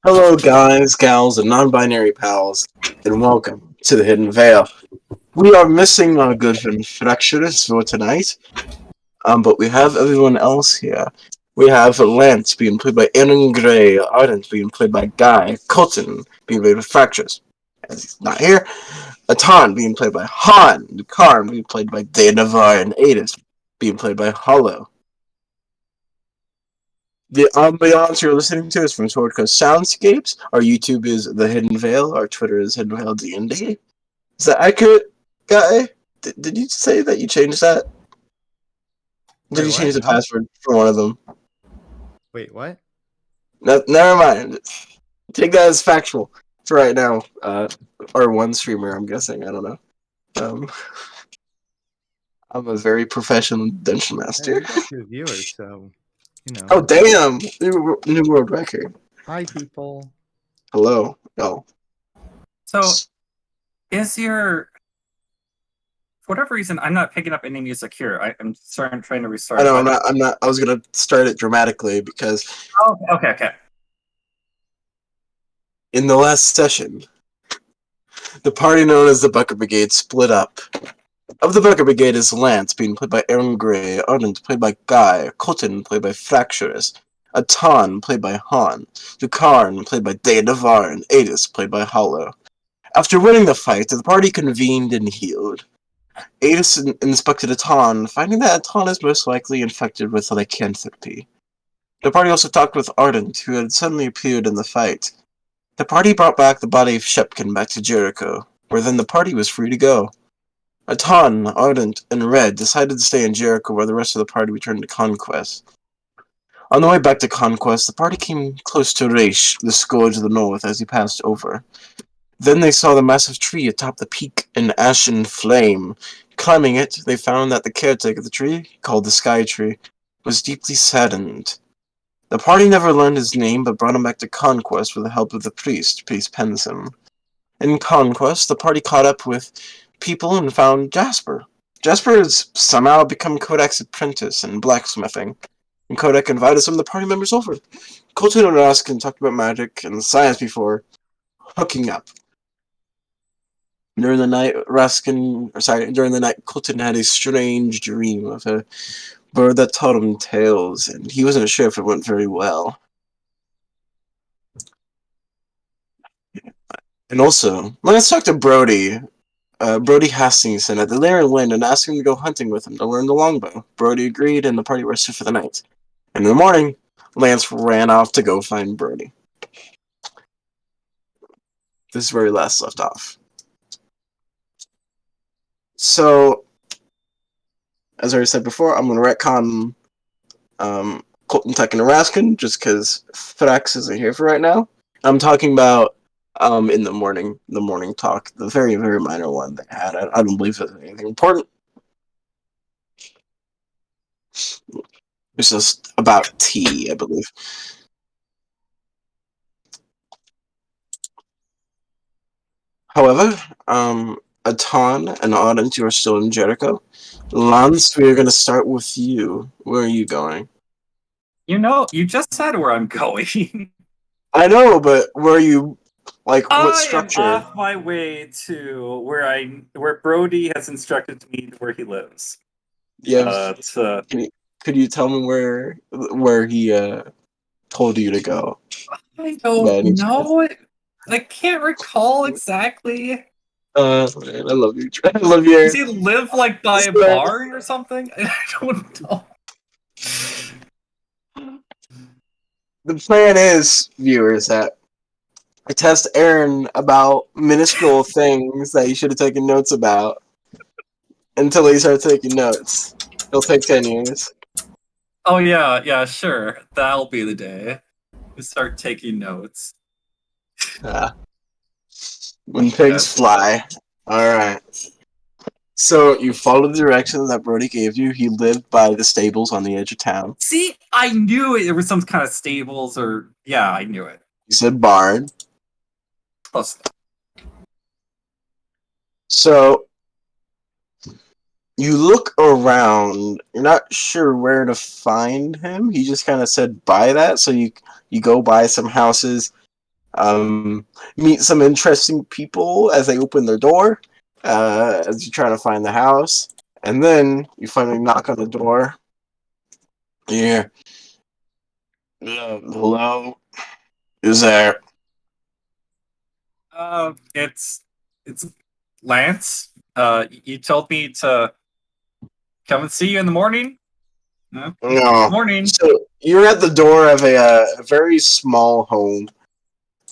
Hello, guys, gals, and non-binary pals, and welcome to the Hidden Veil. We are missing our good friend Fracturus for tonight, but we have everyone else here. We have Lance being played by Aaron Gray, Ardent being played by Guy, Colton being played by Fracturus, as he's not here, Atan being played by Han, Karn being played by Danavar, and Adis being played by Hollow. The ambiance you're listening to is from Swordcoast Soundscapes. Our YouTube is The Hidden Veil. Our Twitter is Hidden Veil D&D. Is that accurate, Guy? Did you say that you changed that? Did Wait, you change what? the No. password for one of them? Wait, what? No, never mind. Take that as factual for right now. Or one streamer, I'm guessing. I don't know. Um, I'm a very professional dungeon Hey, master. we got 2 viewers, so Oh, damn! New world record. Hi, people. Hello. Oh. So, is your for whatever reason I'm not picking up any music here? I'm sorry, I'm trying to restart I it. know, I'm not. I was gonna start it dramatically because Oh, okay. in the last session, the party known as the Bucket Brigade split up. Of the Bucket Brigade is Lance, being played by Aaron Gray, Ardent, played by Guy, Colton, played by Fracturus, Atan, played by Han, Dukarn, played by Danavar, and Adis, played by Hollow. After winning the fight, the party convened and healed. Adis inspected Atan, finding that Atan is most likely infected with lycanthropy. The party also talked with Ardent, who had suddenly appeared in the fight. The party brought back the body of Shepkin back to Jericho, where then the party was free to go. Atan, Ardent, and Red decided to stay in Jericho while the rest of the party returned to Conquest. On the way back to Conquest, the party came close to Raish, the Scourge of the North, as he passed over. Then they saw the massive tree atop the peak in ashen flame. Climbing it, they found that the caretaker of the tree, called the Sky Tree, was deeply saddened. The party never learned his name, but brought him back to Conquest with the help of the priest Pensum. In Conquest, the party caught up with people and found Jasper. Jasper has somehow become Kodak's apprentice in blacksmithing, and Kodak invited some of the party members over. Colton and Raskin talked about magic and science before hooking up. During the night, Colton had a strange dream of a bird that told him tales, and he wasn't sure if it went very well. And also, let's talk to Brody. Brody Hastingson at the Lair Lynn and asked him to go hunting with him to learn the longbow. Brody agreed, and the party rested for the night. And in the morning, Lance ran off to go find Brody. This is where we last left off. So, as I already said before, I'm going to retcon Colton, Tuck, and Raskin just because Thrax isn't here for right now. I'm talking about in the morning talk, the very, very minor one they had. I don't believe there's anything important. It's just about tea, I believe. However, Atan and Audent, you are still in Jericho. Lance, we are going to start with you. Where are you going? You just said where I'm going. I know, but where are you? Like, what I am structure? off my way to where Brody has instructed me where he lives. Yeah. Could you tell me where he told you to go? I don't know. I can't recall exactly. Man, I love you. I love you. Does he live like by a barn or something? I don't know. The plan is, viewers, that I test Aaron about minuscule things that he should have taken notes about until he starts taking notes. It'll take 10 years. Oh yeah, sure. That'll be the day. We start taking notes. When pigs fly. Alright. So you followed the directions that Brody gave you. He lived by the stables on the edge of town. See, I knew it. There was some kind of stables or yeah, I knew it. You said barn. Close. So you look around. You're not sure where to find him. He just kind of said buy that. So you go buy some houses Meet some interesting people as they open their door, as you try to find the house, and then you finally knock on the door. Yeah. Hello? Who's there? It's Lance. You told me to come and see you in the morning. No. Morning. So you're at the door of a very small home,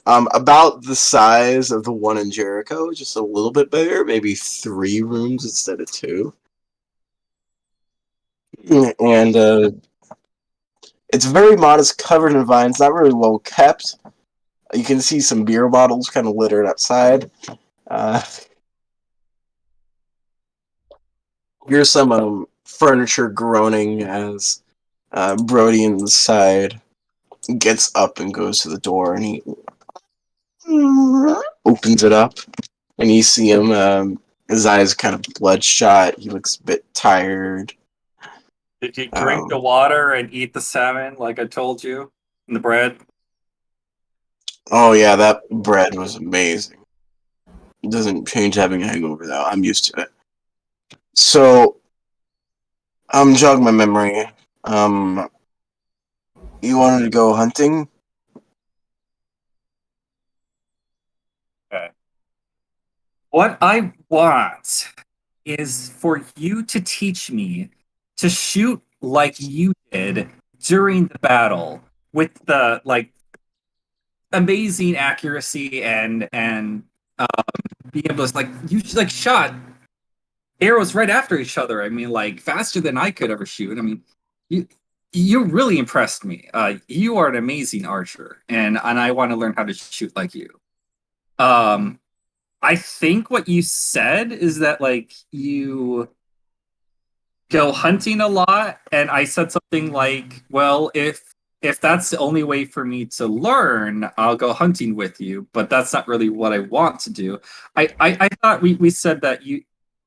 about the size of the one in Jericho, just a little bit bigger, maybe 3 rooms instead of 2. And it's very modest, covered in vines, not really well kept. You can see some beer bottles kind of littered outside. Uh, here's some furniture groaning as Brody inside gets up and goes to the door, and he opens it up, and you see him. His eyes kind of bloodshot. He looks a bit tired. Did you drink the water and eat the salmon like I told you? And the bread? Oh yeah, that bread was amazing. It doesn't change having a hangover though. I'm used to it. So, jog my memory. Um, you wanted to go hunting? Okay. What I want is for you to teach me to shoot like you did during the battle with the like amazing accuracy and being able to like you like shot arrows right after each other. I mean, like faster than I could ever shoot. I mean, you you really impressed me. You are an amazing archer, and I want to learn how to shoot like you. Um, I think what you said is that like you go hunting a lot, and I said something like, "Well, if that's the only way for me to learn, I'll go hunting with you." But that's not really what I want to do. I thought we said that you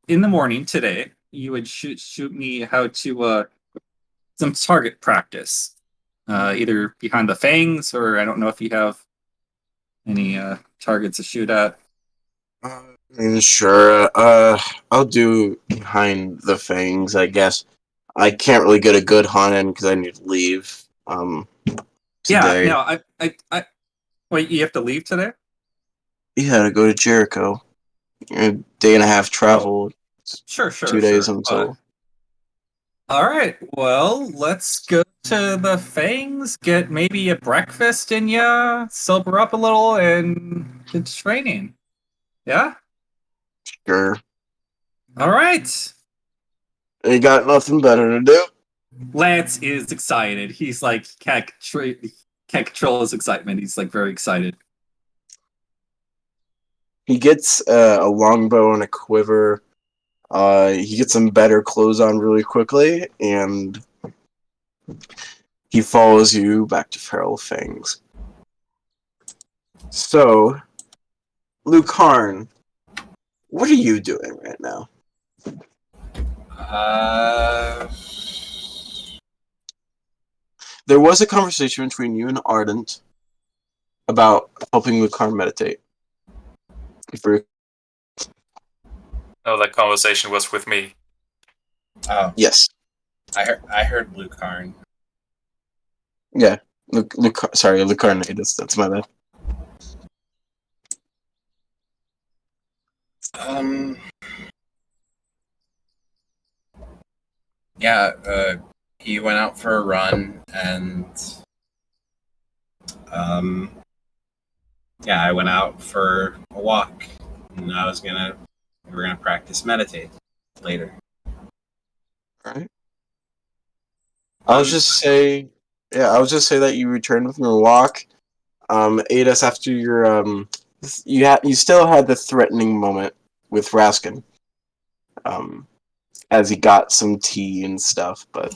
in the morning today you would shoot me how to some target practice, either behind the fangs or I don't know if you have any targets to shoot at. Sure. I'll do behind the fangs, I guess. I can't really get a good hunt in because I need to leave. Yeah, Today. no, I wait. You have to leave today. Yeah, to go to Jericho. A day and a half Oh, travel. It's sure, 2 days sure. until. All right. Well, let's go to the Fangs, get maybe a breakfast in ya, sober up a little, and get to training. Yeah? Sure. All right. You got nothing better to do? Lance is excited. He's like, can't control his excitement. He's like very excited. He gets a longbow and a quiver. He gets some better clothes on really quickly, and he follows you back to Feral Fangs. So, Lucarn, what are you doing right now? There was a conversation between you and Ardent about helping Lucarn meditate. If you're, Oh, that conversation was with me. Oh, yes. I heard Blue Carn. Yeah. Sorry, Lucarnatus. That's my bad. Yeah, he went out for a run, and yeah, I went out for a walk, and we were gonna practice meditate later. Alright. I'll just say that you returned from your walk. Ate us after your you still had the threatening moment with Raskin. As he got some tea and stuff, but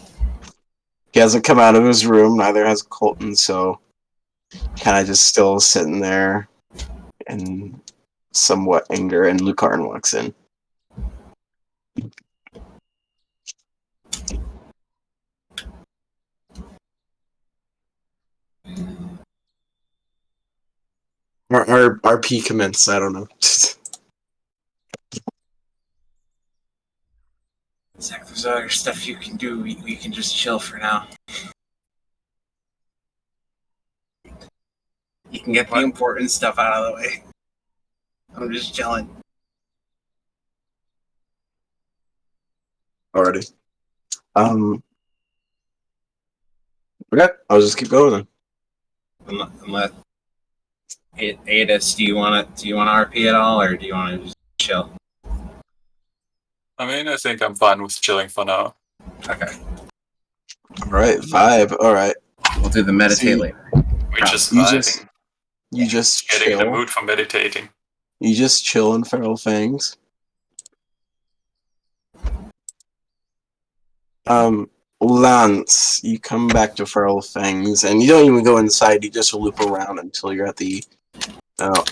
he hasn't come out of his room, neither has Colton, so kinda just still sitting there in somewhat anger, and Lucarn walks in. Our RP commence. I don't know. Zach, there's other stuff you can do. We can just chill for now. You can get the What? important stuff out of the way. I'm just chilling. Already. Okay, I'll just keep going then. Unless Adis, do you want to RP at all, or do you want to just chill? I mean, I think I'm fine with chilling for now. Okay, All right, vibe. All right, we'll do the meditate See, later. We're Oh, just you vibing, just you just getting in the chill. mood for meditating. You just chill in Feral Fangs. Lance, you come back to Feral Fangs, and you don't even go inside. You just loop around until you're at the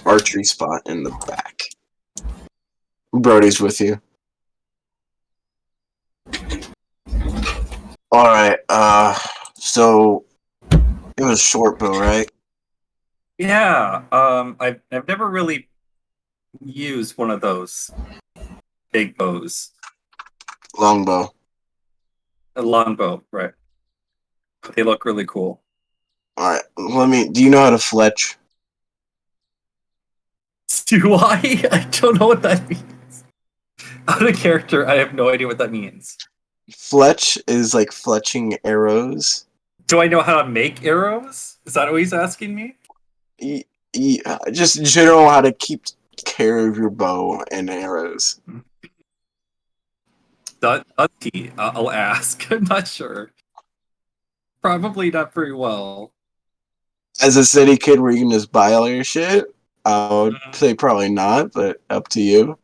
archery spot in the back. Brody's with you. All right. So it was short bow, right? Yeah. I've never really used one of those big bows. Longbow. A longbow, right? They look really cool. All right. Do you know how to fletch? Do I? I don't know what that means. Out of character, I have no idea what that means. Fletch is like fletching arrows. Do I know how to make arrows? Is that what he's asking me? Just in general, how to keep care of your bow and arrows. Dusty, I'll ask. I'm not sure. Probably not very well. As a city kid where you can just buy all your shit, I would say probably not, but up to you.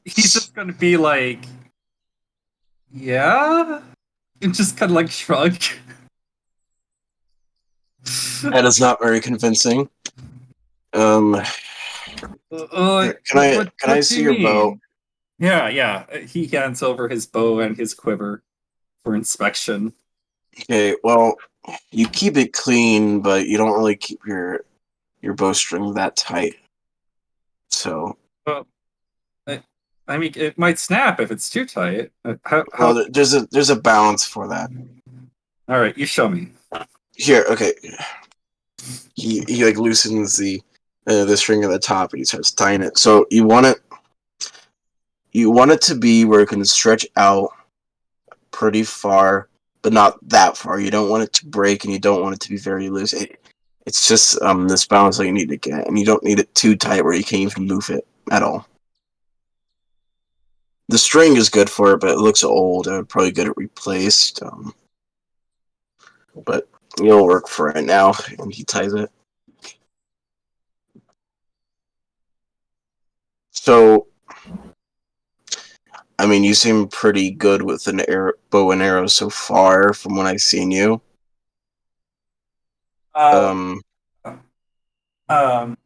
He's just gonna be like, yeah, and just kind of like shrug. That is not very convincing. Can I see your bow? Yeah. He hands over his bow and his quiver for inspection. Okay, well, you keep it clean, but you don't really keep your bowstring that tight. So, Well, I mean, it might snap if it's too tight. How? well, there's a balance for that. All right, you show me. Here, okay. He like loosens the string at the top and he starts tying it. So you want it to be where it can stretch out pretty far, but not that far. You don't want it to break and you don't want it to be very loose. It's just this balance that you need to get, and you don't need it too tight where you can't even move it at all. The string is good for it, but it looks old. I would probably get it replaced. But it'll work for right now, and he ties it. So, I mean, you seem pretty good with an bow and arrow so far, from what I've seen you.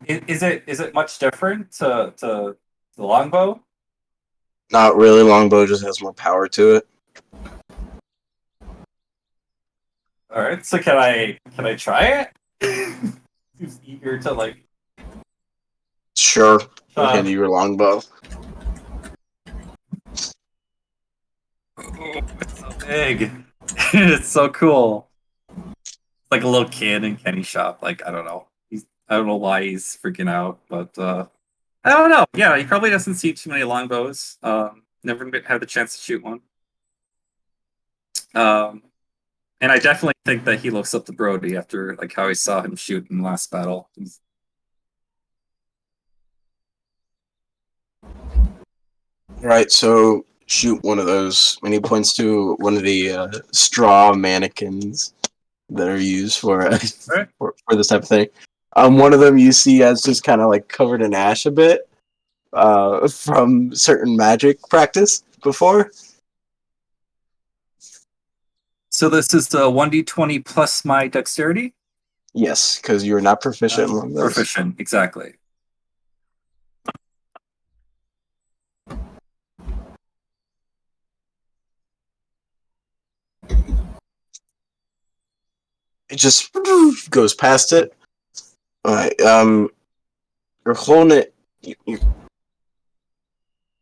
Is it much different to the longbow? Not really. Longbow just has more power to it. All right, so can I try it? He's eager to like. Sure, I'll hand you your longbow. Oh, it's so big. It's so cool. It's like a little kid in Kenny shop. Like I don't know. I don't know why he's freaking out, but I don't know. Yeah, he probably doesn't see too many longbows. Never had the chance to shoot one. And I definitely think that he looks up to Brody after like how he saw him shoot in the last battle. Right, so shoot one of those. And he points to one of the straw mannequins that are used for, for this type of thing. One of them you see as just kind of like covered in ash a bit from certain magic practice before. So this is the 1d20 plus my dexterity? Yes, because you're not proficient in one of those. Proficient, exactly. It just goes past it. Alright, you're holding it.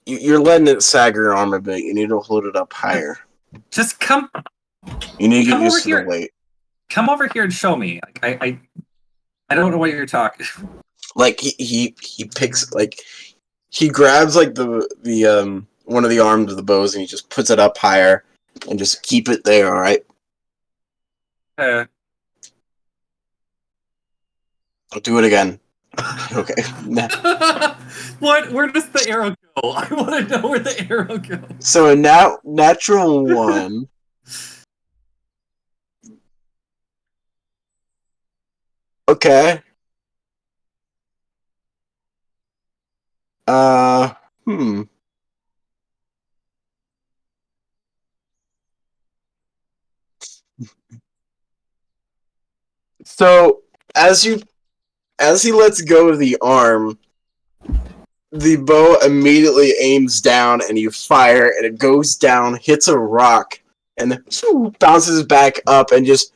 You're letting it sag your arm a bit. You need to hold it up higher. Just come You need to Come get used over to the here. weight. over here and show me. I don't know what you're talking. Like he picks like he grabs like the one of the arms of the bows and he just puts it up higher and just keep it there. All right. Uh, I'll do it again. Okay. what? Where does the arrow go? I want to know where the arrow goes. So a natural one. Okay. Hmm. So as he lets go of the arm, the bow immediately aims down and you fire and it goes down, hits a rock, and then bounces back up and just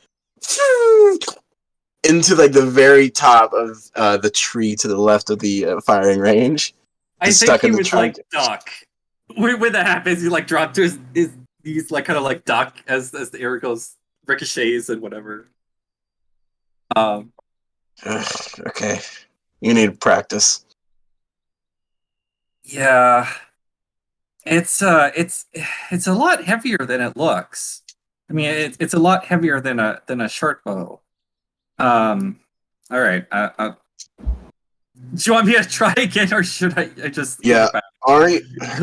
into like the very top of the tree to the left of the firing range. I Just think stuck he in the would trunk. like duck. When that happens, he like drop to his he's like kind of like duck as the arrow goes ricochets and whatever. Okay. You need practice. Yeah, it's a lot heavier than it looks. I mean, it's a lot heavier than a short bow. All right. Do you want me to try again, or should I just give Yeah. it back?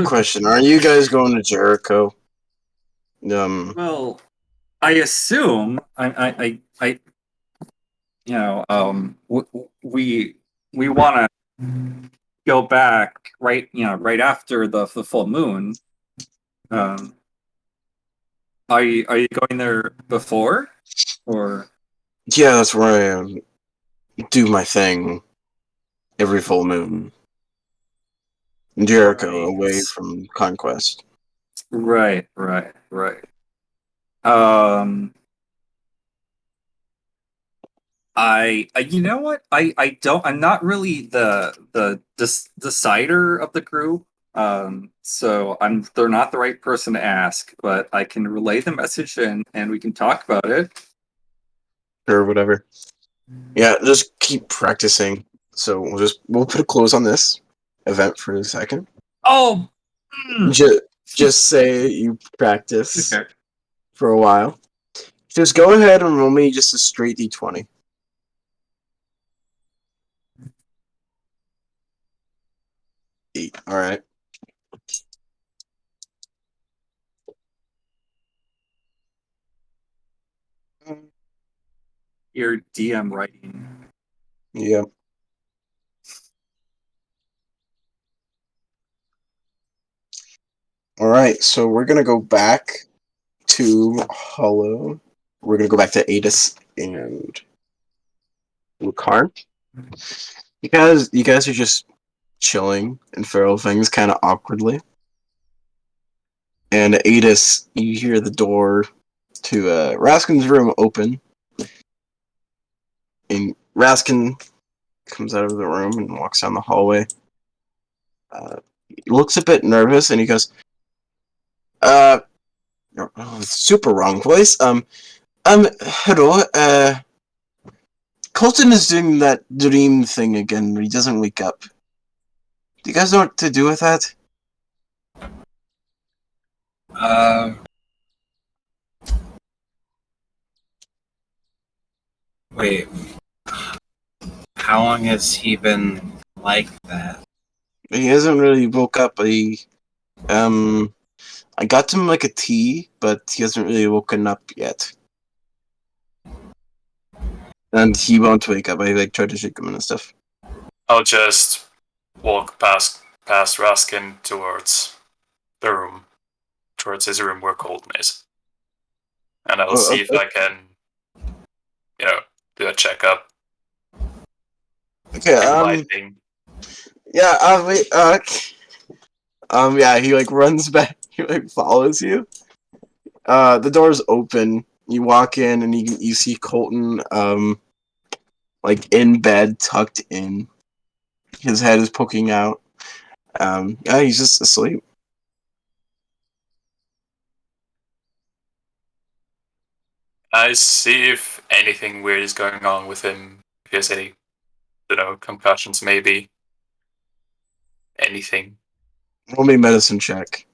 Question: Are you guys going to Jericho? Well, I assume I you know we want to go back right after the full moon. Are you going there before, or Yeah, that's where I do my thing every full moon. In Jericho, away Right. from conquest. right? Um, you know what? I don't. I'm not really the decider of the group. So they're not the right person to ask, but I can relay the message and we can talk about it. Or whatever. Yeah, just keep practicing. So we'll put a close on this event for a second. Oh, Just say you practice okay. for a while. Just go ahead and roll me just a straight d20. Eight. All right. Your DM writing. Yeah. All right. So we're gonna go back to Hollow. We're gonna go back to Adis and Lucarn. You guys are just chilling in Feral Things kind of awkwardly. And Adis, you hear the door to Raskin's room open. And Raskin comes out of the room and walks down the hallway. He looks a bit nervous and he goes, super wrong voice. Hello, Colton is doing that dream thing again where he doesn't wake up. Do you guys know what to do with that? Wait. How long has he been like that? He hasn't really woke up. I got him like a tea, but he hasn't really woken up yet. And he won't wake up. I tried to shake him and stuff. I'll just walk past Raskin towards the room, towards his room where Colton is, and I'll see if I can, do a checkup. Okay. Lighting. Yeah. Wait. Yeah. He runs back. He follows you. The door's open. You walk in and you see Colton. like in bed, tucked in. His head is poking out. Yeah, he's just asleep. I see if anything weird is going on with him. If he has any, concussions, maybe. Anything. Roll me a medicine check.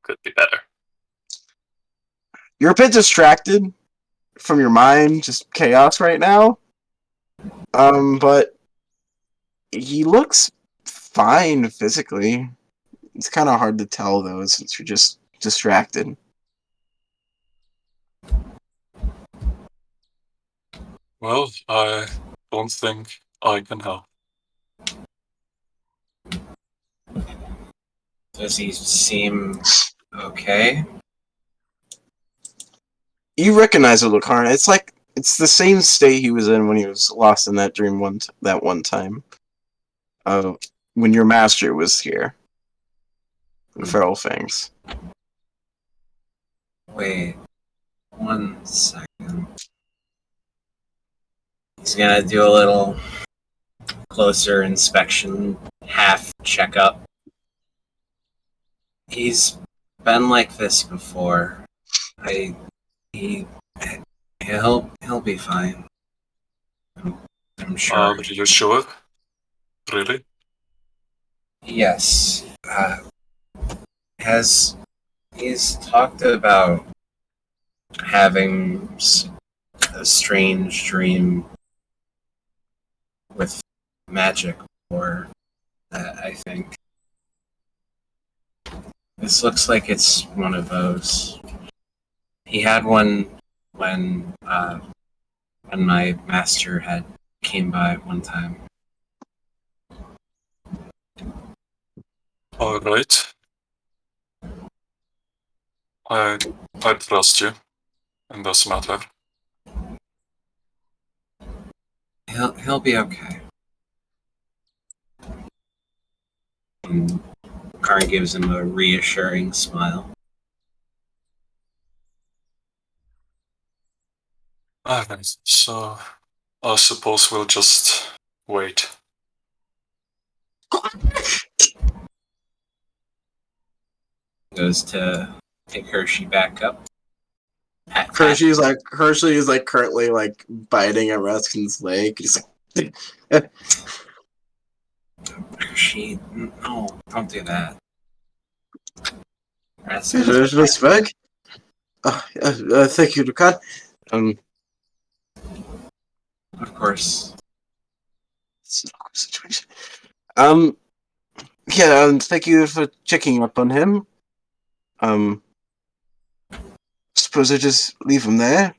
Could be better. You're a bit distracted from your mind, just chaos right now. But he looks fine physically. It's kind of hard to tell though, since you're just distracted. Well, I don't think I can help. Does he seem okay? You recognize it, Lucaran. It's the same state he was in when he was lost in that dream that one time. When your master was here. In Feral Fangs. Wait, 1 second. He's gonna do a little closer inspection, half checkup. He's been like this before. He'll be fine. I'm sure. Are you sure? Really? Yes. He's talked about having a strange dream with magic, or I think this looks like it's one of those. He had one when my master had came by one time. All right. I trust you in this matter. He'll be okay. And Karn gives him a reassuring smile. Alright, so I suppose we'll just wait. Goes to pick Hershey back up. Hershey is currently like biting at Raskin's leg. He's like, Hershey, no, don't do that. respect. Thank you, Lucan. Of course. It's an awkward situation. Yeah, thank you for checking up on him. Suppose I just leave him there?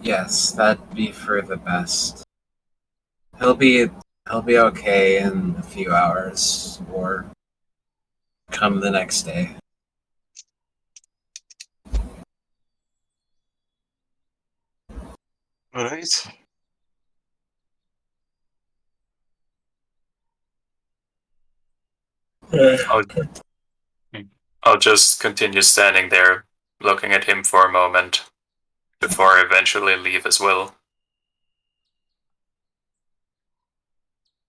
Yes, that'd be for the best. He'll be okay in a few hours, or come the next day. Alright. I'll just continue standing there, looking at him for a moment, before I eventually leave as well.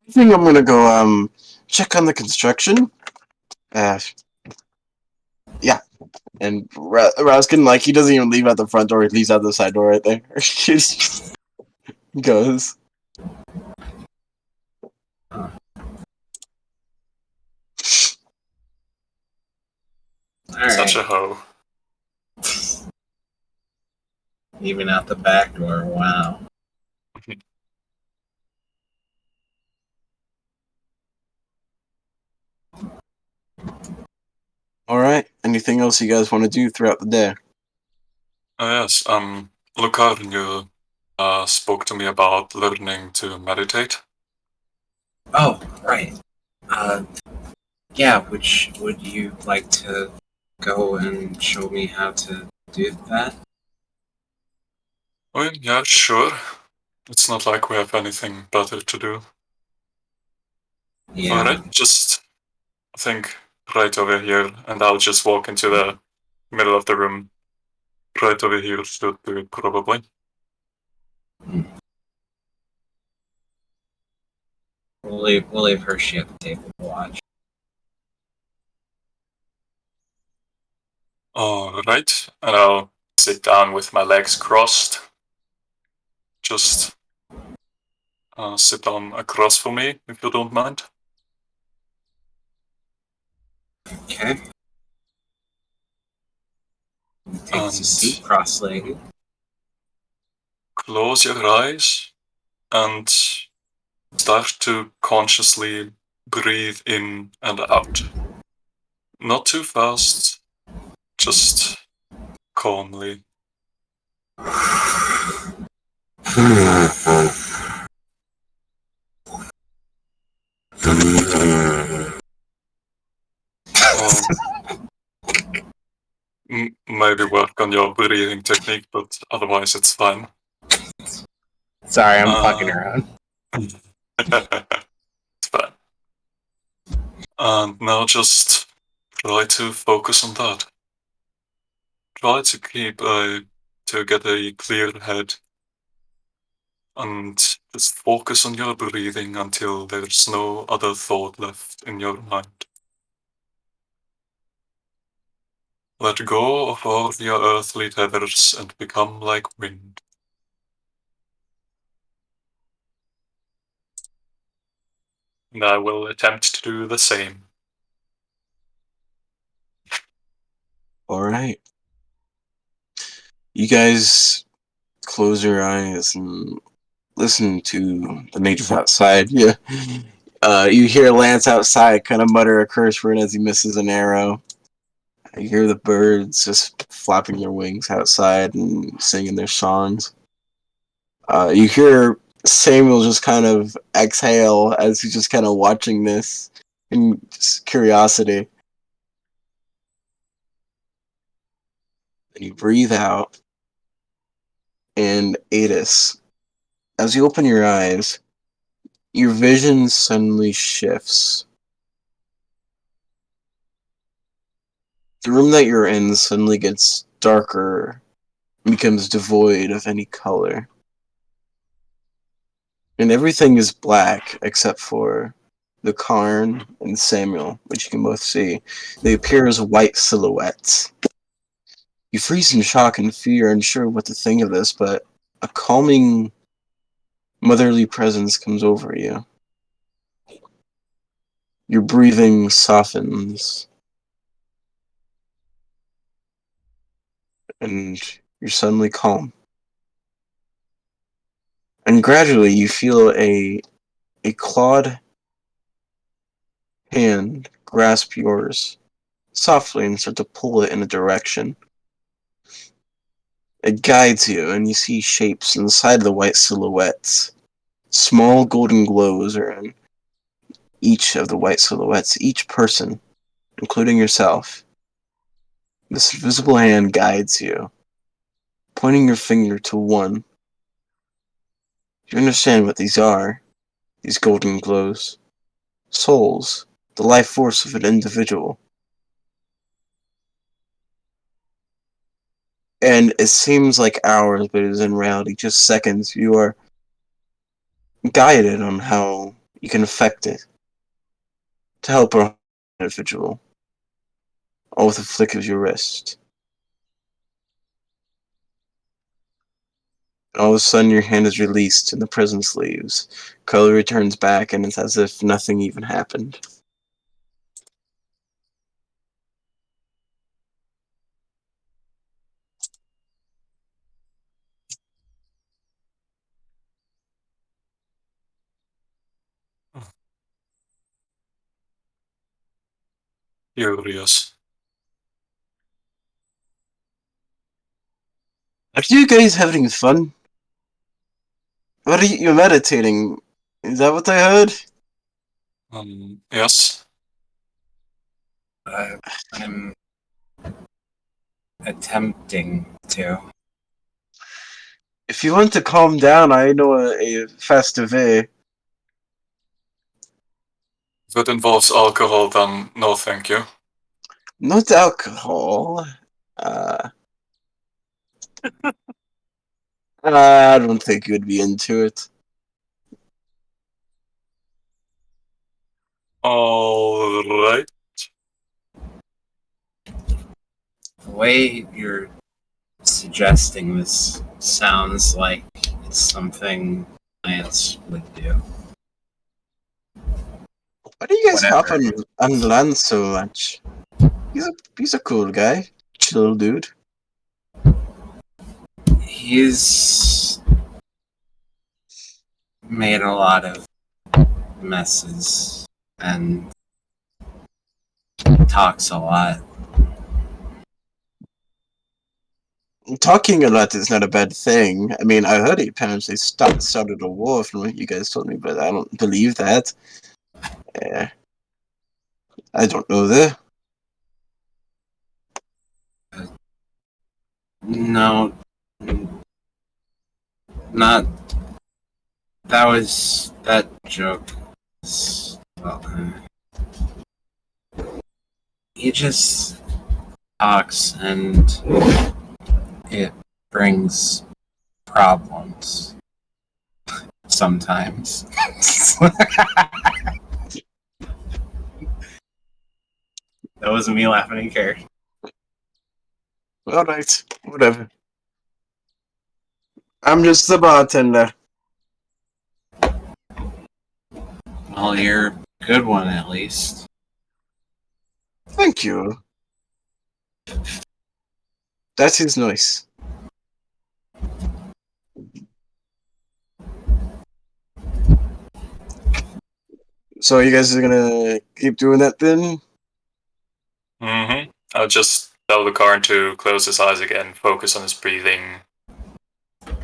I think I'm gonna go check on the construction. Yeah. And Raskin, like, he doesn't even leave out the front door, he leaves out the side door right there. He just goes. All Such right. a hoe. Even out the back door. Wow. Alright. Anything else you guys want to do throughout the day? Oh yes, Lucarin, you spoke to me about learning to meditate. Oh, right. Yeah. Which would you like to go and show me how to do that? Oh yeah, sure. It's not like we have anything better to do. Yeah. Alright, just I think right over here, and I'll just walk into the Middle of the room. Right over here should do it, probably. We'll leave Hershey at the table to watch. Alright, and I'll sit down with my legs crossed. Just sit down across from me, if you don't mind. Okay. Takes a And seat cross-legged. close your eyes and start to consciously breathe in and out. Not too fast, just calmly. Maybe work on your breathing technique, but otherwise it's fine. Sorry, I'm fucking around. It's fine. And now just try to focus on that. Try to get a clear head. And just focus on your breathing until there's no other thought left in your mind. Let go of all your earthly tethers and become like wind. And I will attempt to do the same. Alright. You guys close your eyes and listen to the nature outside. Yeah. You hear Lance outside kind of mutter a curse word as he misses an arrow. You hear the birds just flapping their wings outside and singing their songs. You hear Samuel just kind of exhale as he's just kind of watching this in just curiosity. And you breathe out. And Adis, as you open your eyes, your vision suddenly shifts. The room that you're in suddenly gets darker and becomes devoid of any color. And everything is black except for the Karn and Samuel, which you can both see. They appear as white silhouettes. You freeze in shock and fear, unsure what to think of this, but a calming, motherly presence comes over you. Your breathing softens. And you're suddenly calm. And gradually you feel a clawed hand grasp yours softly and start to pull it in a direction. It guides you, and you see shapes inside the white silhouettes. Small golden glows are in each of the white silhouettes, each person, including yourself. This invisible hand guides you, pointing your finger to one. You understand what these are, these golden glows. Souls, the life force of an individual. And it seems like hours, but it is in reality just seconds. You are guided on how you can affect it to help an individual, all with a flick of your wrist. All of a sudden, your hand is released and the presence leaves. Color returns back, and it's as if nothing even happened. Curious. Are you guys having fun? What are you meditating? Is that what I heard? Yes. I'm attempting to. If you want to calm down, I know a festive way. If it involves alcohol, then no thank you. Not alcohol. Uh, I don't think you'd be into it. All right. The way you're suggesting this sounds like it's something Lance would do. Why do you guys hop Whatever. on Lance so much? He's a cool guy, chill dude. He's made a lot of messes and talks a lot. Talking a lot is not a bad thing. I mean, I heard he apparently started a war from what you guys told me, but I don't believe that. I don't know that. No, not. That joke. Well, he just talks and it brings problems sometimes. That wasn't me laughing in character. Alright, whatever. I'm just the bartender. Well, you're a good one at least. Thank you. That is nice. So you guys are gonna keep doing that then? Mm-hmm. I'll just tell the Karn to close his eyes again, focus on his breathing,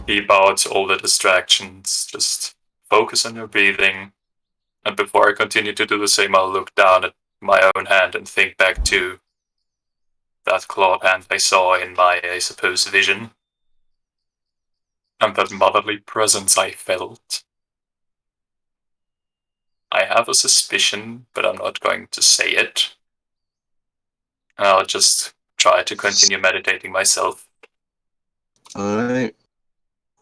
keep out all the distractions, just focus on your breathing. And before I continue to do the same, I'll look down at my own hand and think back to that clawed hand I saw in my, I suppose, vision. And that motherly presence I felt. I have a suspicion, but I'm not going to say it. I'll just try to continue meditating myself. Alright.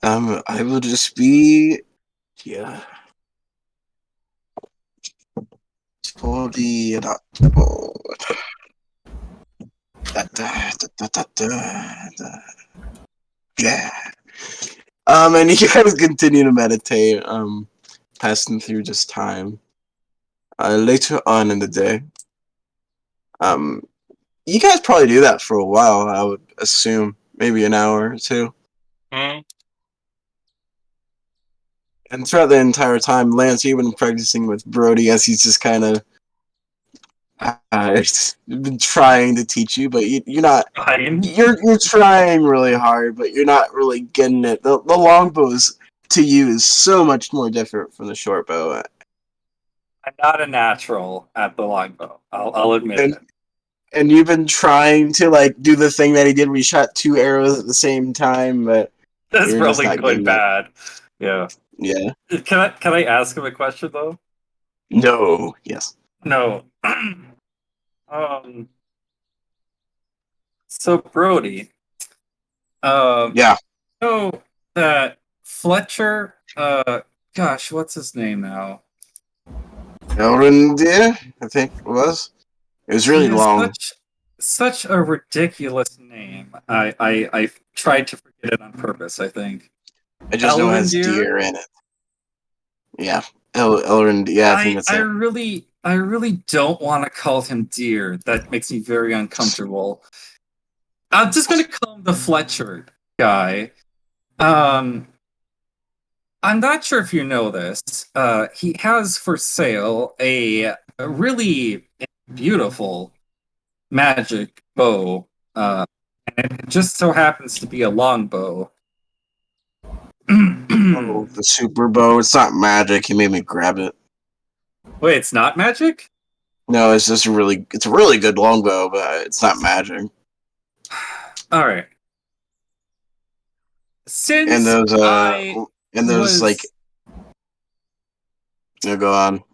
I will just be... Yeah. Totally adaptable. Yeah. And you guys continue to meditate, passing through just time. Later on in the day, you guys probably do that for a while, I would assume. Maybe an hour or two. Hmm. And throughout the entire time, Lance, you've been practicing with Brody as he's just kind of been trying to teach you, but you're not. You're trying really hard, but you're not really getting it. The longbows to you is so much more different from the short bow. I'm not a natural at the longbow. I'll admit And- it. And you've been trying to like do the thing that he did where he shot 2 arrows at the same time, but That's you're just probably not going getting it. bad. Yeah. Yeah. Can I ask him a question though? No. Yes. No. So Brody. Yeah. So that Fletcher. Gosh, what's his name now? Elrendir, I think it was. It was really He has long. such a ridiculous name. I tried to forget it on purpose, I think. I just know it has Elrendir? deer in it. Yeah. Elrendir. Yeah, I think that's I it. really don't want to call him Deer. That makes me very uncomfortable. I'm just gonna call him the Fletcher guy. I'm not sure if you know this. He has for sale a really beautiful magic bow. And it just so happens to be a long bow. Oh, the super bow. It's not magic. He made me grab it. Wait, it's not magic? No, it's just it's a really good longbow, but it's not magic. All right. Since And those I was like, go on.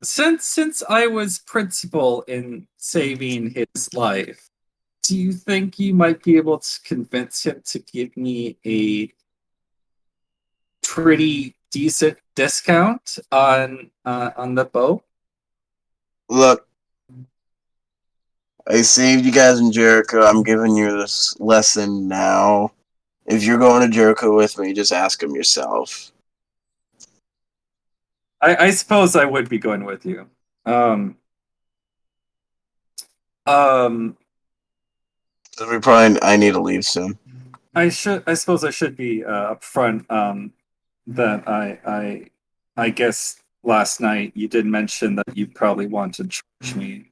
since I was principal in saving his life, do you think you might be able to convince him to give me a pretty decent discount on the bow? Look, I saved you guys in Jericho. I'm giving you this lesson now. If you're going to Jericho with me, just ask him yourself. I suppose I would be going with you. I need to leave soon. I suppose I should be upfront. That I guess last night you did mention that you probably want to charge me.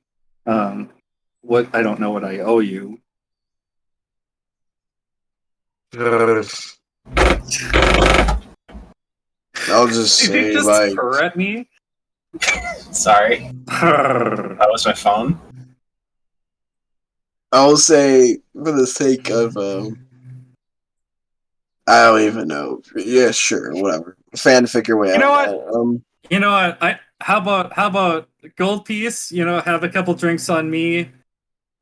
What I don't know what I owe you. I'll just Did you say, just like, purr at me? Sorry, Purr. that was my phone. I'll say, for the sake of, I don't even know. Yeah, sure, whatever. Fanfic your way You know out. what? You know what? How about gold piece? You know, have a couple drinks on me.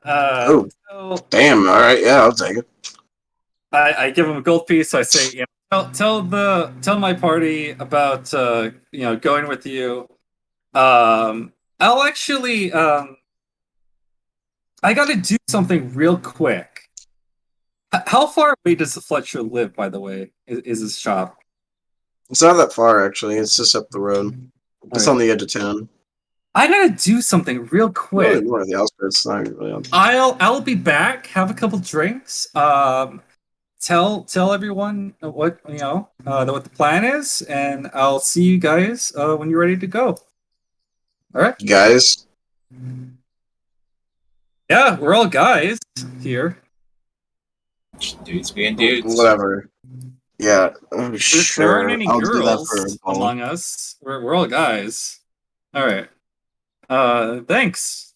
Oh. So Damn, alright, yeah, I'll take it. I give him a gold piece. I say, you know, tell my party about going with you. I'll actually I got to do something real quick. How far away does Fletcher live? By the way, is his shop? It's not that far, actually. It's just up the road. It's on Alright. the edge of town. I gotta do something real Really quick. more of the outskirts. It's not really on. I'll be back. Have a couple drinks. Tell everyone what what the plan is, and I'll see you guys when you're ready to go. All right. Guys, Yeah, we're all guys here. Dudes being dudes. whatever. Yeah, There sure. aren't any I'll do that girls for a ball. among us. We're all guys. All right. Thanks,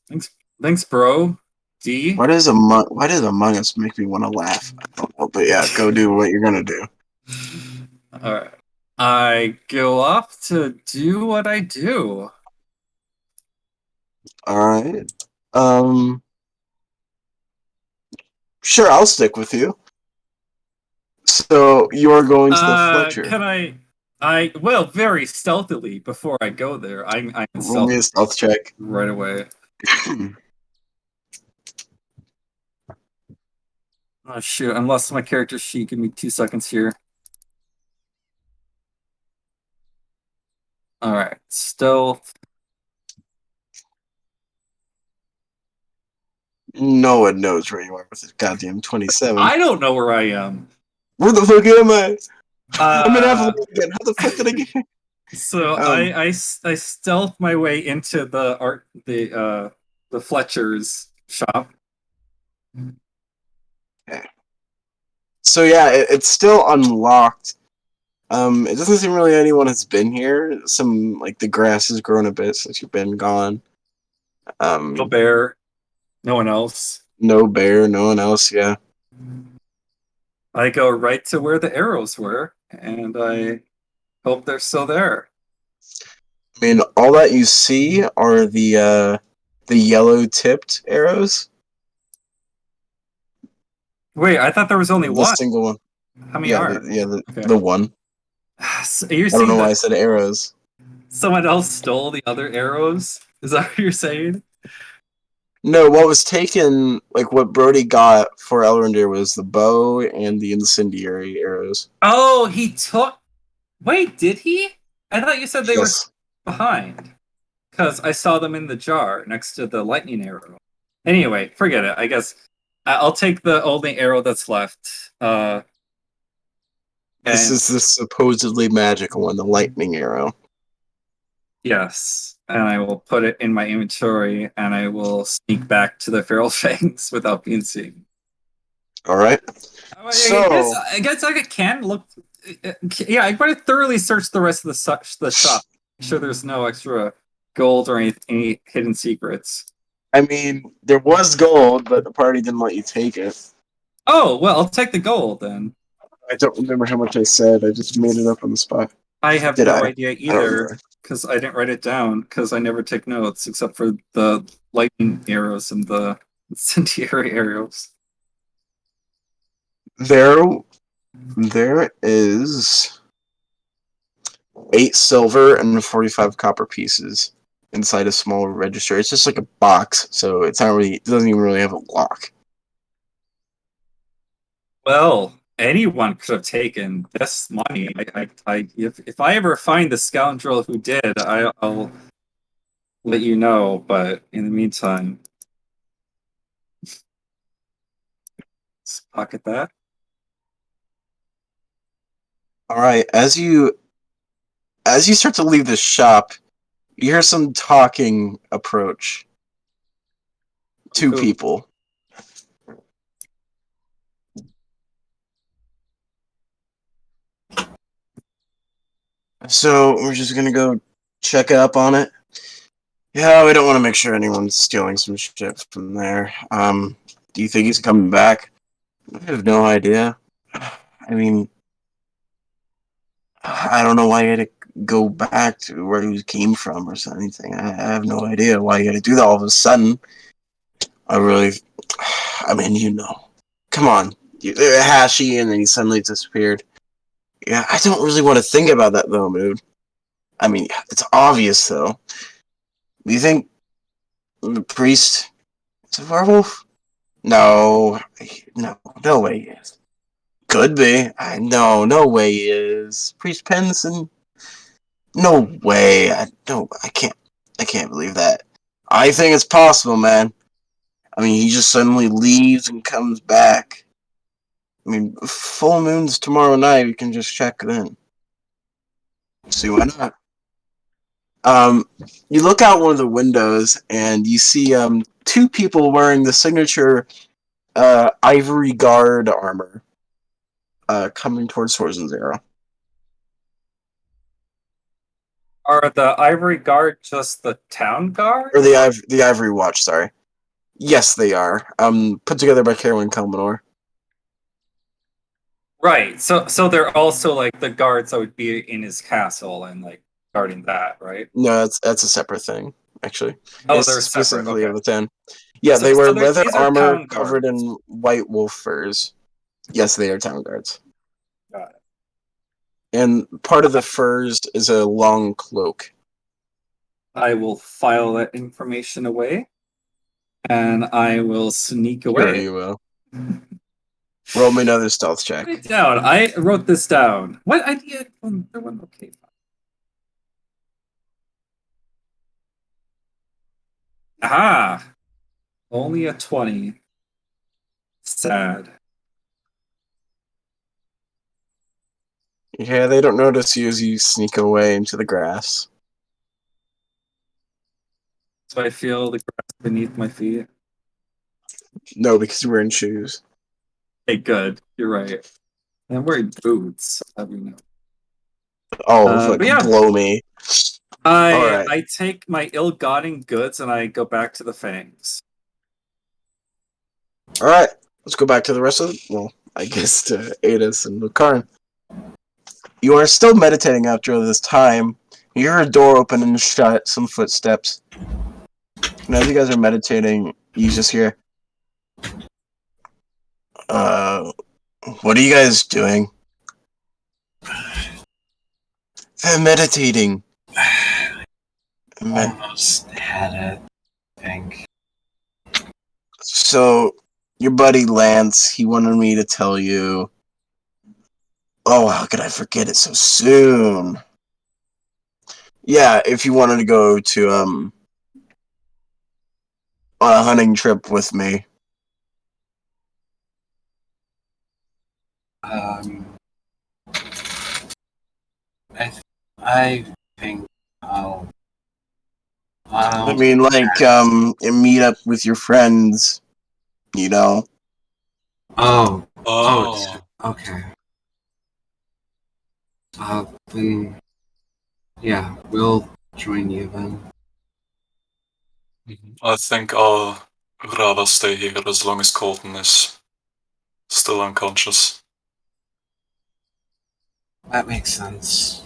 bro. D. Why does Among Us make me want to laugh? I don't know, but yeah, go do what you're gonna do. All right. I go off to do what I do. All right. Sure, I'll stick with you. So you are going to the Fletcher. Can I well, very stealthily before I go there. I'm Roll me a stealth check. right away. Oh shoot! I lost my character sheet. Give me 2 seconds here. All right, stealth. No one knows where you are with this goddamn 27. I don't know where I am. Where the fuck am I? I'm in Avalon again. How the fuck did I get here? So I stealth my way into the Fletcher's shop. So yeah, it's still unlocked. It doesn't seem really anyone has been here. Some like the grass has grown a bit since you've been gone. No bear. No one else. No bear, no one else. Yeah. I go right to where the arrows were, and I hope they're still there. I mean, all that you see are the yellow tipped arrows. Wait, I thought there was only The one. single one. How many Yeah, are? the one. So you're I don't saying know why I that said arrows. someone else stole the other arrows? Is that what you're saying? No, what was taken, like what Brody got for Elrondor was the bow and the incendiary arrows. Oh, he took. Wait, did he? I thought you said they were Yes. behind. Because I saw them in the jar next to the lightning arrow. Anyway, forget it. I guess I'll take the only arrow that's left. This And- is the supposedly magical one, the lightning arrow. Yes, and I will put it in my inventory, and I will sneak back to the Feral Fangs without being seen. All right. So- I guess I can look. Yeah, I better thoroughly search the rest of the shop. Make sure there's no extra gold or any hidden secrets. I mean, there was gold, but the party didn't let you take it. Oh well, I'll take the gold then. I don't remember how much I said. I just made it up on the spot. I have Did no I? idea I don't either remember. because I didn't write it down because I never take notes except for the lightning arrows and the Incendiary arrows. There is 8 silver and 45 copper pieces inside a small register. It's just like a box, so it doesn't even really have a lock. Well, anyone could have taken this money. If I ever find the scoundrel who did, I'll let you know. But in the meantime, let's pocket that. All right, as you start to leave the shop, you hear some talking approach. 2 Who? people. So we're just gonna go check up on it. Yeah, we don't want to make sure anyone's stealing some shit from there. Do you think he's coming back? I have no idea. I mean, I don't know why he had to go back to where he came from or anything. I have no idea why he had to do that all of a sudden. I mean, you know. Come on. Hashi, and then he suddenly disappeared. Yeah, I don't really want to think about that, though, dude. I mean, it's obvious, though. Do you think the priest is a werewolf? No, no way he is. Could be. No way he is. Priest Penson? No way. I can't believe that. I think it's possible, man. I mean, he just suddenly leaves and comes back. I mean, full moon's tomorrow night. We can just check then. See why not? You look out one of the windows and you see 2 people wearing the signature ivory guard armor coming towards Swords and Zero. Are the Ivory Guard just the town guard? Or the Ivory Watch, sorry. Yes, they are. Put together by Carolyn Kelmanor. Right. So they're also like the guards that would be in his castle and like guarding that, right? No, that's a separate thing, actually. Oh, It's they're separate. specifically Okay. of the 10. Yeah, So- they wear so they're- leather these are armor town covered guards. in white wolf furs. Yes, they are town guards. Got it. And part of the furs is a long cloak. I will file that information away, and I will sneak Sure, away. you will. Roll me another stealth check. Write it down. I wrote this down. What idea? Okay. Ah, only a 20. Sad. Yeah, they don't notice you as you sneak away into the grass. So I feel the grass beneath my feet. No, because you're wearing shoes. Hey, good. You're right. I'm wearing boots. You know. Oh, But yeah. blow me. Alright. I take my ill-gotten goods and I go back to the Fangs. Alright, let's go back to the rest of I guess to Adis and Lucarin. You are still meditating after this time. You hear a door open and shut, some footsteps. And as you guys are meditating, you just hear, what are you guys doing? They're meditating. Almost had it, I think. So, your buddy Lance, he wanted me to tell you. Oh, how could I forget it so soon? Yeah, if you wanted to go to, on a hunting trip with me. I think I'll I mean, meet up with your friends, you know? Oh, Oh, okay. Then, yeah, we'll join you then. I think I'll rather stay here as long as Colton is still unconscious. That makes sense.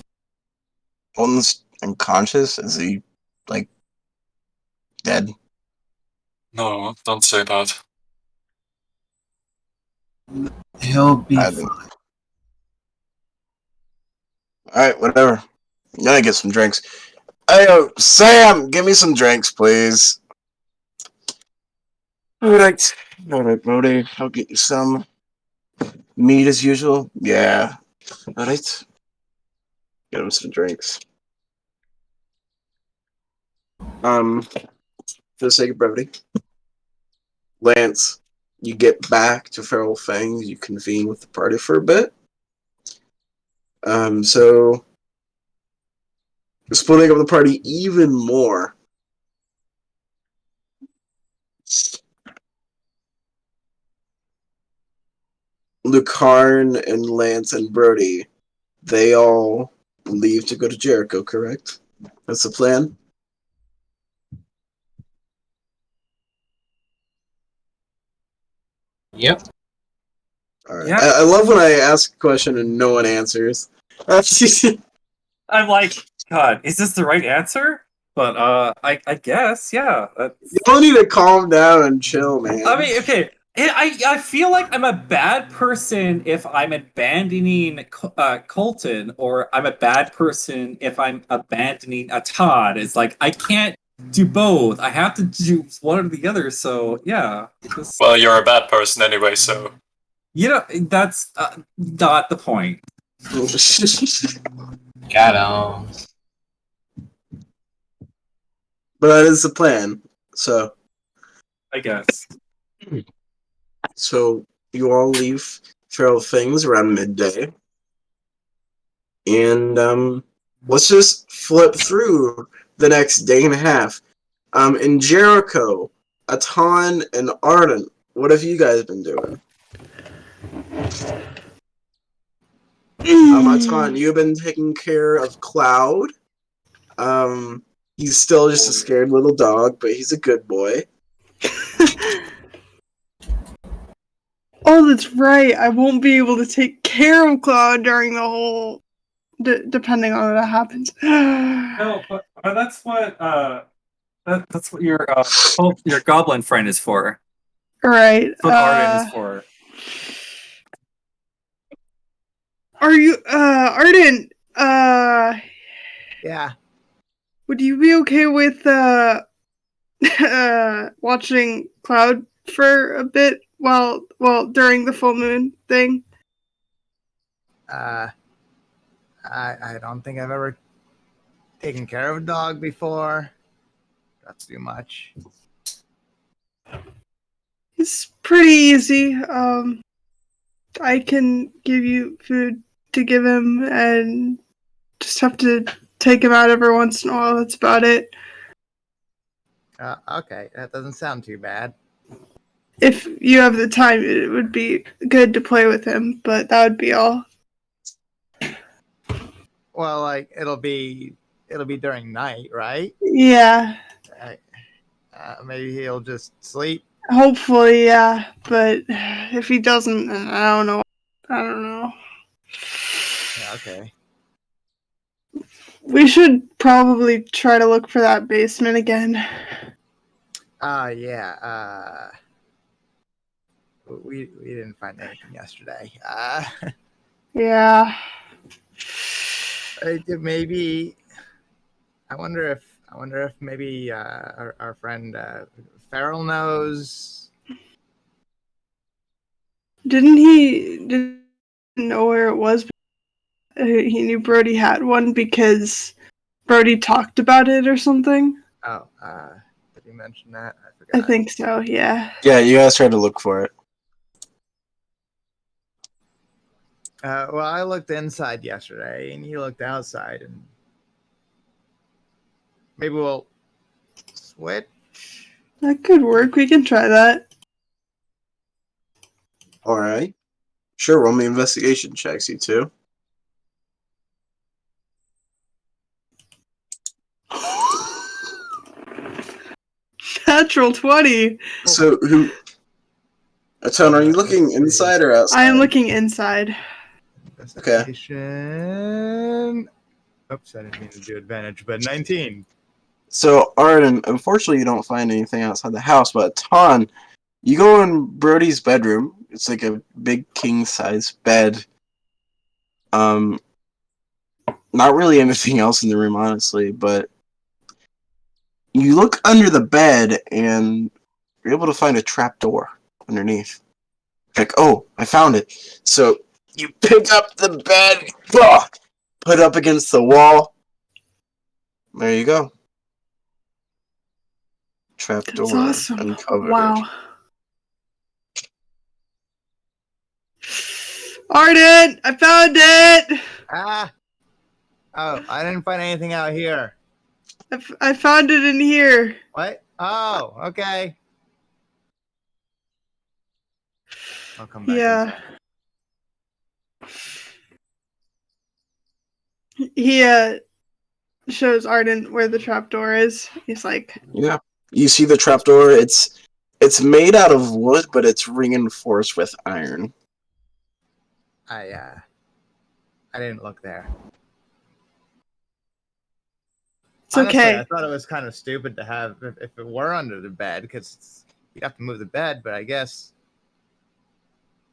One's unconscious? Is he, dead? No, don't say that. He'll be I fine. think- Alright, whatever. Gotta get some drinks. Hey, Sam, give me some drinks, please. Alright, Brody. I'll get you some meat as usual. Yeah. Alright. Get him some drinks. For the sake of brevity, Lance, you get back to Feral Fangs. You convene with the party for a bit. So splitting up the party even more. Lucarn and Lance and Brody, they all leave to go to Jericho, correct? That's the plan? Yep. Alright. Yeah. I love when I ask a question and no one answers. I'm like, God, is this the right answer? But I guess, yeah. You all need to calm down and chill, man. I mean, okay. I feel like I'm a bad person if I'm abandoning Colton, or I'm a bad person if I'm abandoning a Todd. It's like I can't do both. I have to do one or the other. So yeah, Well, you're a bad person anyway, so. that's not the point. Got him. But that is the plan. I guess. So you all leave Feral Things around midday. And let's just flip through the next day and a half. In Jericho, Atan and Arden, what have you guys been doing? Atan, you've been taking care of Cloud. He's still just a scared little dog, but he's a good boy. Oh, that's right. I won't be able to take care of Cloud during the whole... depending on what happens. No, but that's what that's what your goblin friend is for. Right. That's what Arden is for. Are you, Arden, Yeah. would you be okay with, watching Cloud for a bit during the full moon thing? I don't think I've ever taken care of a dog before. That's too much. It's pretty easy. I can give you food to give him and just have to take him out every once in a while. That's about it. Okay, that doesn't sound too bad. If you have the time, it would be good to play with him, but that would be all. Well, like it'll be during night, right? Yeah, Maybe he'll just sleep. hopefully, yeah. But if he doesn't, then I don't know. I don't know. Yeah, okay. We should probably try to look for that basement again. Yeah. We didn't find anything yesterday. Yeah. Maybe. I wonder if maybe our friend Farrell knows. Didn't know where it was? He knew Brody had one because Brody talked about it or something. Oh, did he mention that? I forgot. I think so, yeah. Yeah, you guys tried to look for it. Well, I looked inside yesterday, and he looked outside, and maybe we'll switch. That could work. We can try that. Alright. Sure, roll me investigation checks, you two. Natural 20. So, Atan, are you looking inside or outside? I am looking inside. Investigation. Oops, I didn't mean to do advantage, but 19. So, Arden, unfortunately, you don't find anything outside the house, but Ton, you go in Brody's bedroom. It's like a big king-size bed. Not really anything else in the room, honestly, but you look under the bed and you're able to find a trapdoor underneath. Like, oh, I found it. So you pick up the bed, put it up against the wall. There you go. Trapdoor That's awesome. uncovered. Wow. Arden, I found it. Ah. Oh, I didn't find anything out here. I found it in here. What? Oh, okay. I'll come back. Yeah. inside. He shows Arden where the trapdoor is. He's like, Yeah. You see the trapdoor. It's made out of wood, but it's reinforced with iron. I didn't look there. it's Honestly, okay. I thought it was kind of stupid to have if it were under the bed because you'd have to move the bed. But I guess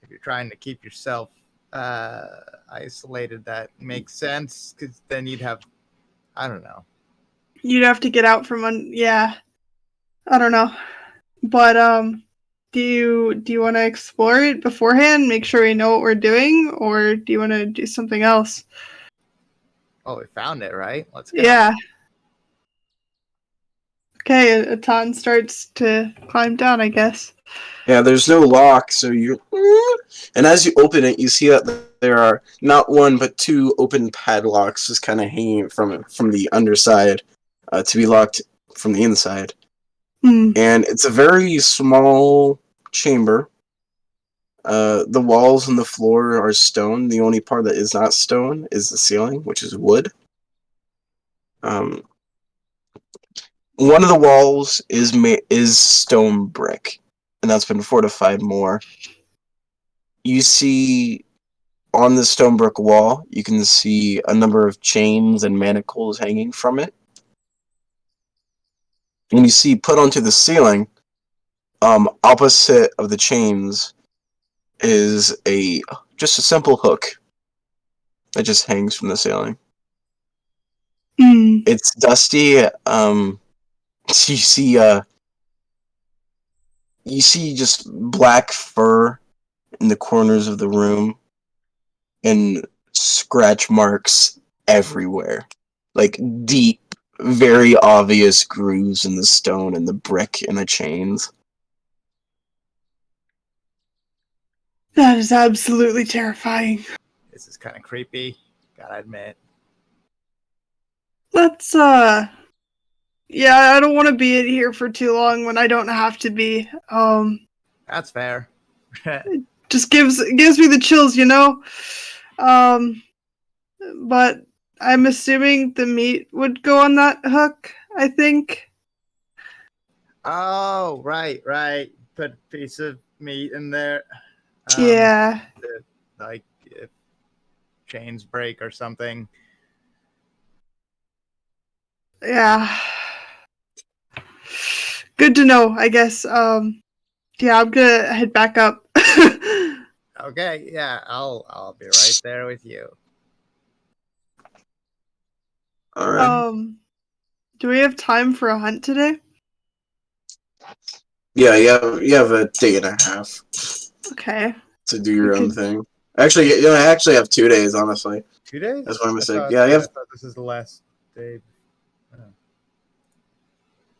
if you're trying to keep yourself isolated, that makes sense because then you'd have, I don't know. You'd have to get out from yeah. I don't know. But do you want to explore it beforehand, make sure we know what we're doing, or do you want to do something else? Oh, we found it, right? Let's go. Yeah. Okay, Atan starts to climb down, I guess. Yeah, there's no lock, so you... And as you open it, you see that there are not one, but two open padlocks just kind of hanging from the underside to be locked from the inside. Hmm. And it's a very small chamber. The walls and the floor are stone. The only part that is not stone is the ceiling, which is wood. One of the walls is stone brick, and that's been fortified more. You see on the stone brick wall, you can see a number of chains and manacles hanging from it. And you see put onto the ceiling, opposite of the chains, is just a simple hook that just hangs from the ceiling. Hmm. It's dusty. You see just black fur in the corners of the room and scratch marks everywhere. Like deep, very obvious grooves in the stone and the brick and the chains. That is absolutely terrifying. This is kind of creepy, gotta admit. Let's yeah, I don't want to be in here for too long when I don't have to be. That's fair. Just gives me the chills, you know? But I'm assuming the meat would go on that hook, I think. Oh, right. Put a piece of meat in there. Yeah. Like if chains break or something. Yeah. Good to know, I guess. Yeah, I'm gonna head back up. Okay, yeah, I'll be right there with you. All right. Do we have time for a hunt today? Yeah, you have a day and a half Okay. to do your We own could- thing. Actually, I actually have 2 days, honestly. 2 days? That's my mistake. I Yeah, you have... thought this is the last day.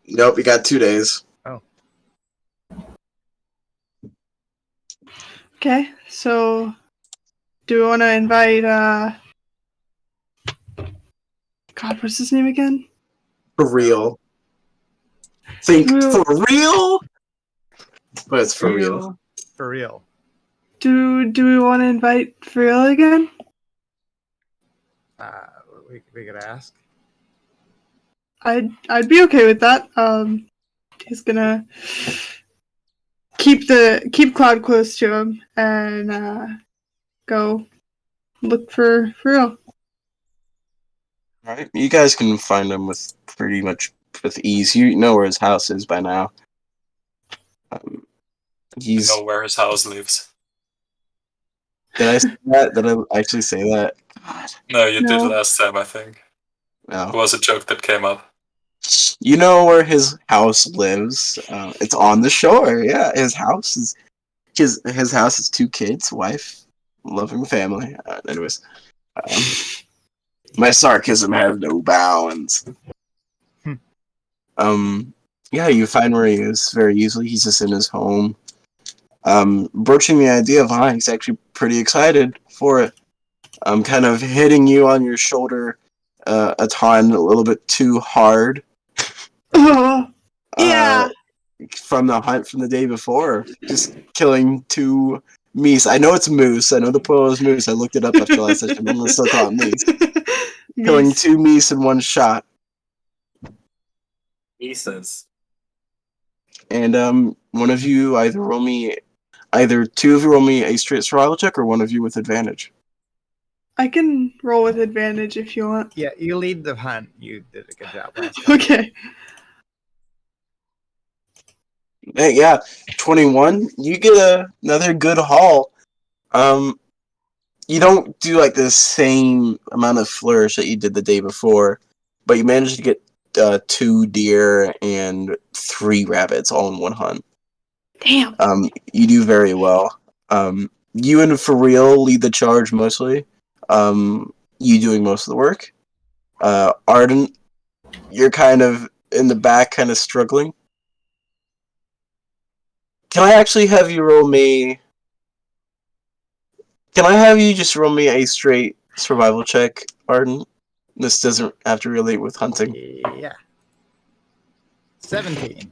Nope, you got 2 days. Okay, so do we want to invite God, what's his name again? For real. Think Real. for real? But it's for real. For real. Do we want to invite Friel again? We could ask. I'd be okay with that. He's gonna keep Cloud close to him and go look for Friel. Right? You guys can find him with pretty much with ease. You know where his house is by now. You He's. know where his house lives. Did I say that? Did I actually say that? God, No, you did No. last time, I think. It no. was a joke that came up. You know where his house lives. It's on the shore. Yeah, his house is. His house is 2 kids, wife, loving family. Anyways, my sarcasm has no bounds. Yeah, you find where he is very easily. He's just in his home. Broaching the idea of hunting, he's actually pretty excited for it. Kind of hitting you on your shoulder a ton, a little bit too hard. Oh, yeah. From the hunt from the day before, just killing 2 meese. I know it's moose. I know the plural is moose. I looked it up after last session, but I'm gonna still call it meese. Killing 2 meese in 1 shot. Pieces. And one of you either 2 of you roll me a straight survival check, or one of you with advantage. I can roll with advantage if you want. Yeah, you lead the hunt. You did a good job last time. Okay. Hey, yeah, 21. You get another good haul. You don't do like the same amount of flourish that you did the day before, but you managed to get 2 deer and 3 rabbits all in 1 hunt. Damn. You do very well. You and For Real lead the charge mostly. You doing most of the work. Arden, you're kind of in the back, kind of struggling. Can I actually have you roll me? Can I have you just roll me a straight survival check, Arden? This doesn't have to relate with hunting. Yeah. 17.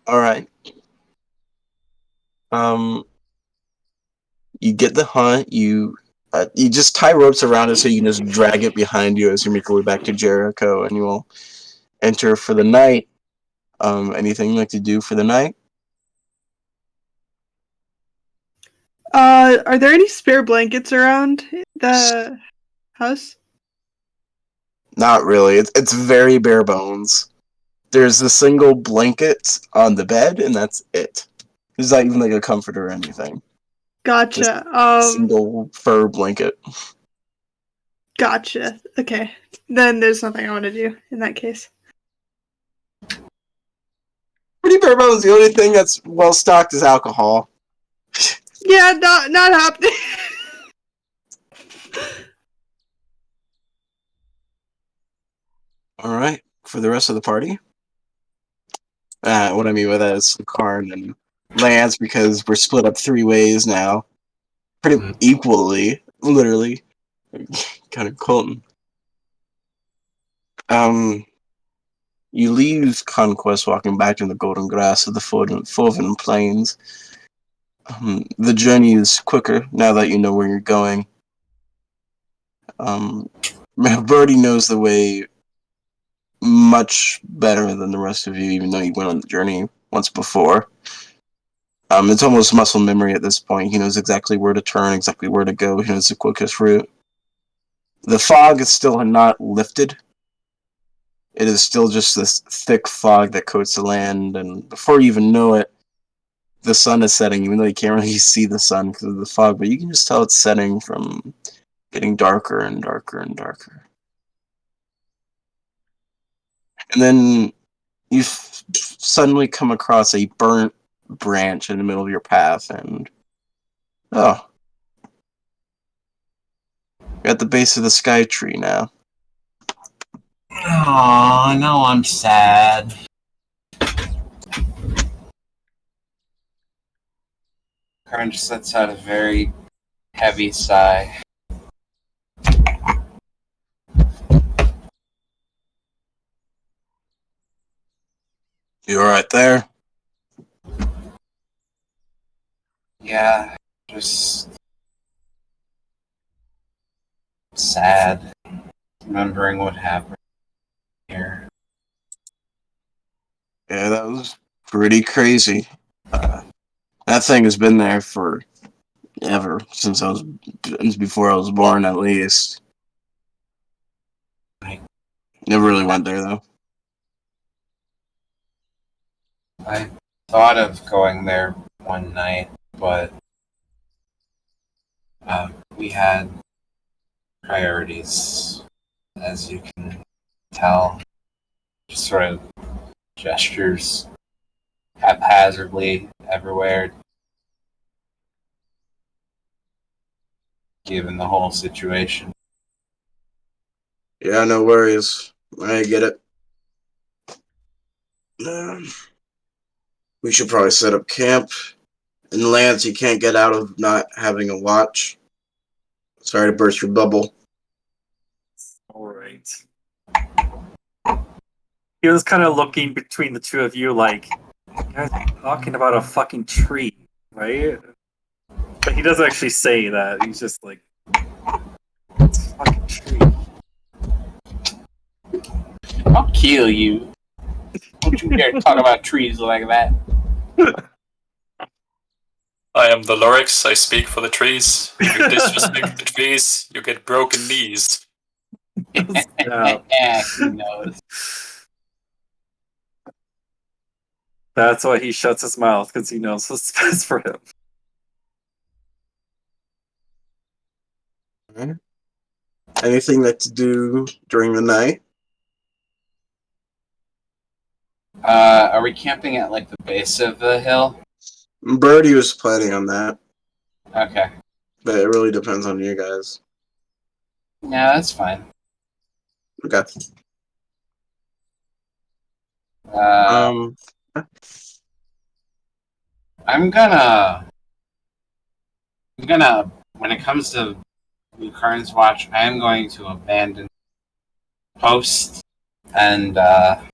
All right. You get the hunt. You just tie ropes around it so you can just drag it behind you as you make your way back to Jericho, and you will enter for the night. Anything you'd like to do for the night? Are there any spare blankets around the house? Not really. It's very bare bones. There's a single blanket on the bed, and that's it. There's not even like a comforter or anything. Gotcha. Single fur blanket. Gotcha. Okay. Then there's nothing I want to do in that case. Pretty bare bones. The only thing that's well stocked is alcohol. Yeah, not happening. All right, for the rest of the party. What I mean by that is Karn and Lance, because we're split up 3 ways now, pretty equally, literally. Kind of Colton. You leave Conquest walking back to the golden grass of the Foven Plains. The journey is quicker now that you know where you're going. Birdie knows the way much better than the rest of you, even though you went on the journey once before. It's almost muscle memory at this point. He knows exactly where to turn, exactly where to go. He knows the quickest route. The fog is still not lifted. It is still just this thick fog that coats the land, and before you even know it, the sun is setting, even though you can't really see the sun because of the fog, but you can just tell it's setting from getting darker and darker and darker. And then you suddenly come across a burnt branch in the middle of your path, and oh, you're at the base of the sky tree now. Aw, now I'm sad. Karn just lets out a very heavy sigh. You alright there? Yeah, just sad. Remembering what happened here. Yeah, that was pretty crazy. That thing has been there for ever, since before I was born, at least. Right. Never really went there, though. I thought of going there one night, but we had priorities, as you can tell. Just sort of gestures haphazardly everywhere, given the whole situation. Yeah, no worries. I get it. We should probably set up camp. And Lance, you can't get out of not having a watch. Sorry to burst your bubble. Alright. He was kind of looking between the two of you like, you guys are talking about a fucking tree, right? But he doesn't actually say that. He's just like, it's a fucking tree. I'll kill you. Don't you dare talk about trees like that. I am the Lorix, I speak for the trees. If you disrespect the trees, you get broken knees. Yeah. He knows. That's why he shuts his mouth, because he knows what's best for him. Alright. Anything that to do during the night? Are we camping at like the base of the hill? Birdie was planning on that, Okay. but it really depends on you guys. Yeah, that's fine. Okay. I'm gonna when it comes to Lucarn's watch, I am going to abandon post and I'm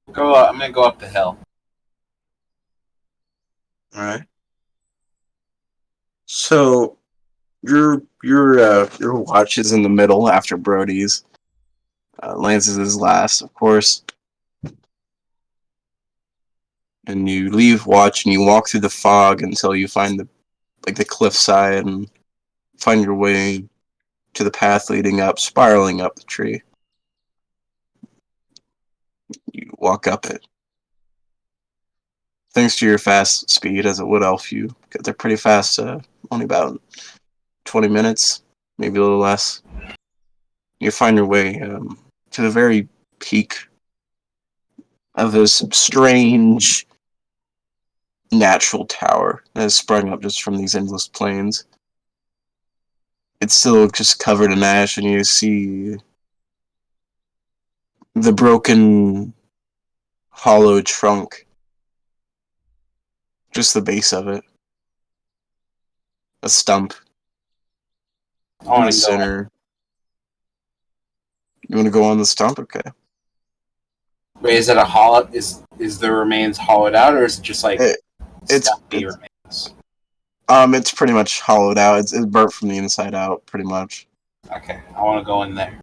gonna go up the hill. Alright. So your watch is in the middle after Brody's. Lance's is last, of course. And you leave watch and you walk through the fog until you find the cliffside and find your way to the path leading up, spiraling up the tree. You walk up it. Thanks to your fast speed as a wood elf, you get there pretty fast, only about 20 minutes, maybe a little less. You find your way to the very peak of this strange natural tower that has sprung up just from these endless plains. It's still just covered in ash, and you see the broken, hollow trunk. Just the base of it. A stump I in want the to go. center. You want to go on the stump? Okay. Wait, is it a hollow? Is the remains hollowed out, or is it just like It's stumpy remains? it's pretty much hollowed out. It's burnt from the inside out, pretty much. Okay, I want to go in there.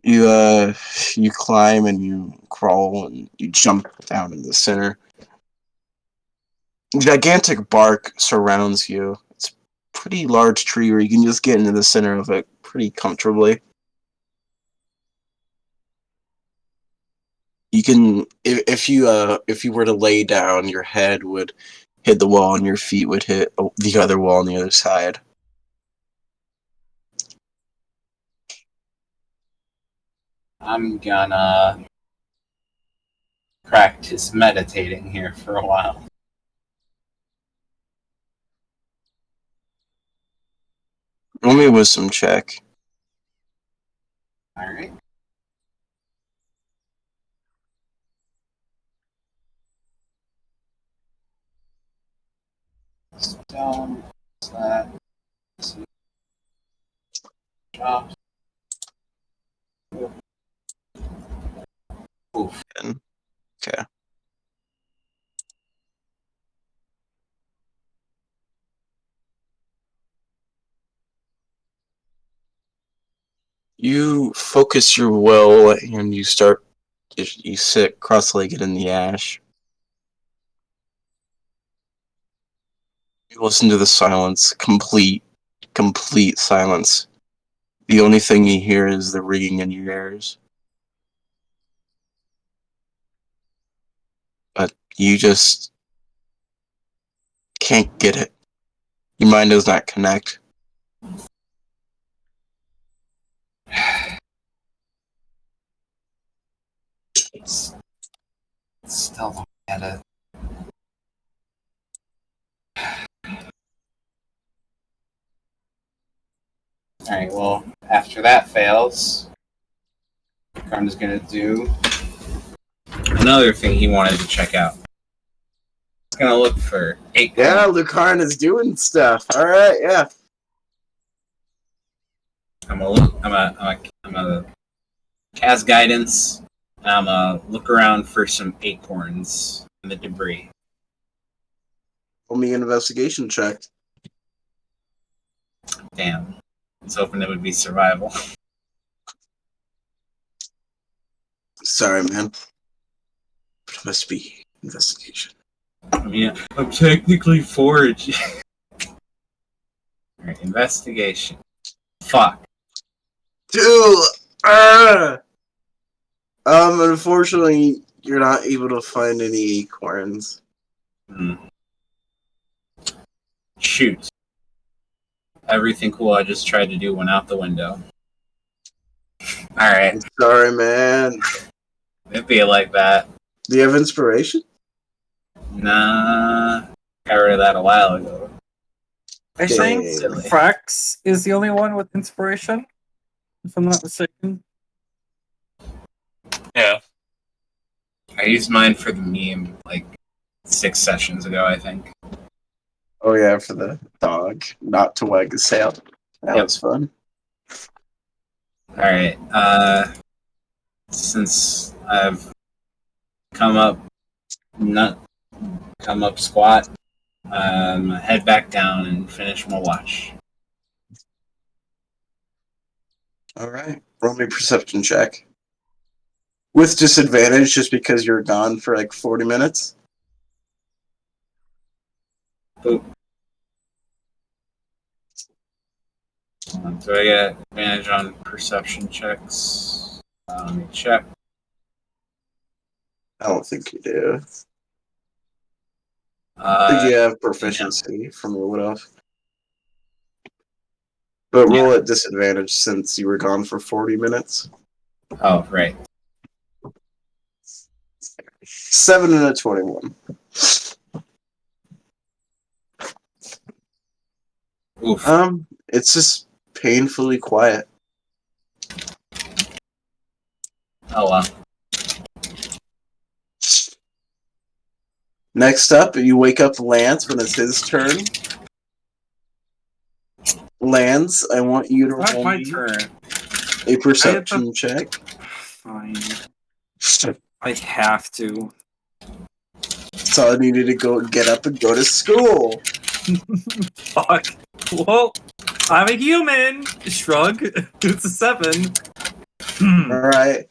You climb and you crawl and you jump down in the center. Gigantic bark surrounds you. It's a pretty large tree where you can just get into the center of it pretty comfortably. You can, if you were to lay down, your head would hit the wall and your feet would hit the other wall on the other side. I'm gonna practice meditating here for a while. Roll me a wisdom check. All right. Stone. That. Drop. Oof. Okay. You focus your will and you sit cross-legged in the ash. You listen to the silence, complete silence. The only thing you hear is the ringing in your ears. but you just can't get it. Your mind does not connect. Still don't get it. Alright, well, after that fails, Karn's gonna do another thing he wanted to check out. He's gonna look for 8 Yeah, coins. Lucarin is doing stuff. All right, yeah. I'm gonna cast guidance. And I'm gonna look around for some acorns in the debris. Roll me an investigation check. Damn. I was hoping it would be survival. Sorry, man. But it must be investigation. I mean, I'm technically foraging. Alright, investigation. Fuck. Dude! Unfortunately, you're not able to find any acorns. Shoot. Everything cool I just tried to do went out the window. Alright, Sorry, man. it'd be like that. Do you have inspiration? Nah. Got rid of that a while ago. I think Silly. Frax is the only one with inspiration, if I'm not mistaken. Yeah. I used mine for the meme like 6 sessions ago, I think. Oh, yeah, for the dog. Not to wag his tail. That Yep. was fun. Alright, since I've come up squat, head back down and finish my watch. All right. Roll me a perception check. With disadvantage, just because you're gone for like 40 minutes. Boop. Do I get advantage on perception checks? Let me check. I don't think you do. I think you have proficiency from your wood off. But roll at disadvantage since you were gone for 40 minutes. Oh, right. 7 and a 21. Oof. It's just painfully quiet. Oh, wow. Next up, you wake up Lance when it's his turn. Lance, I want you to It's not roll my me turn. a perception check. Fine. I have to. That's all I needed to go get up and go to school. Fuck. Well, I'm a human. Shrug. It's a 7. Alright.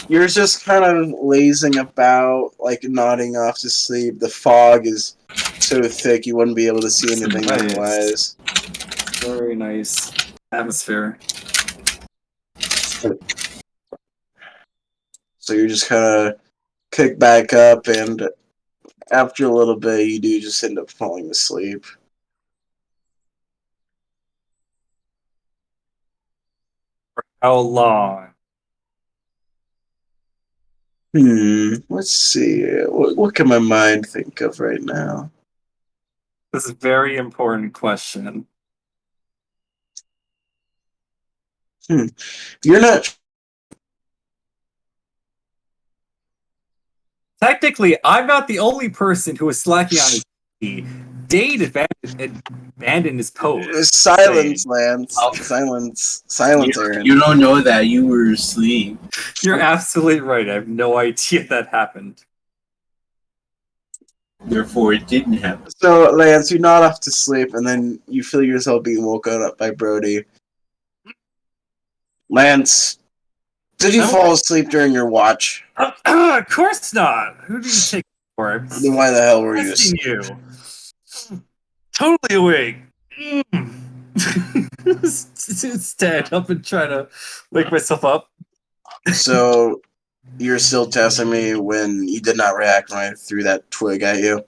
You're just kind of lazing about, like nodding off to sleep. The fog is so thick you wouldn't be able to see anything Nice. otherwise. Very nice atmosphere. So you're just kind of kick back up, and after a little bit, you do just end up falling asleep. How long? Let's see. What can my mind think of right now? This is a very important question. You're not. Technically, I'm not the only person who is slacking on his duty. Dade abandoned his post. Silence, Lance. Oh. Silence, Aaron. You don't know that you were asleep. You're absolutely right. I have no idea that happened. Therefore, it didn't happen. So, Lance, you nod off to sleep, and then you feel yourself being woken up by Brody. Lance, did you No. fall asleep during your watch? Of course not. Who do you take for? I'm Then why the hell were you testing asleep? you. Totally awake. Stand up and try to wake myself up. So, you're still testing me when you did not react when I threw that twig at you.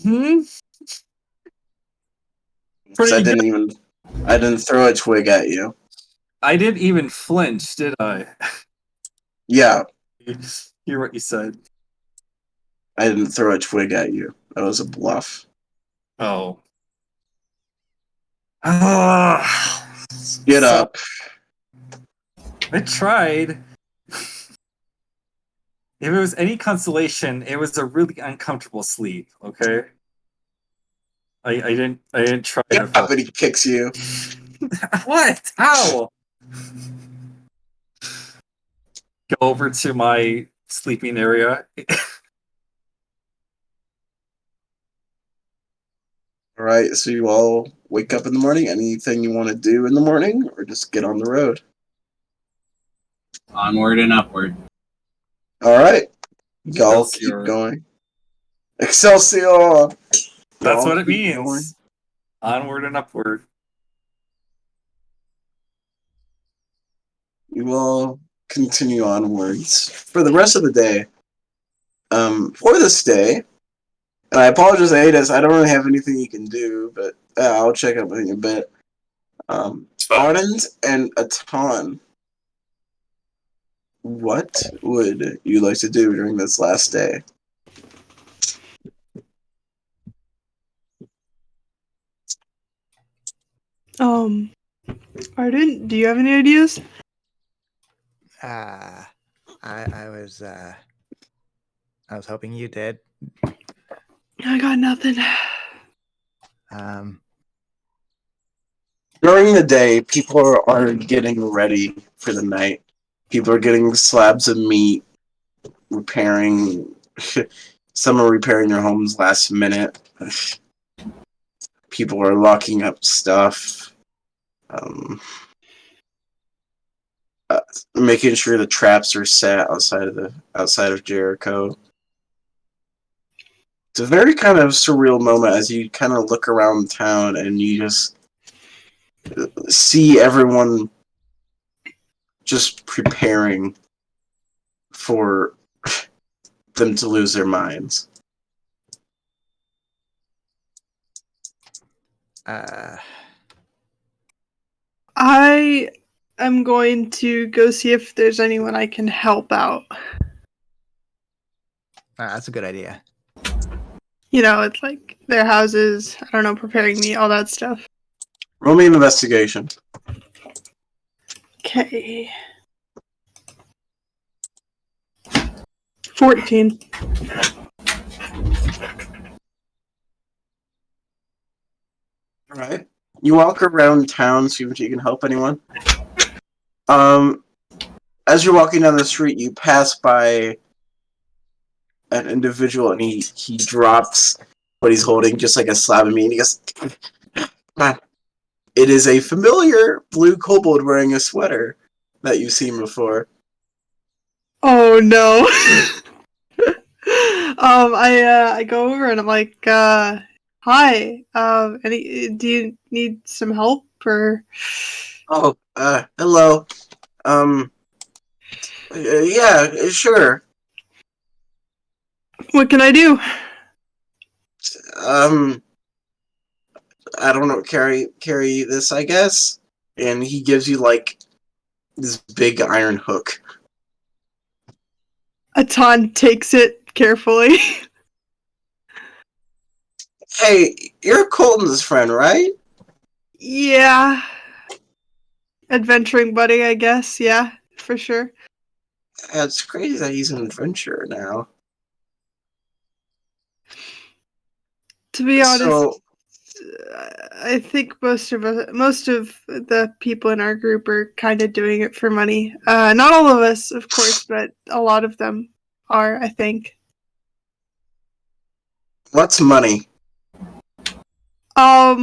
Hmm. 'Cause Pretty good. I didn't throw a twig at you. I didn't even flinch, did I? Yeah, Hear what you said. I didn't throw a twig at you. That was a bluff. Oh. Ah. Get up. I tried. If it was any consolation, it was a really uncomfortable sleep. Okay. I didn't try Get to fall. up, and he kicks you. What? How? Go over to my sleeping area. All right, so you all wake up in the morning. Anything you want to do in the morning, or just get on the road? Onward and upward. All right, y'all keep Excelsior. going. Excelsior! That's Y'all what it keep means. going. Onward and upward. You will continue onwards for the rest of the day. For this day, and I apologize, Adis, I don't really have anything you can do, but I'll check up in a bit. Ardent and Atan, what would you like to do during this last day? Arden, do you have any ideas? I was hoping you did. I got nothing. During the day, people are getting ready for the night. People are getting slabs of meat, repairing. Some are repairing their homes last minute. People are locking up stuff. Making sure the traps are set outside of Jericho. It's a very kind of surreal moment as you kind of look around town and you just see everyone just preparing for them to lose their minds. I am going to go see if there's anyone I can help out. That's a good idea. You know, it's like their houses, I don't know, preparing me, all that stuff. Roll me an investigation. Okay. 14. Alright. You walk around town, see if you can help anyone. As you're walking down the street, you pass by an individual and he drops what he's holding, just like a slab of meat, and he goes, "Man." It is a familiar blue kobold wearing a sweater that you've seen before. Oh no. I go over and I'm like, hi. Do you need some help or? Oh, hello. Yeah, sure. What can I do? I don't know, carry this, I guess. And he gives you like this big iron hook. Atan takes it carefully. Hey, you're Colton's friend, right? Yeah. Adventuring buddy, I guess. Yeah, for sure. It's crazy that he's an adventurer now. To be honest, So, I think most of the people in our group are kind of doing it for money. Not all of us, of course, but a lot of them are, I think. what's money? How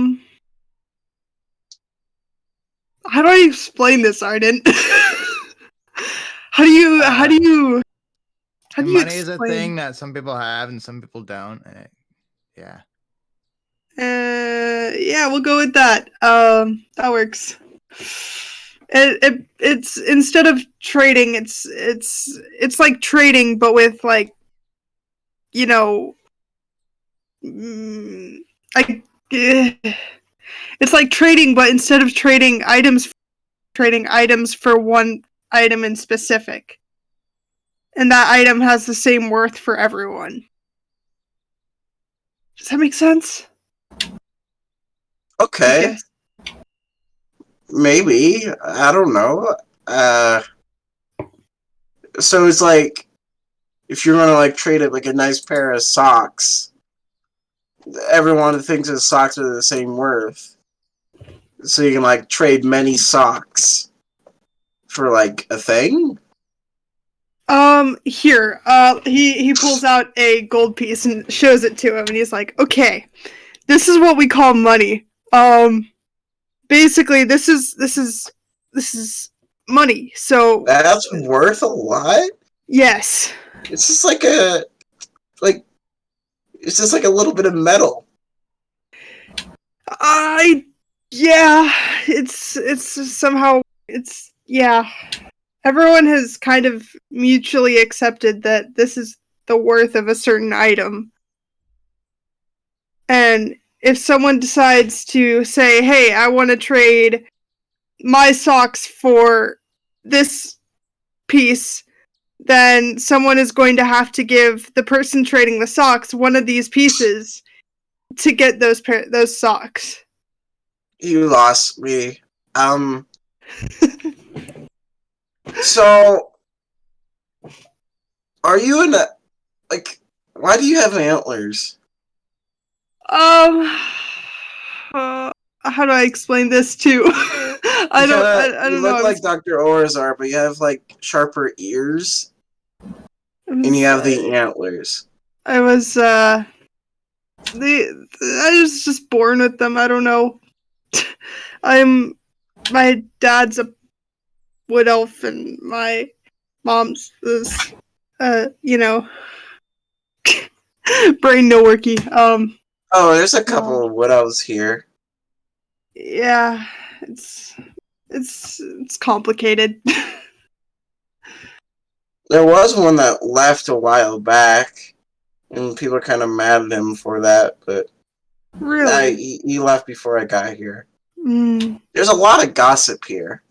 do I explain this, Arden? How do you Money is a explain? thing that some people have and some people don't. Yeah. Yeah, we'll go with that. That works. It's instead of trading, it's like trading, but with like, you know, like it's like trading, but instead of trading items for one item in specific, and that item has the same worth for everyone. Does that make sense? Okay, Yes. maybe. I don't know. So it's like if you're gonna like trade it like a nice pair of socks, everyone thinks his socks are the same worth. So you can like trade many socks for like a thing. Here, he pulls out a gold piece and shows it to him, and he's like, "Okay, this is what we call money. Basically, this is money. So That's worth a lot. yes, It's just like it's just like a little bit of metal. yeah, it's somehow yeah. Everyone has kind of mutually accepted that this is the worth of a certain item. And if someone decides to say, hey, I want to trade my socks for this piece, then someone is going to have to give the person trading the socks one of these pieces to get those socks. You lost me. So are you in a like? Why do you have antlers? Uh, how do I explain this too? I You don't look know. like Dr. Orzar, but you have like sharper ears, and you have the antlers. I was I was just born with them. I don't know. My dad's a wood elf and my mom's is you know, brain no worky. Oh, there's a couple of wood elves here. Yeah, it's complicated. There was one that left a while back, and people are kind of mad at him for that. But Really? he left before I got here. Mm. There's a lot of gossip here.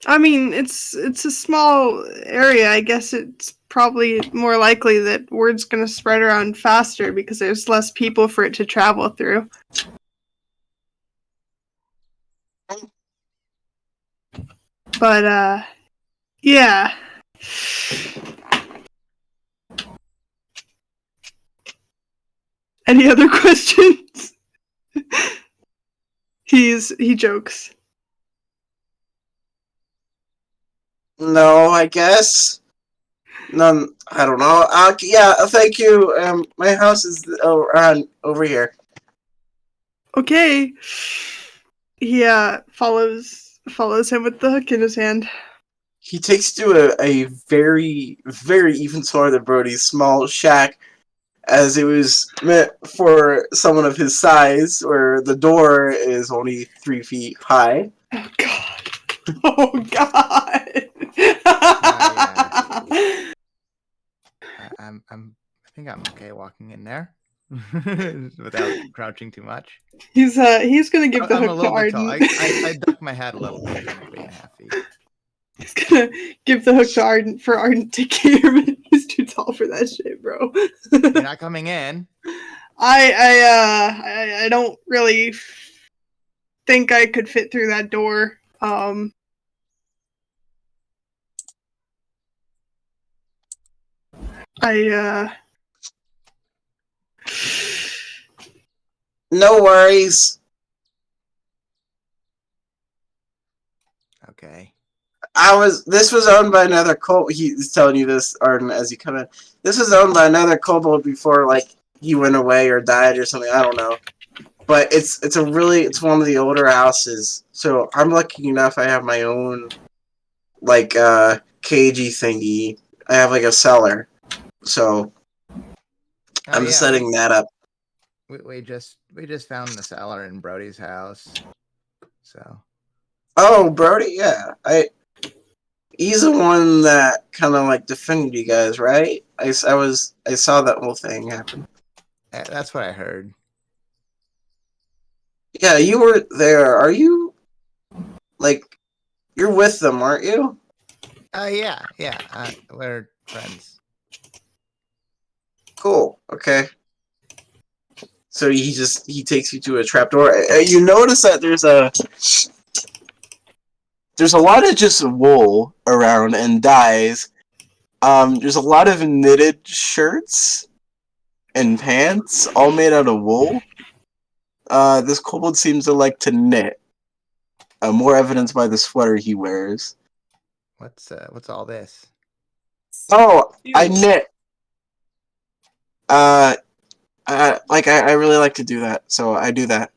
I mean, it's a small area. I guess it's probably more likely that word's gonna spread around faster because there's less people for it to travel through. But yeah. Any other questions? He jokes. No, I guess. None. I don't know. Yeah, thank you. My house is over here. Okay. He follows him with the hook in his hand. He takes to a very, very even smaller than Brody's small shack, as it was meant for someone of his size, where the door is only 3 feet high. Oh god. Oh god. I think I'm okay walking in there without crouching too much. He's gonna give the I'm a hook to little bit tall. Arden. I duck my head a little bit. I'm 3.5 feet. He's gonna give the hook to Arden for Arden to take care of it. He's too tall for that shit, bro. You're not coming in. I don't really think I could fit through that door. No worries. Okay. This was owned by another kobold. He's telling you this, Arden, as you come in. This was owned by another kobold before, like, he went away or died or something. I don't know. But it's one of the older houses. So I'm lucky enough I have my own, like, cagey thingy. I have, like, a cellar. So I'm yeah, setting that up. we just found the cellar in Brody's house. So Oh, Brody, yeah. He's the one that kind of like defended you guys, right? I saw that whole thing happen. That's what I heard. Yeah, you were there. Are you like you're with them, aren't you? Yeah. We're friends. Cool. Okay. So he takes you to a trapdoor. You notice that there's a lot of just wool around and dyes. There's a lot of knitted shirts and pants, all made out of wool. This kobold seems to like to knit. More evidenced by the sweater he wears. What's all this? Oh, I knit. I really like to do that, so I do that.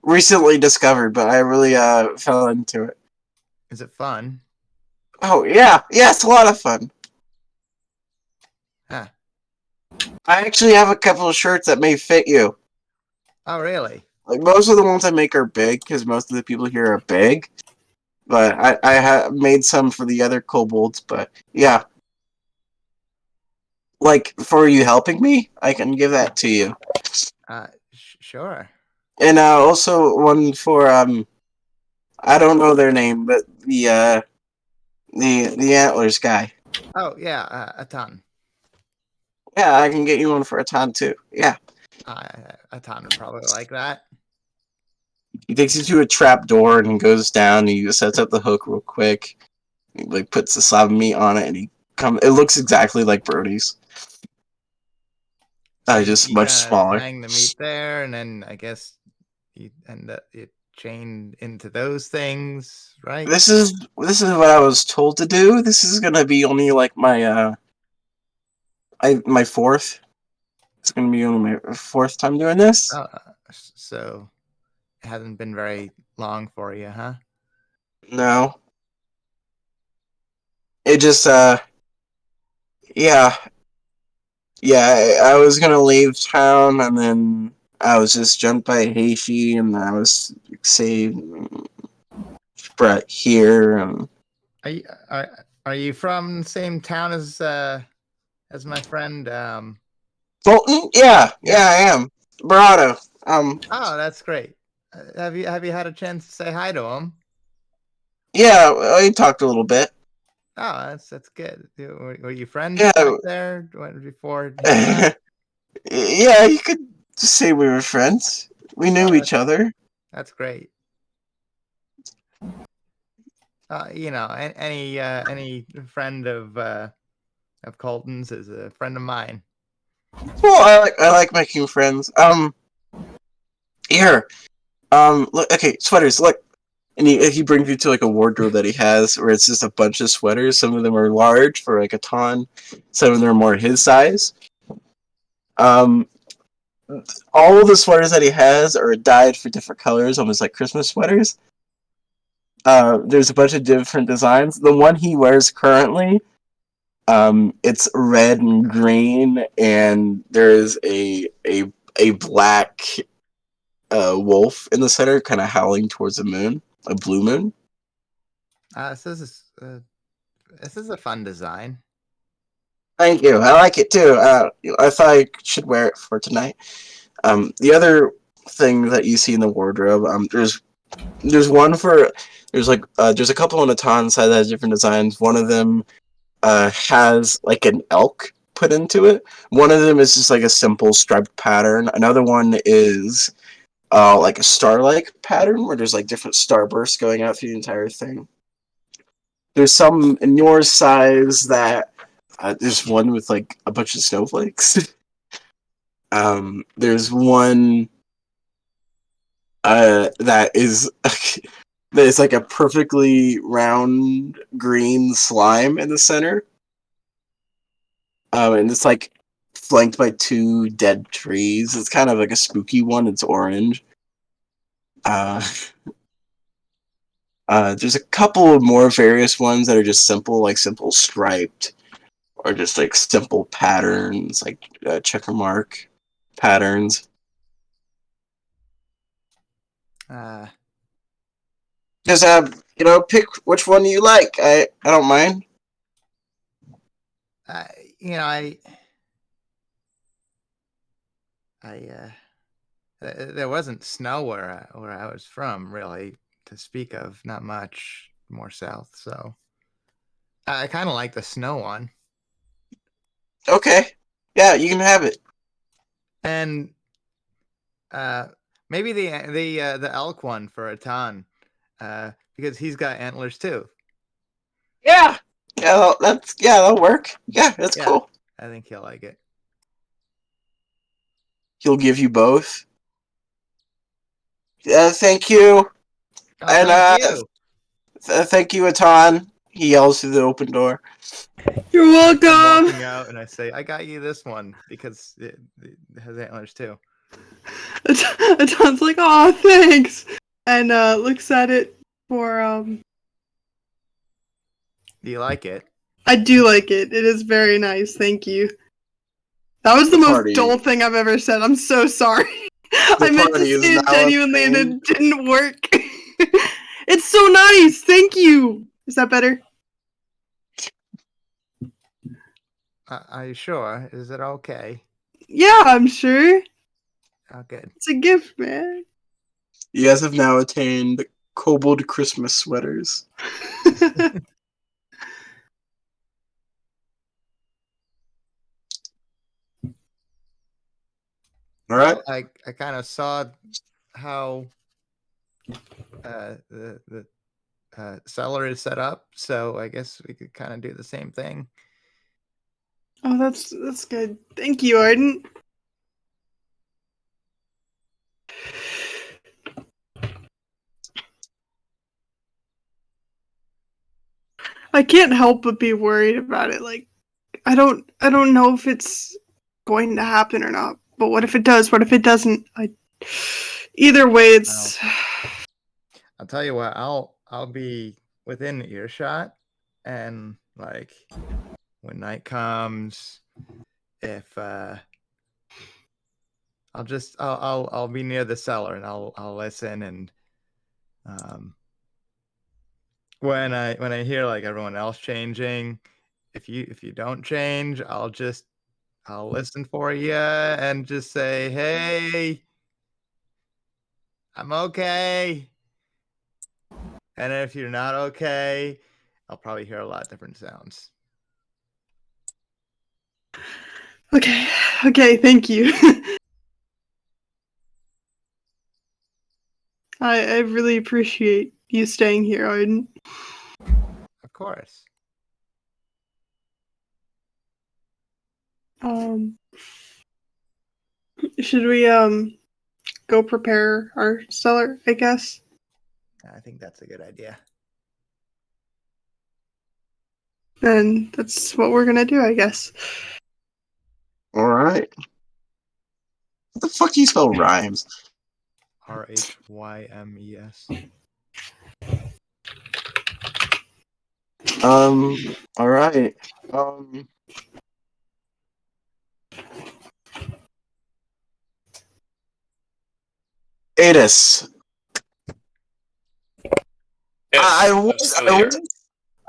Recently discovered, but I really fell into it. Is it fun? Oh yeah, it's a lot of fun. Huh. I actually have a couple of shirts that may fit you. Oh, really? Like most of the ones I make are big because most of the people here are big. But I have made some for the other kobolds. But yeah, like for you helping me, I can give that to you. Sure. And also one for I don't know their name, but the antlers guy. Oh, yeah, a ton. Yeah, I can get you one for a ton too. Yeah. A ton would probably like that. He takes you to a trap door and goes down. And he sets up the hook real quick. He like puts the slab of meat on it, and it looks exactly like Brody's. Just You much kinda smaller. hang the meat there, and then I guess you end up it chained into those things, right? This is what I was told to do. This is gonna be only like my my fourth. It's gonna be only my fourth time doing this. So it hasn't been very long for you, huh? No. It just yeah. Yeah, I was gonna leave town and then I was just jumped by Heishi and I was saved brought here and Are you are you from the same town as my friend? Fulton? Yeah, I am. Barado. Oh, that's great. Have you had a chance to say hi to him? Yeah, I talked a little bit. Oh, that's good. Were you friends Yeah. back there before he left? Yeah, you could just say we were friends. We knew Oh, each other. that's great. Any friend of Colton's is a friend of mine. Well, I like making friends. Here. Look, okay, sweaters, look. And he brings you to like a wardrobe that he has where it's just a bunch of sweaters. Some of them are large for like a ton. Some of them are more his size. Um all of the sweaters that he has are dyed for different colors, almost like Christmas sweaters. There's a bunch of different designs. The one he wears currently, it's red and green, and there is a black wolf in the center, kind of howling towards the moon, a blue moon. This is a fun design. Thank you. I like it too. I thought I should wear it for tonight. The other thing that you see in the wardrobe, there's one for there's a couple on the Ton side that has different designs. One of them has like an elk put into it. One of them is just like a simple striped pattern. Another one is like a star-like pattern where there's like different starbursts going out through the entire thing. There's some in your size that there's one with like a bunch of snowflakes. There's one that is there's like a perfectly round green slime in the center. And it's like flanked by two dead trees. It's kind of like a spooky one. It's orange. There's a couple of more various ones that are just simple striped, or just like simple patterns, like checker mark patterns. Just pick which one you like. I don't mind. You know, there wasn't snow where I was from, really, to speak of. Not much more south, so I kind of like the snow one. Okay. Yeah, you can have it. And maybe the elk one for a ton, because he's got antlers too. Yeah. Yeah, that'll work. Yeah, that's Yeah. cool. I think he'll like it. He'll give you both. Thank you. Oh, And thank you. Thank you, Atan. He yells through the open door. You're I'm welcome. walking out and I say, I got you this one because it has antlers too. Aton's like, "Oh, thanks," and looks at it for Do you like it? I do like it. It is very nice. Thank you. That was the most Party. dull thing I've ever said. I'm so sorry. I meant to party is say it now a genuinely and thing. it didn't work. It's so nice. Thank you. Is that better? Are you sure? Is it okay? Yeah, I'm sure. Oh, good. It's a gift, man. You guys have now attained kobold Christmas sweaters. All right. Well, I kind of saw how the cellar is set up, so I guess we could kind of do the same thing. Oh, that's good. Thank you, Arden. I can't help but be worried about it. Like, I don't know if it's going to happen or not. But what if it does? What if it doesn't? Either way, it's. I'll tell you what. I'll be within earshot, and like when night comes, if I'll be near the cellar and I'll listen, and when I hear like everyone else changing, if you don't change, I'll listen for you and just say, "Hey, I'm okay." And if you're not okay, I'll probably hear a lot of different sounds. Okay. Okay. Thank you. I really appreciate you staying here, Arden. Of course. Should we go prepare our cellar? I guess. I think that's a good idea. Then that's what we're gonna do, I guess. All right. What the fuck do you spell rhymes? RHYMES. All right. Adis. Yes,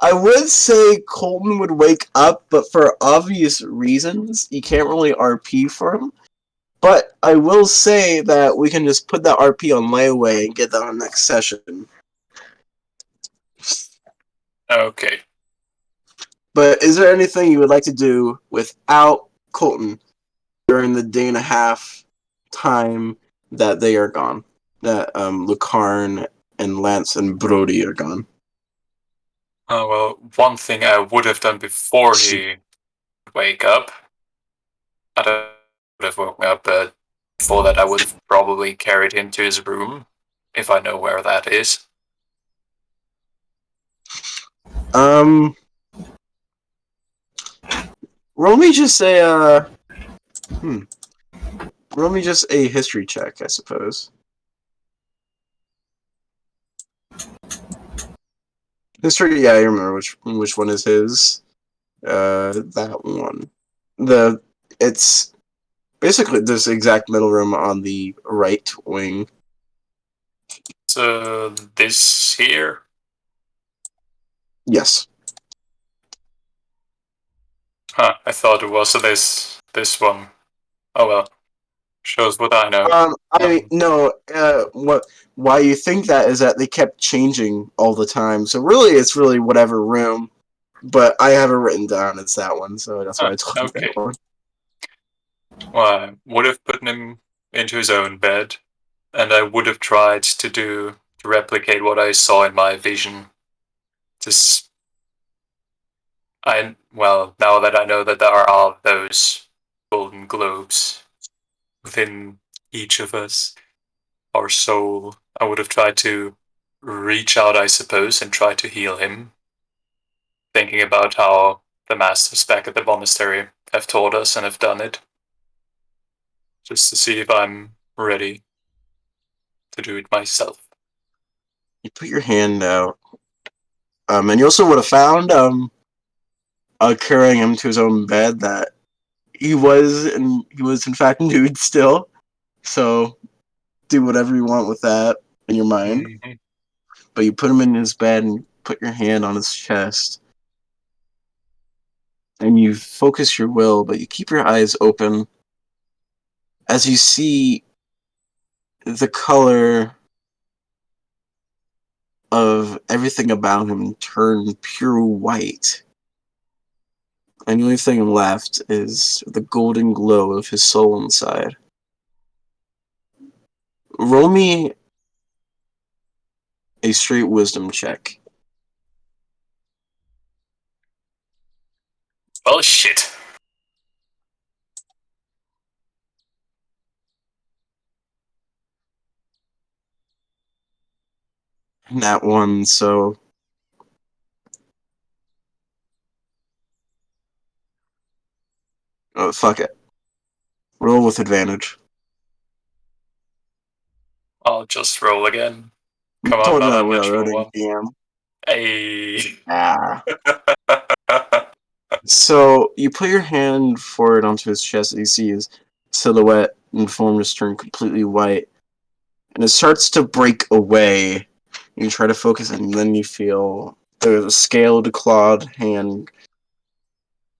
I would say Colton would wake up, but for obvious reasons, you can't really RP for him. But I will say that we can just put that RP on layaway and get that on next session. Okay. But is there anything you would like to do without Colton during the day and a half time that they are gone? That Lucarn and Lance and Brody are gone. Well, one thing I would have done before he wake up, I would have woken up, but before that I would have probably carried him to his room, if I know where that is. Roll me just roll me just a history check, I suppose. History, yeah, I remember which one is his. That one. It's basically this exact middle room on the right wing. this here? Yes. Huh, I thought it was this one. Oh well. Shows what I know. No. Why you think that is that they kept changing all the time. So really, it's really whatever room. But I have it written down. It's that one, so that's why I told you Okay. that one. Well, I would have put him into his own bed, and I would have tried to replicate what I saw in my vision. Now that I know that there are those golden globes within each of us, our soul, I would have tried to reach out, I suppose, and try to heal him. Thinking about how the masters back at the monastery have taught us and have done it. Just to see if I'm ready to do it myself. You put your hand out, and you also would have found carrying him to his own bed that he was in fact nude still. So do whatever you want with that in your mind. Mm-hmm. But you put him in his bed and put your hand on his chest. And you focus your will, but you keep your eyes open as you see the color of everything about him turn pure white. And the only thing left is the golden glow of his soul inside. Roll me a straight wisdom check. Well, shit. That one, so oh, fuck it. Roll with advantage. I'll just roll again. Come on, Told you not I a will, natural already, one. DM. Hey. Ah. So you put your hand forward onto his chest and you see his silhouette and form just turn completely white. And it starts to break away. You try to focus and then you feel there's a scaled clawed hand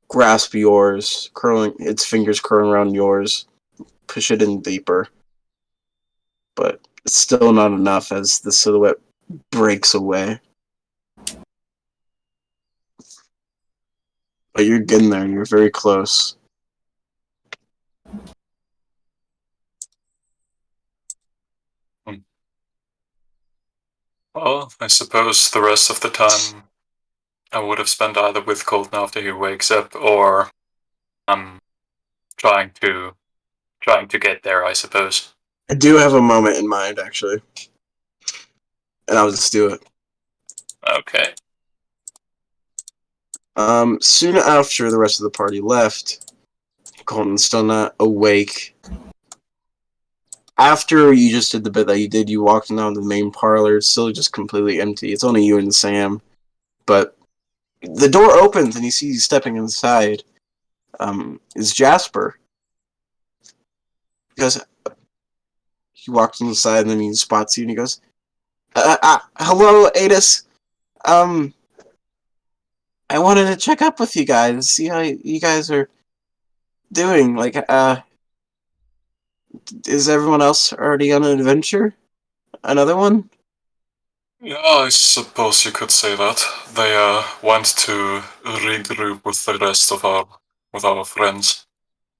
grasp yours, curling its fingers curling around yours, push it in deeper. But it's still not enough as the silhouette breaks away. But you're getting there, you're very close. Well, I suppose the rest of the time I would have spent either with Colton after he wakes up, or trying to get there, I suppose. I do have a moment in mind, actually. And I'll just do it. Okay. Soon after the rest of the party left, Colton's still not awake. After you just did the bit that you did, you walked down the main parlor. It's still just completely empty. It's only you and Sam. But the door opens and you see stepping inside is Jasper. Because he walks inside and then he spots you and he goes, hello, Adis. I wanted to check up with you guys, see how you guys are doing. Like, is everyone else already on an adventure? Another one? Yeah, I suppose you could say that. They went to regroup with the rest of our friends.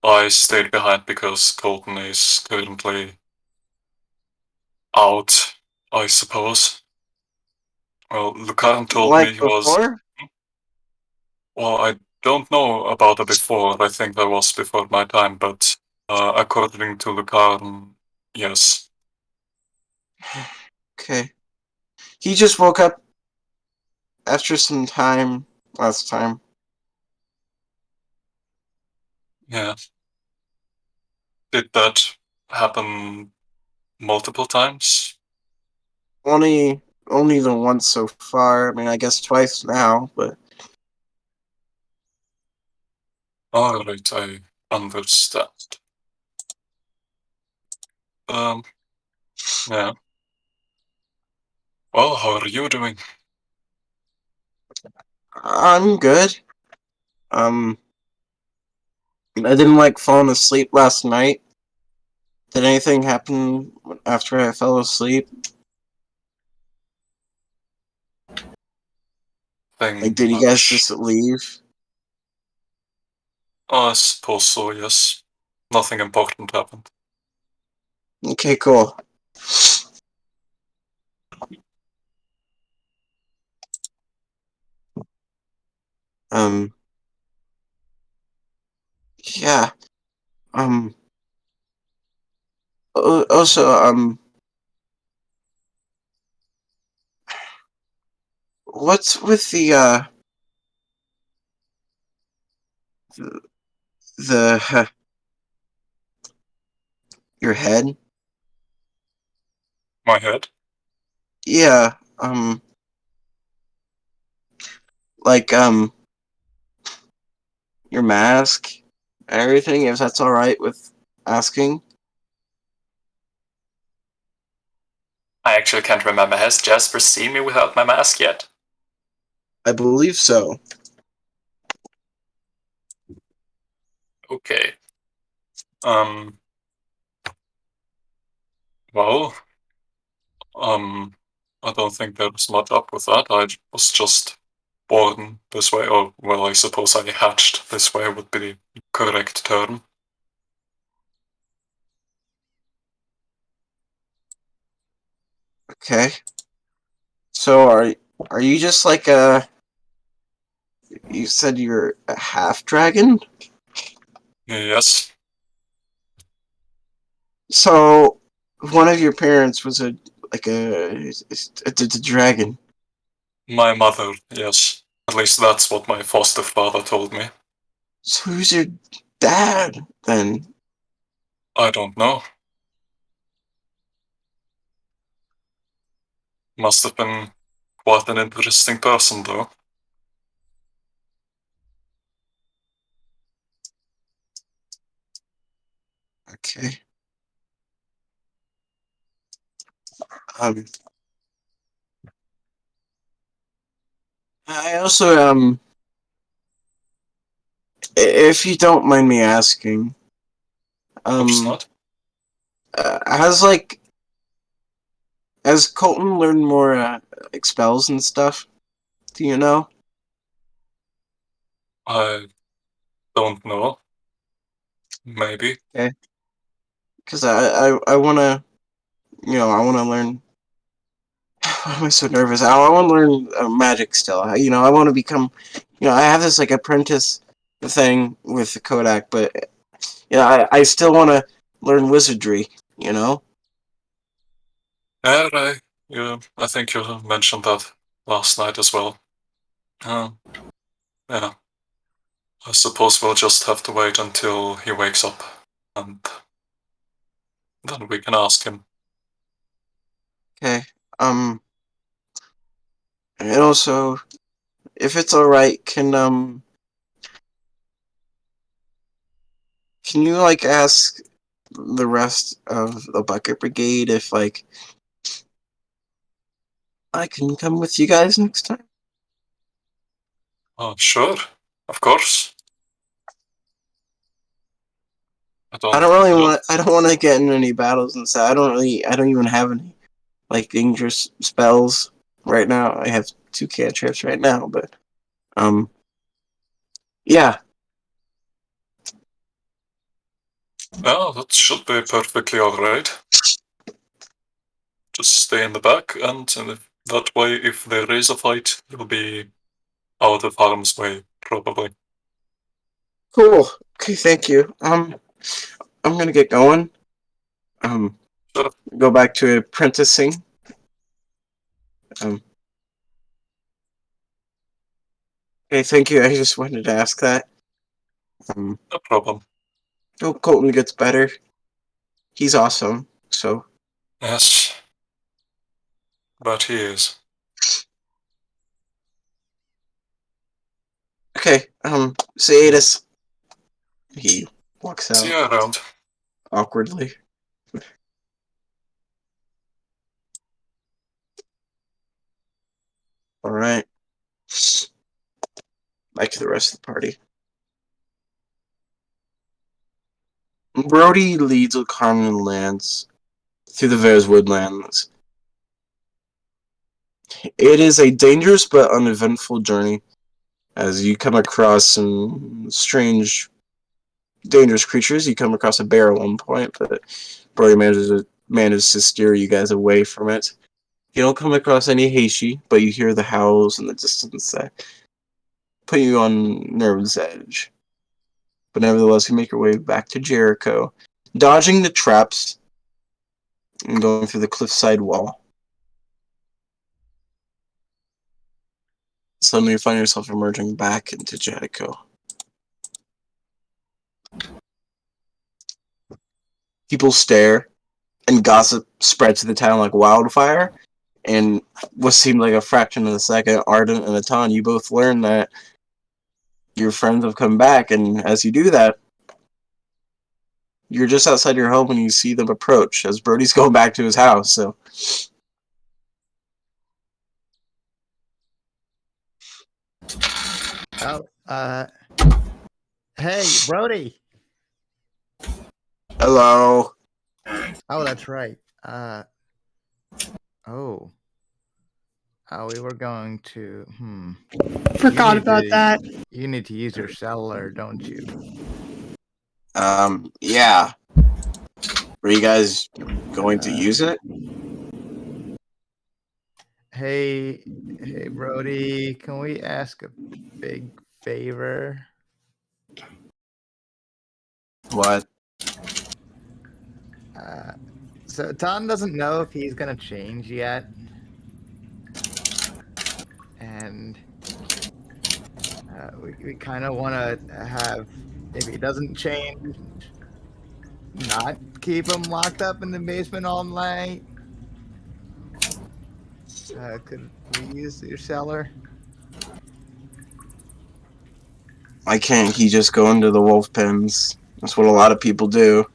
I stayed behind because Colton is currently out, I suppose. Well, Lucaran told Like me he was. before? Well, I don't know about it before. I think that was before my time, but according to Lucaran, yes. Okay. He just woke up after some time last time. Yeah. Did that happen multiple times? Only the once so far. I mean, I guess twice now, but Alright, I understand. Yeah. Well, how are you doing? I'm good. I didn't like falling asleep last night. Did anything happen after I fell asleep? Like, did you guys just leave? I suppose so, yes. Nothing important happened. Okay, cool. Um, yeah. Also, what's with the your head? My head? Yeah, like, your mask, everything, if that's alright with asking. I actually can't remember. Has Jasper seen me without my mask yet? I believe so. Okay. Well, I don't think there's much up with that. I was just born this way, or, well, I suppose I hatched this way would be the correct term. Okay. So are you just like you said you're a half dragon? Yes, So one of your parents was a dragon. my mother, yes. At least that's what my foster father told me. So who's your dad then? I don't know. Must have been quite an interesting person, though. Okay. Um I also if you don't mind me asking, Oops, not. has Colton learned more like spells and stuff? Do you know? I don't know. Maybe. Because I wanna, I wanna learn. Why am I so nervous? I want to learn magic still. I want to become. I have this like apprentice thing with the Kodak, but I still want to learn wizardry. You know. Yeah, I think you mentioned that last night as well. Yeah. I suppose we'll just have to wait until he wakes up, and then we can ask him. Okay. Um. And also, if it's all right, can you like ask the rest of the Bucket Brigade if like I can come with you guys next time? Oh, sure. Of course. I I don't don't really know. want. I don't want to get in any battles and stuff. I don't really. I don't even have any like dangerous spells right now. I have 2 cantrips right now, but yeah. Well, that should be perfectly alright. Just stay in the back, and that way, if there is a fight, you'll be out of harm's way, probably. Cool. Okay, thank you. I'm gonna get going. Um, Sure. go back to apprenticing. Um, okay, thank you. I just wanted to ask that. No problem. Hope Colton gets better. He's awesome. So, Yes. But he is. okay. Ciatus. He walks See out you around. awkwardly. back to the rest of the party. Brody leads with Carmen and Lance through the Vares Woodlands. It is a dangerous but uneventful journey, as you come across some strange, dangerous creatures. You come across a bear at one point, but Brody manages to steer you guys away from it. You don't come across any Heishi, but you hear the howls in the distance that put you on nerve's edge. But nevertheless, you make your way back to Jericho, dodging the traps and going through the cliffside wall. Suddenly you find yourself emerging back into Jericho. People stare, and gossip spreads to the town like wildfire. And what seemed like a fraction of a second, Ardent and Atan, you both learn that your friends have come back, and as you do that, you're just outside your home and you see them approach as Brody's going back to his house, so... Oh, hey, Brody. Hello. Oh, that's right. We were going to, Forgot need about to- that. You need to use your cellular, don't you? Yeah. Were you guys going to use it? Hey, Brody, can we ask a big favor? What? So Tom doesn't know if he's gonna change yet, and we kind of want to have, if he doesn't change, not keep him locked up in the basement all night. Could we use your cellar? Why can't he just go into the wolf pens? That's what a lot of people do.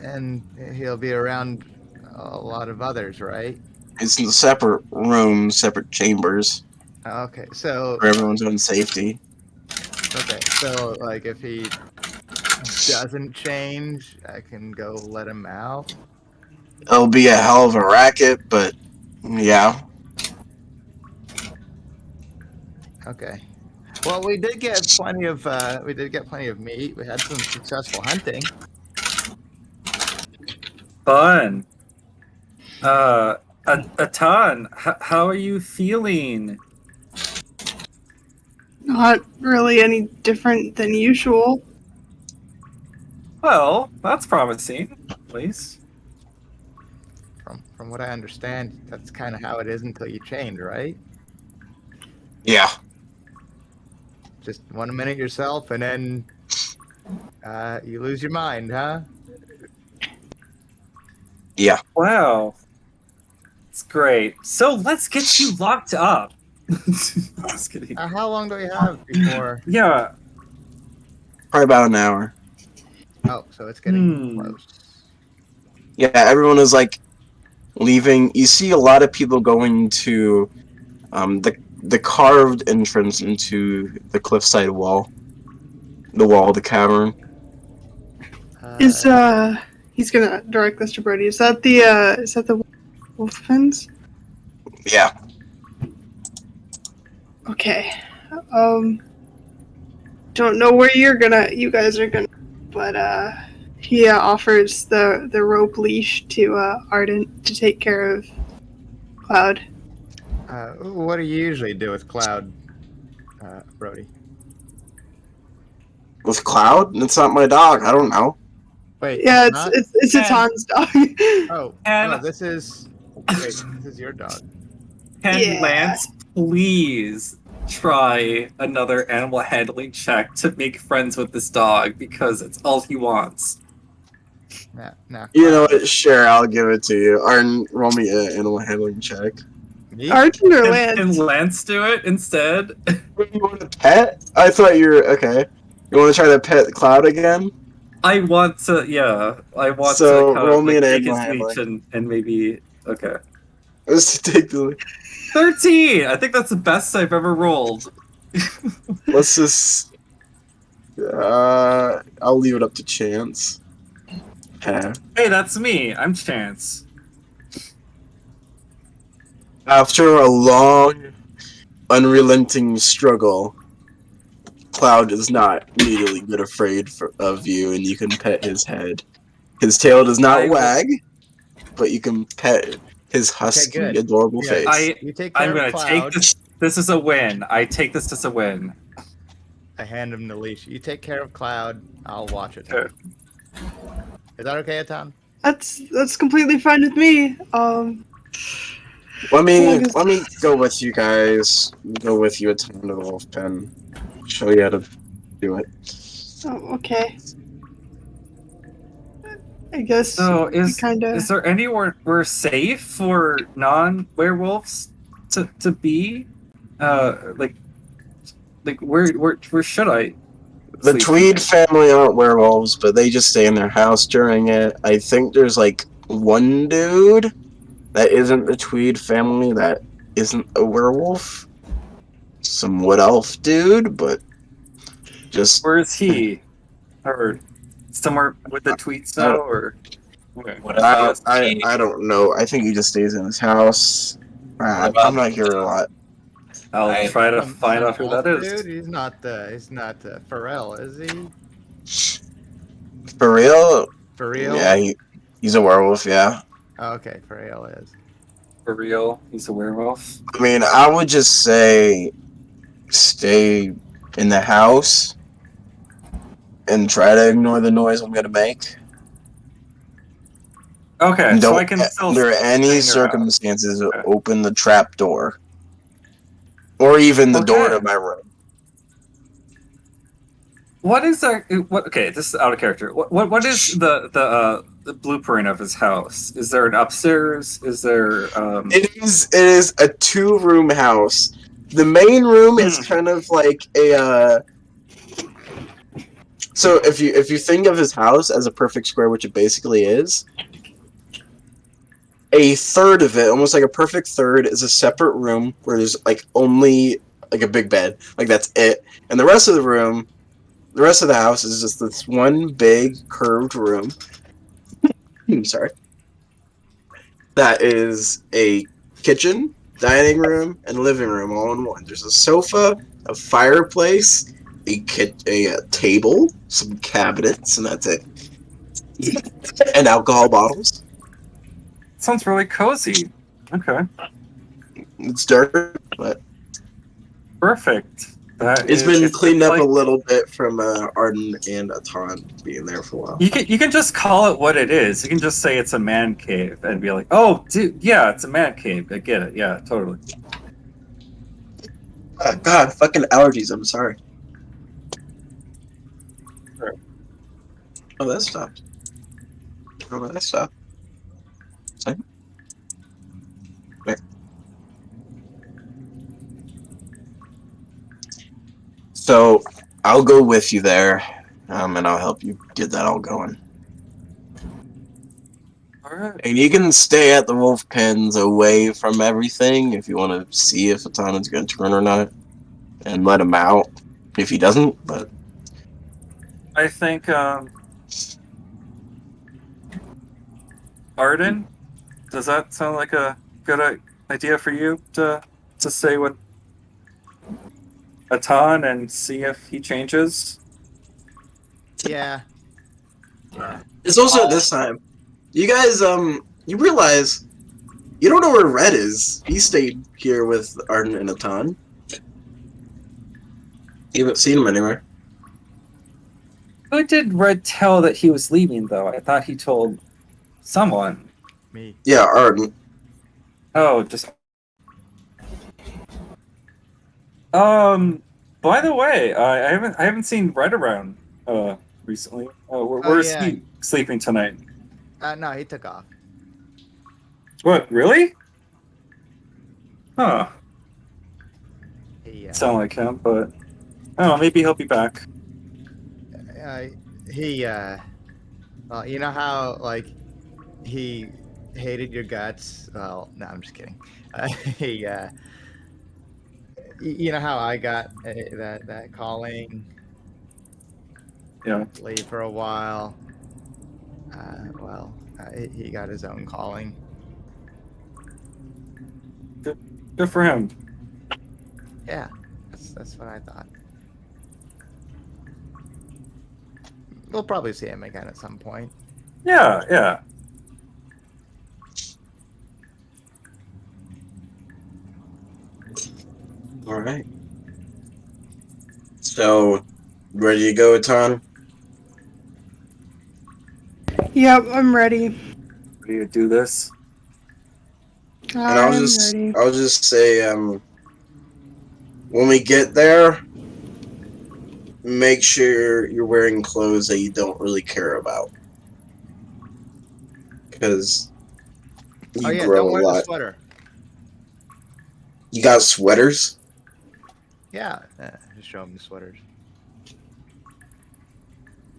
And he'll be around a lot of others, right? It's in separate rooms, separate chambers Okay, so for everyone's own safety. Like if he doesn't change, I can go let him out. It'll be a hell of a racket, but yeah. Okay. Well, we did get plenty of meat. We had some successful hunting. Fun. Atan, how are you feeling? Not really any different than usual. Well, that's promising, at least. From what I understand, that's kind of how it is until you change, right? Yeah. Just 1 minute yourself, and then you lose your mind, huh? Yeah. Wow. It's great. So let's get you locked up. Just kidding. How long do we have before? Yeah. Probably about an hour. Oh, so it's getting close. Yeah, everyone is like leaving. You see a lot of people going to the carved entrance into the cliffside wall. The wall of the cavern. He's gonna direct this to Brody. Is that the wolf pens? Yeah. Okay. Don't know where you guys are gonna, but he offers the rope leash to Ardent to take care of Cloud. What do you usually do with Cloud, Brody? With Cloud? It's not my dog. I don't know. Wait. Yeah, not? it's Atan's dog. This is your dog. Can Yeah. Lance please try another animal handling check to make friends with this dog, because it's all he wants. Now, You know what? Sure, I'll give it to you. Arden, roll me an animal handling check. Ardent or Can Lance? Lance do it instead? You want to pet? I thought you were okay. You want to try to pet Cloud again? I want to, yeah. I want So, to kind roll of me like, an take his animal leech and maybe, okay. Just to take the. 13! I think that's the best I've ever rolled. Let's just. I'll leave it up to chance. Yeah. Hey, that's me. I'm Chance. After a long, unrelenting struggle, Cloud does not immediately get afraid of you, and you can pet his head. His tail does not I will- wag, but you can pet his husky, good. adorable Yeah, face. You take care I'm of gonna Cloud. take this. This is a win. I take this as a win. I hand him the leash. You take care of Cloud. I'll watch it. Okay. Is that okay, Atan? That's completely fine with me. Let me long as- let me go with you guys. Go with you a ton to the wolf pen. Show you how to do it. Oh, okay. I guess. So kinda. is there anywhere we're safe for non-werewolves to be? Like where should I? The sleep Tweed tonight? family aren't werewolves, but they just stay in their house during it. I think there's like one dude that isn't the Tweed family that isn't a werewolf. Some wood elf dude, but just Where is he? Or somewhere with the tweets though, or okay. What about Steve? I don't know. I think he just stays in his house. about I'm not here a lot. I'll I- try to Some- find some out who wolf that is. Dude, he's not Pharrell, is he? For real? For real? Yeah, he's a werewolf. Yeah. Oh, okay, Pharrell is. For real, he's a werewolf. I mean, I would just say stay in the house and try to ignore the noise I'm gonna make. Okay, And so don't, I can still under stay any in your house. circumstances, Okay. open the trap door, or even the door Okay. to my room. What is our what? Okay, this is out of character. What is the blueprint of his house? Is there an upstairs? Is there It is a 2-room house. The main room is kind of like a. So if you think of his house as a perfect square, which it basically is, a third of it, almost like a perfect third, is a separate room where there's like only like a big bed, like that's it, and the rest of the room, the rest of the house is just this one big curved room. Sorry. That is a kitchen, dining room, and living room all in one. There's a sofa, a fireplace, a table, some cabinets, and that's it. And alcohol bottles. sounds really cozy? Okay, It's dark, but perfect. it's been cleaned up like, a little bit from Arden and Atan being there for a while. You can just call it what it is. You can just say it's a man cave and be like, oh, dude, yeah, it's a man cave. I get it. Yeah, totally. God, fucking allergies. I'm sorry. Sure. Oh, that stopped. Oh, that stopped. Sorry. There. So, I'll go with you there, and I'll help you get that all going. All right. And you can stay at the wolf pens away from everything if you want to see if Atan's going to turn or not, and let him out if he doesn't. But I think Arden, does that sound like a good idea for you to stay with Atan and see if he changes? Yeah. it's also at this time. You guys, you realize you don't know where Red is. He stayed here with Arden and Atan. You haven't seen him anywhere. Who did Red tell that he was leaving, though? I thought he told someone. Me. Yeah, Arden. Oh, just. By the way, I haven't seen Red around recently. Where's yeah. he sleeping tonight? No, he took off. What? Really? Huh. He, Sound like him, but oh, maybe he'll be back. Well, you know how like he hated your guts. Well, no, I'm just kidding. You know how I got that calling? Yeah. Leave for a while. He got his own calling. Good for him. Yeah, that's what I thought. We'll probably see him again at some point. Yeah, yeah. All right. So, ready to go, Atan? Yep, I'm ready. Ready to do this? And I'll I'm just ready. I'll just say when we get there, make sure you're wearing clothes that you don't really care about, because you Oh yeah, grow don't a wear the lot. sweater. You got sweaters? Yeah, just show him the sweaters.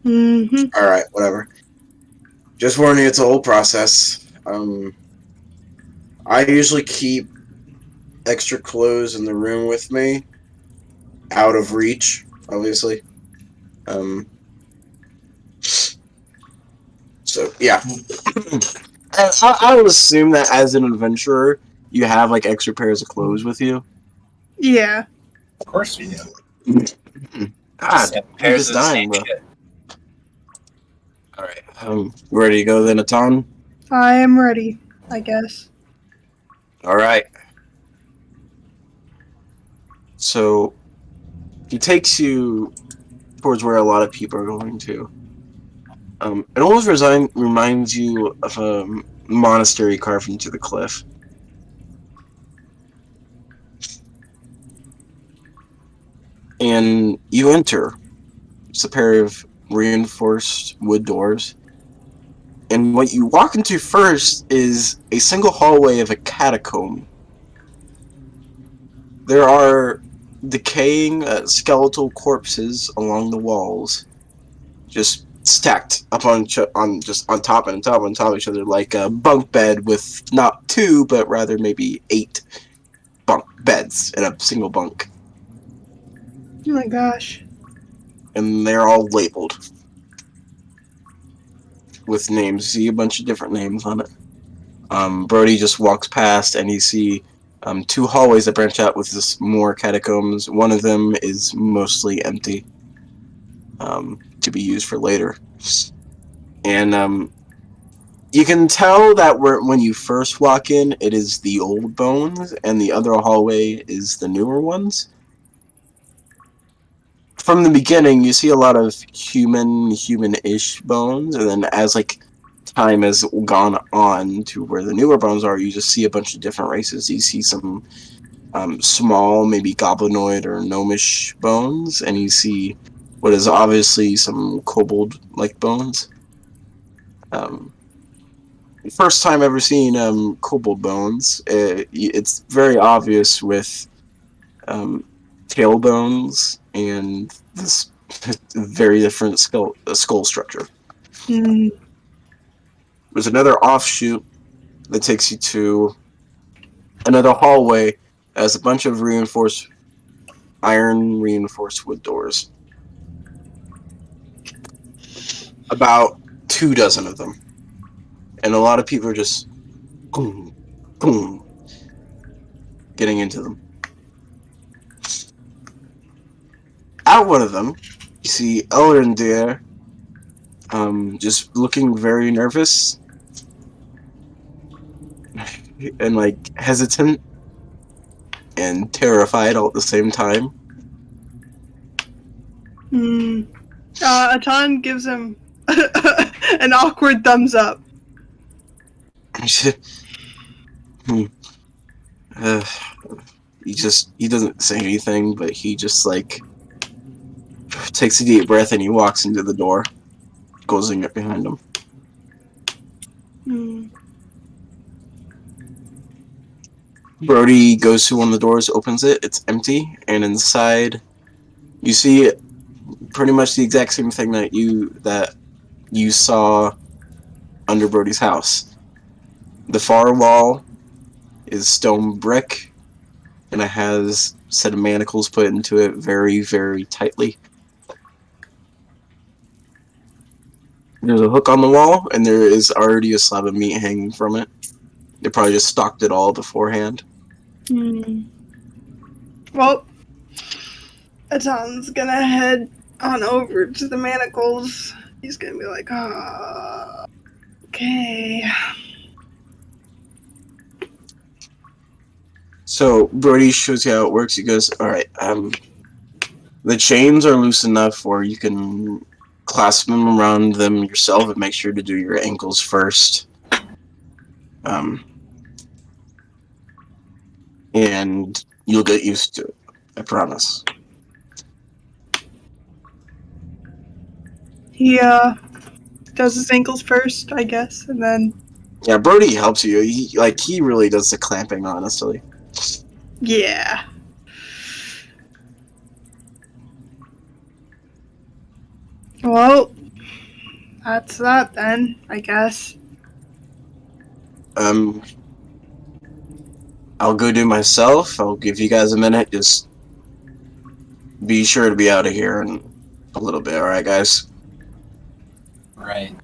Mm-hmm. All right, whatever. Just warning, it's a whole process. I usually keep extra clothes in the room with me, out of reach, obviously. So yeah, I would assume that as an adventurer, you have like extra pairs of clothes with you. Yeah. Of course we do. God, Seven you're pairs just of the dying, same bro. shit. All right, ready to go then, Atan? I am ready, I guess. All right. So he takes you towards where a lot of people are going to. It almost reminds you of a monastery carved into the cliff. And you enter. It's a pair of reinforced wood doors. And what you walk into first is a single hallway of a catacomb. There are decaying skeletal corpses along the walls, just stacked up on top and top on top of each other, like a bunk bed with not 2, but rather maybe 8 bunk beds in a single bunk. Oh my gosh. And they're all labeled with names. You see a bunch of different names on it. Brody just walks past and you see 2 hallways that branch out with this more catacombs. One of them is mostly empty, to be used for later. And you can tell that when you first walk in, it is the old bones, and the other hallway is the newer ones. From the beginning, you see a lot of human-ish bones, and then as time has gone on to where the newer bones are, you just see a bunch of different races. You see some small, maybe goblinoid or gnomish bones, and you see what is obviously some kobold-like bones. First time ever seen kobold bones. It's very obvious with tail bones and this very different skull structure. Mm. There's another offshoot that takes you to another hallway that has a bunch of iron reinforced wood doors. About 2 dozen of them. And a lot of people are just boom, boom, getting into them. Out one of them, you see Elrendir, just looking very nervous and hesitant and terrified all at the same time. Mm. Atan gives him an awkward thumbs up. He doesn't say anything, but he just takes a deep breath and he walks into the door, closing it behind him. Mm. Brody goes to one of the doors, opens it, it's empty, and inside you see pretty much the exact same thing that you saw under Brody's house. The far wall is stone brick, and it has set of manacles put into it very, very tightly. There's a hook on the wall, and there is already a slab of meat hanging from it. They probably just stocked it all beforehand. Well, Aton's gonna head on over to the manacles. He's gonna be like, okay. So Brody shows you how it works. He goes, all right, the chains are loose enough where you can clasp them around them yourself, and make sure to do your ankles first. And you'll get used to it, I promise. He does his ankles first, I guess, and then Yeah, Brody helps you. He really does the clamping, honestly. yeah. Well, that's that then, I guess. I'll go do myself. I'll give you guys a minute. Just be sure to be out of here in a little bit, alright, guys? Right.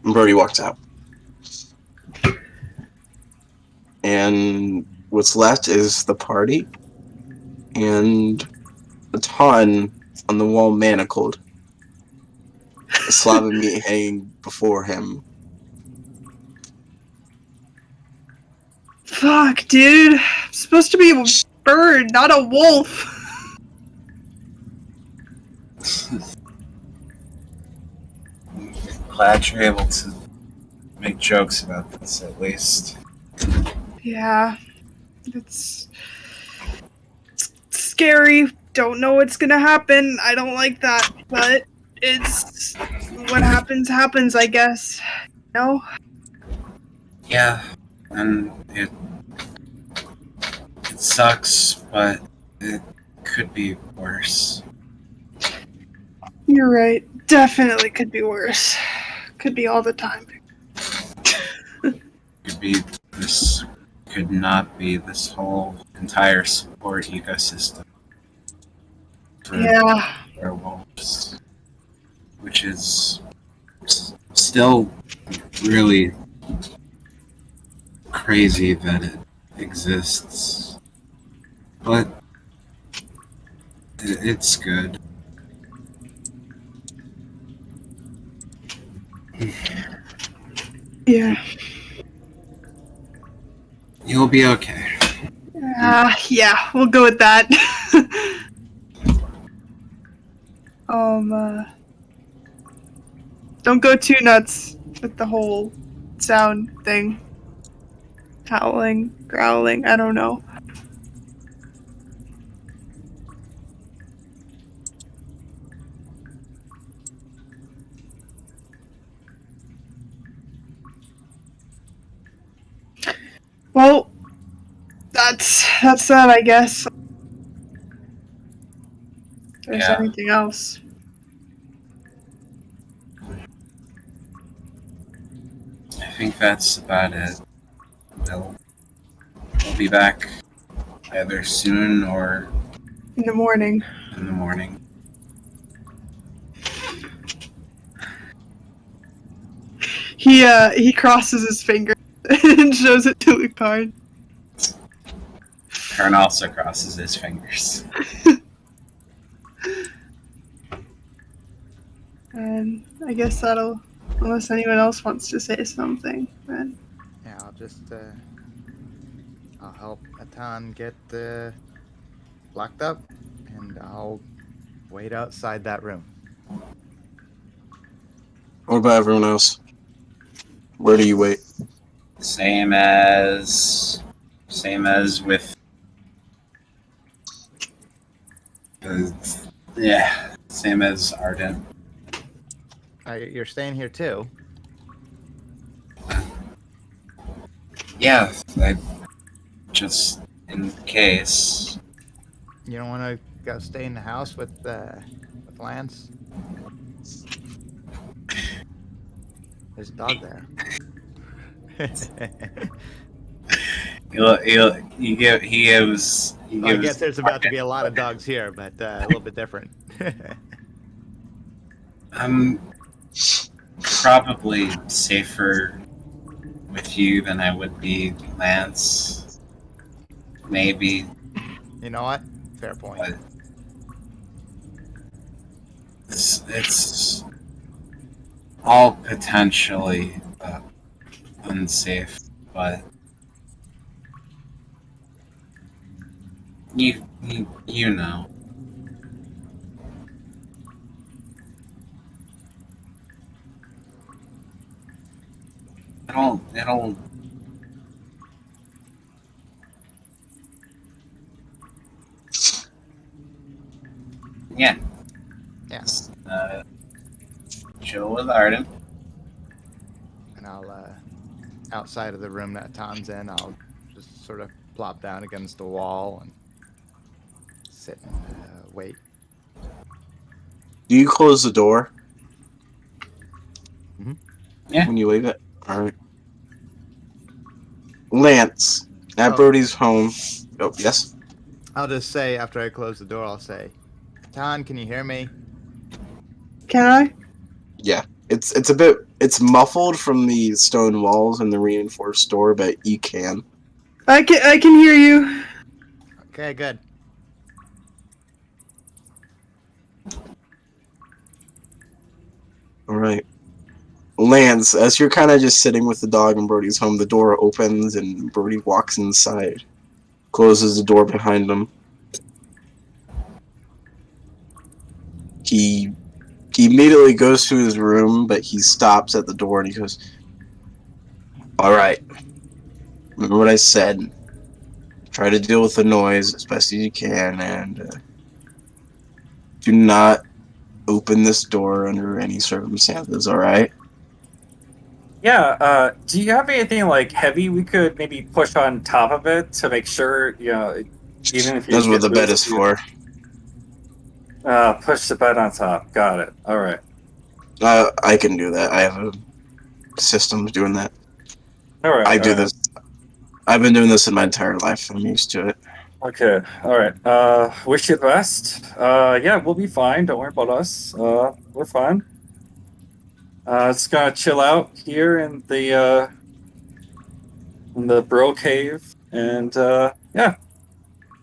And Brody walks out. And what's left is the party and a ton on the wall manacled. A slab of meat hanging before him. Fuck, dude. I'm supposed to be a bird, not a wolf. Glad you're able to make jokes about this, at least. Yeah. It's scary. Don't know what's gonna happen. I don't like that, but it's what happens, I guess. No? Yeah, and it sucks, but it could be worse. You're right. Definitely could be worse. Could be all the time. Could be this. Could not be this whole entire support ecosystem for Yeah. werewolves, which is still really crazy that it exists, but it's good. Yeah. You'll be okay. Yeah, we'll go with that. Don't go too nuts with the whole sound thing. Howling, growling, I don't know. Well, that's that, I guess. If there's Yeah. anything else. I think that's about it. We'll be back either soon or In the morning. in the morning. He crosses his finger and shows it to Lucarn. Karn also crosses his fingers. And I guess that'll, unless anyone else wants to say something, then. Yeah, I'll just I'll help Atan get locked up, and I'll wait outside that room. What about everyone else? Where do you wait? Same as with. Yeah, same as Arden. You're staying here too. Yeah, just in case. You don't want to go stay in the house with Lance? There's a dog there. he gives. I guess there's about to be a lot of dogs here, but a little bit different. I'm probably safer with you than I would be Lance. Maybe, You know what? Fair point. but it's all potentially unsafe, but you know. It'll yeah. Yeah. Chill with Arden. And I'll, outside of the room that Tom's in, I'll just sort of plop down against the wall and sit and wait. Do you close the door? Mhm. Yeah. When you leave it? Alright. Lance, at Oh. Brody's home. Oh, yes? I'll just say, after I close the door, I'll say, Ton, can you hear me? Can I? Yeah. It's muffled from the stone walls and the reinforced door, but you can. I can hear you. Okay, good. Alright. Lance, as you're kind of just sitting with the dog in Brody's home, the door opens and Brody walks inside. Closes the door behind him. He immediately goes to his room, but he stops at the door and he goes, "Alright. Remember what I said. Try to deal with the noise as best as you can, and do not open this door under any circumstances, alright?" Yeah, do you have anything like heavy we could maybe push on top of it to make sure, even if you That's what get the bed loose, is for. push the bed on top. Got it. All right. I can do that. I have a system doing that. All right. I do all right. this. I've been doing this in my entire life. I'm used to it. Okay. All right. Wish you the best. Yeah, we'll be fine. Don't worry about us. We're fine. Just gonna chill out here in the bro cave, and yeah,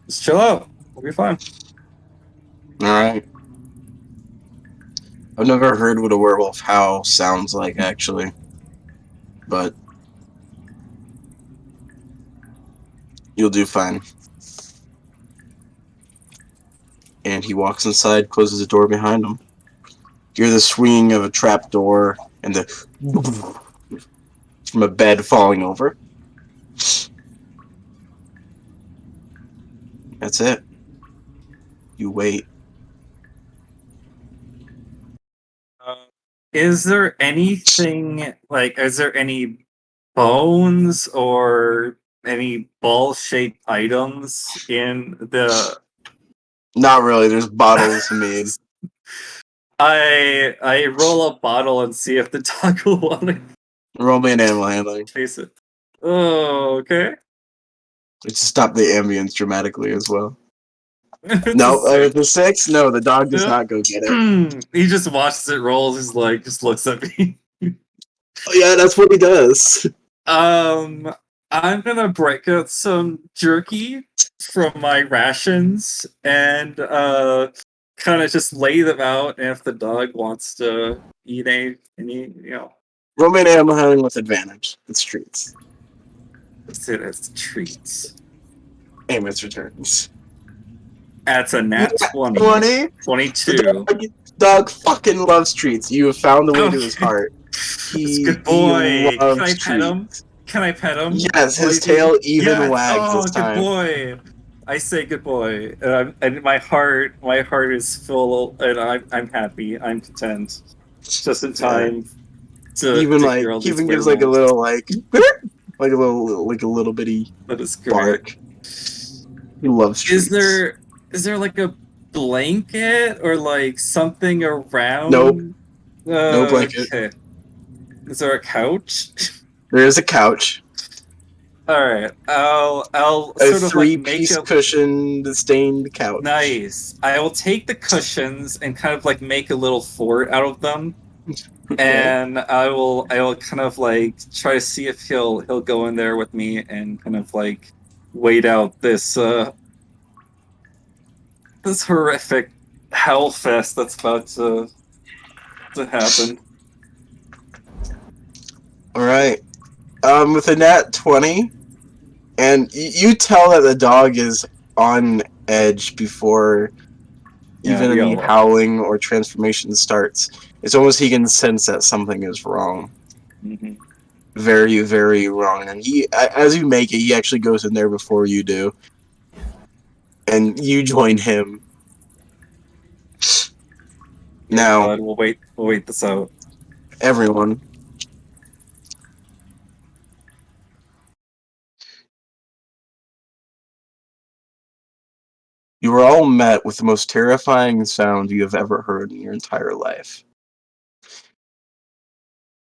just chill out. We'll be fine. Alright. I've never heard what a werewolf howl sounds like, actually. But you'll do fine. And he walks inside, closes the door behind him. You hear the swinging of a trap door and the from a bed falling over. That's it. You wait. Is there anything is there any bones or any ball-shaped items in the? Not really. There's bottles made. I roll a bottle and see if the dog will want to Roll me an animal handling. face it. Oh, okay. To stop the ambience dramatically as well. It's a No, six. the 6? No, the dog does Yeah. not go get it. He just watches it roll. He's like, just looks at me. Oh, yeah, that's what he does. I'm gonna break out some jerky from my rations and kind of just lay them out. And if the dog wants to eat any, Roll me an animal handling with advantage. It's treats. let's it as treats. Amos returns. That's a nat 20. 20? 22. Dog fucking loves treats. You have found the way to Okay. his heart. He's a good boy. He Can loves I pet him? treats. Can I pet him? Yes, his Oh, tail even yes. wags Oh, this good time. boy. I say good boy, and my heart is full, and I'm happy. I'm content. Just in time to Even to like, hear all he these even gives like a werewolves. little like a little bitty That is great. bark. He loves treats. Is there like a blanket or like something around? Nope. No blanket. Okay. Is there a couch? There is a couch. All right. I'll A sort of like make three-piece a cushioned stained couch. nice. I will take the cushions and kind of like make a little fort out of them, and I will kind of like try to see if he'll go in there with me and kind of like wait out this horrific hellfest that's about to happen. All right. With a nat 20, and you tell that the dog is on edge before Yeah, even we any all are. howling or transformation starts. It's almost he can sense that something is wrong. Mhm. Very, very wrong. And as you make it, he actually goes in there before you do. And you join him. Now, God, we'll wait this out. everyone. You are all met with the most terrifying sound you have ever heard in your entire life.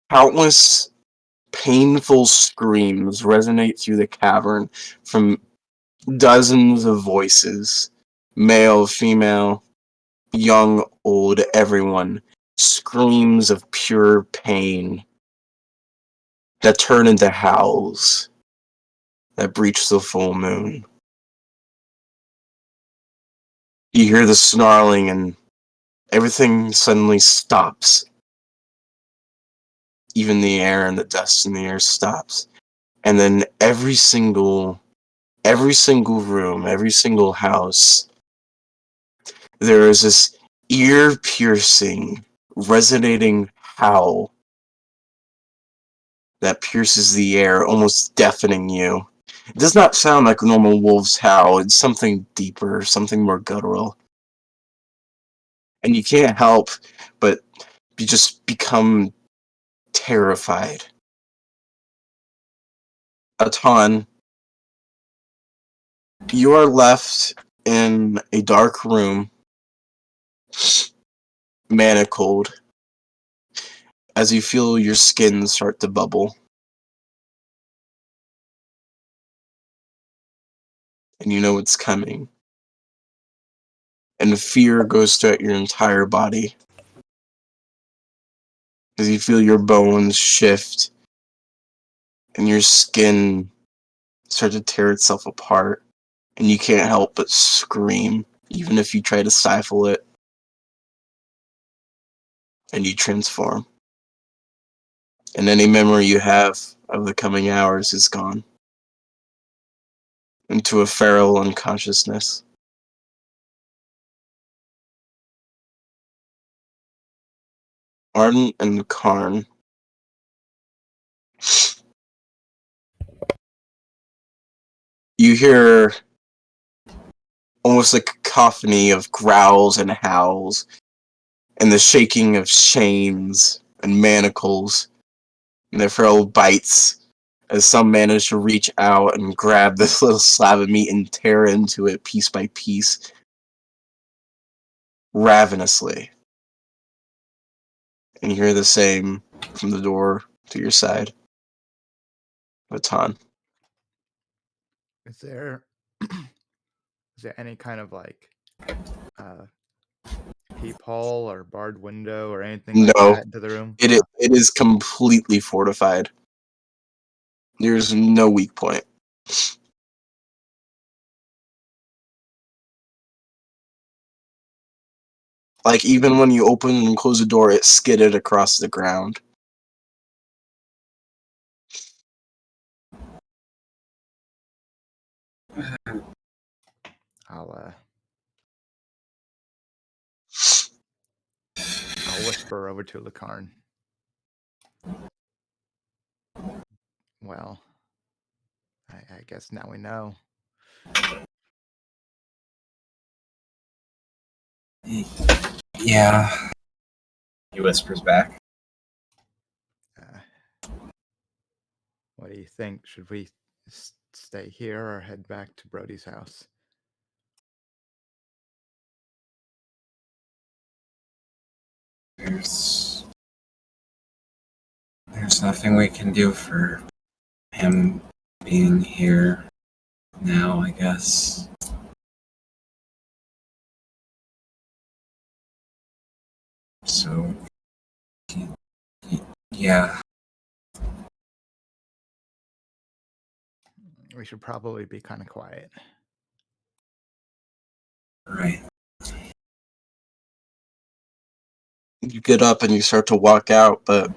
Countless painful screams resonate through the cavern from dozens of voices, male, female, young, old, everyone. Screams of pure pain that turn into howls that breach the full moon. You hear the snarling and everything suddenly stops. Even the air and the dust in the air stops. And then every single room, every single house, there is this ear-piercing, resonating howl that pierces the air, almost deafening you. It does not sound like a normal wolf's howl. It's something deeper, something more guttural. And you can't help but you just become terrified. Atan, you are left in a dark room, manacled, as you feel your skin start to bubble. And you know it's coming. And fear goes throughout your entire body. As you feel your bones shift, and your skin start to tear itself apart. And you can't help but scream, even if you try to stifle it. And you transform. And any memory you have of the coming hours is gone. Into a feral unconsciousness. Arden and Karn. You hear almost a cacophony of growls and howls, and the shaking of chains and manacles, and their feral bites, as some manage to reach out and grab this little slab of meat and tear into it piece by piece, ravenously. And you hear the same from the door to your side. Atan. Is there any kind of like peephole or barred window or anything like No. that into the room? It is completely fortified. There's no weak point. Like, even when you open and close the door, it skidded across the ground. I'll whisper over to Lacarn. Well, I guess now we know. Yeah. He whispers back. What do you think? Should we stay here or head back to Brody's house? There's nothing we can do for him being here now, I guess. So, yeah. We should probably be kind of quiet. Right. You get up and you start to walk out, but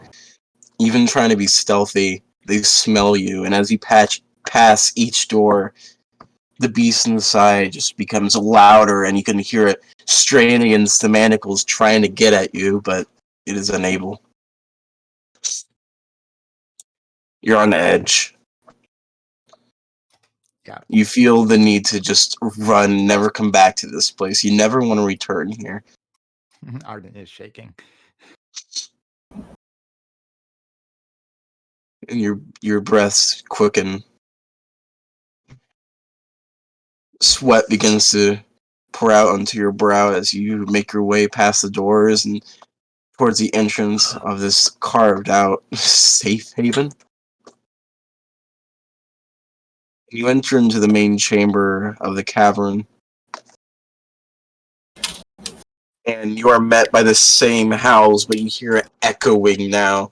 even trying to be stealthy, they smell you, and as you pass each door, the beast inside just becomes louder, and you can hear it straining against the manacles, trying to get at you, but it is unable. You're on edge. Yeah. You feel the need to just run, never come back to this place. You never want to return here. Arden is shaking. And your breaths quicken. Sweat begins to pour out onto your brow as you make your way past the doors and towards the entrance of this carved out safe haven. You enter into the main chamber of the cavern, and you are met by the same howls, but you hear it echoing now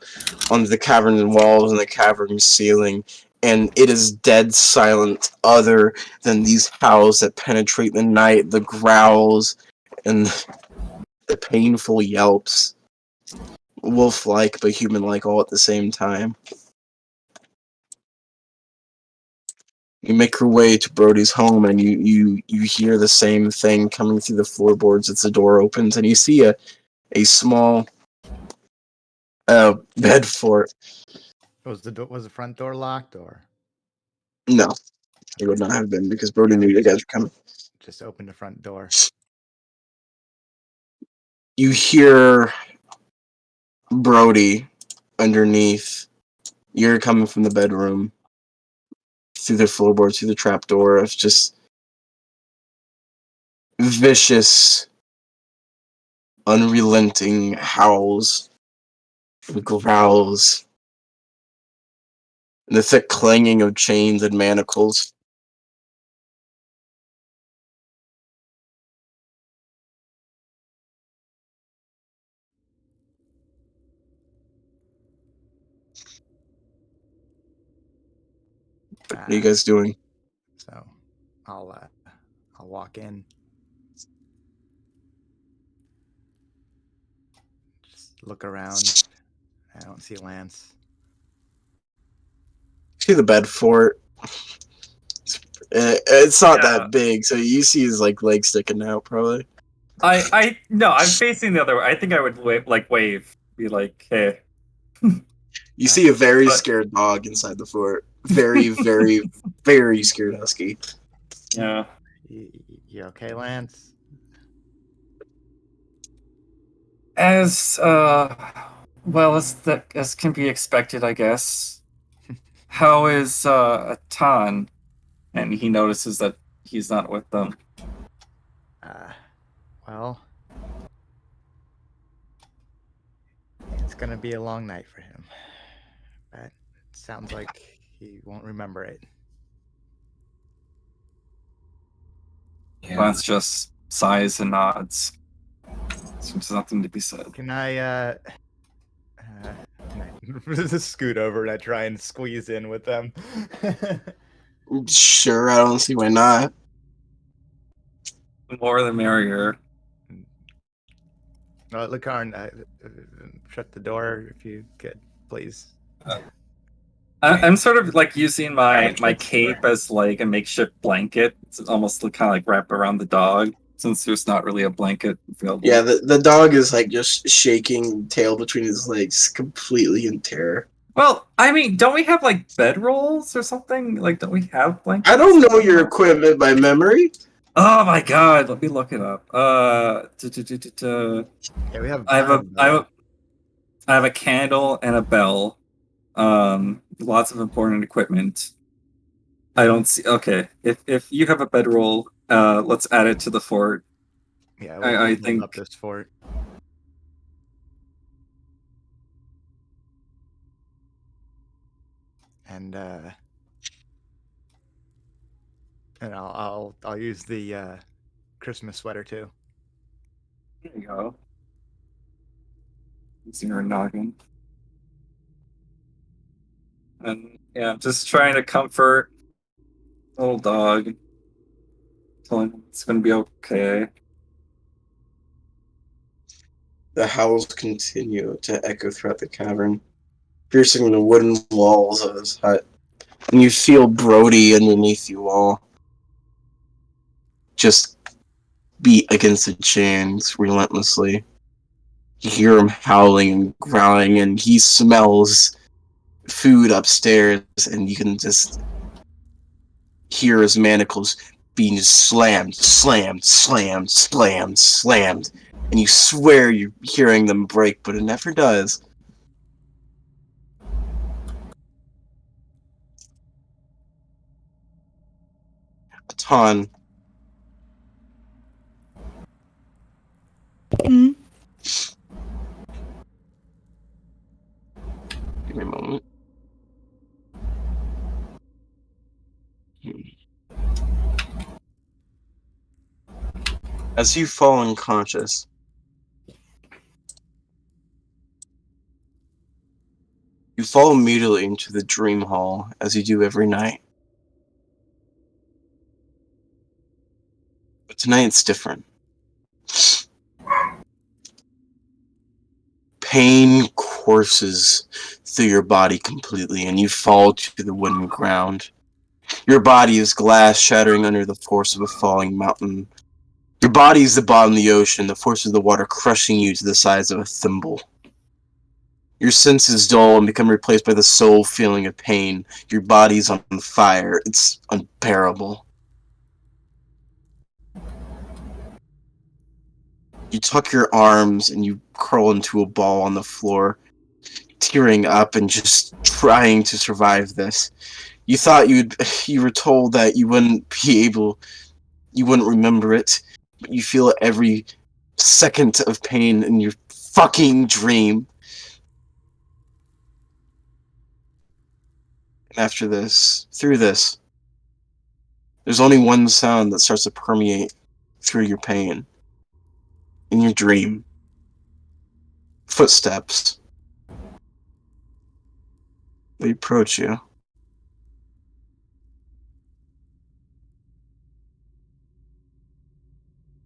on the cavern walls and the cavern ceiling, and it is dead silent other than these howls that penetrate the night, the growls, and the painful yelps. Wolf-like, but human-like all at the same time. You make your way to Brody's home, and you hear the same thing coming through the floorboards as the door opens, and you see a small bed fort. Was the front door locked, or No, it would not have been, because Brody knew you guys were coming. just opened the front door? You hear Brody underneath. You're coming from the bedroom, through the floorboards, through the trapdoor, of just vicious, unrelenting howls, growls, and the thick clanging of chains and manacles. What are you guys doing? So I'll walk in. Just look around. I don't see Lance. See the bed fort. It's not Yeah. that big, so you see his like legs sticking out, probably. No, I'm facing the other way. I think I would wave, be like, hey. You see a very But- scared dog inside the fort. Very, very, very scared husky. Yeah. You okay, Lance? As well as can be expected, I guess. How is Tan? And he notices that he's not with them. Well, it's gonna be a long night for him. But it sounds like he won't remember it. Yeah. Lance just sighs and nods. So there's nothing to be said. Can I just scoot over and I try and squeeze in with them? Sure, I don't see why not. The more the merrier. Lakarn, shut the door if you could, please. I'm sort of like using my cape as like a makeshift blanket. It's almost kind of like wrapped around the dog, since there's not really a blanket available. Yeah, the dog is like just shaking, tail between his legs, completely in terror. Well, I mean, don't we have like bedrolls or something? Like, don't we have blankets? I don't know your equipment by memory. Oh my god, let me look it up. Yeah, we have. I have a candle and a bell. Lots of important equipment. I don't see. Okay, if you have a bedroll, let's add it to the fort. Yeah, I we'll build think- up this fort. And And I'll use the Christmas sweater too. There you go. Using her noggin. And yeah, just trying to comfort little dog. Telling him it's gonna be okay. The howls continue to echo throughout the cavern, piercing the wooden walls of his hut. And you feel Brody underneath you all just beat against the chains relentlessly. You hear him howling and growling, and he smells food upstairs, and you can just hear his manacles being slammed, slammed, slammed, slammed, slammed. And you swear you're hearing them break, but it never does. Atan. Mhm. Give me a moment. As you fall unconscious, you fall immediately into the dream hall, as you do every night. But tonight it's different. Pain courses through your body completely, and you fall to the wooden ground. Your body is glass shattering under the force of a falling mountain. Your body is the bottom of the ocean, the force of the water crushing you to the size of a thimble. Your senses dull and become replaced by the sole feeling of pain. Your body's on fire. It's unbearable. You tuck your arms and you curl into a ball on the floor, tearing up and just trying to survive this. You thought you were told that you wouldn't remember it, but you feel every second of pain in your fucking dream. And after this, through this, there's only one sound that starts to permeate through your pain. In your dream. Footsteps. They approach you.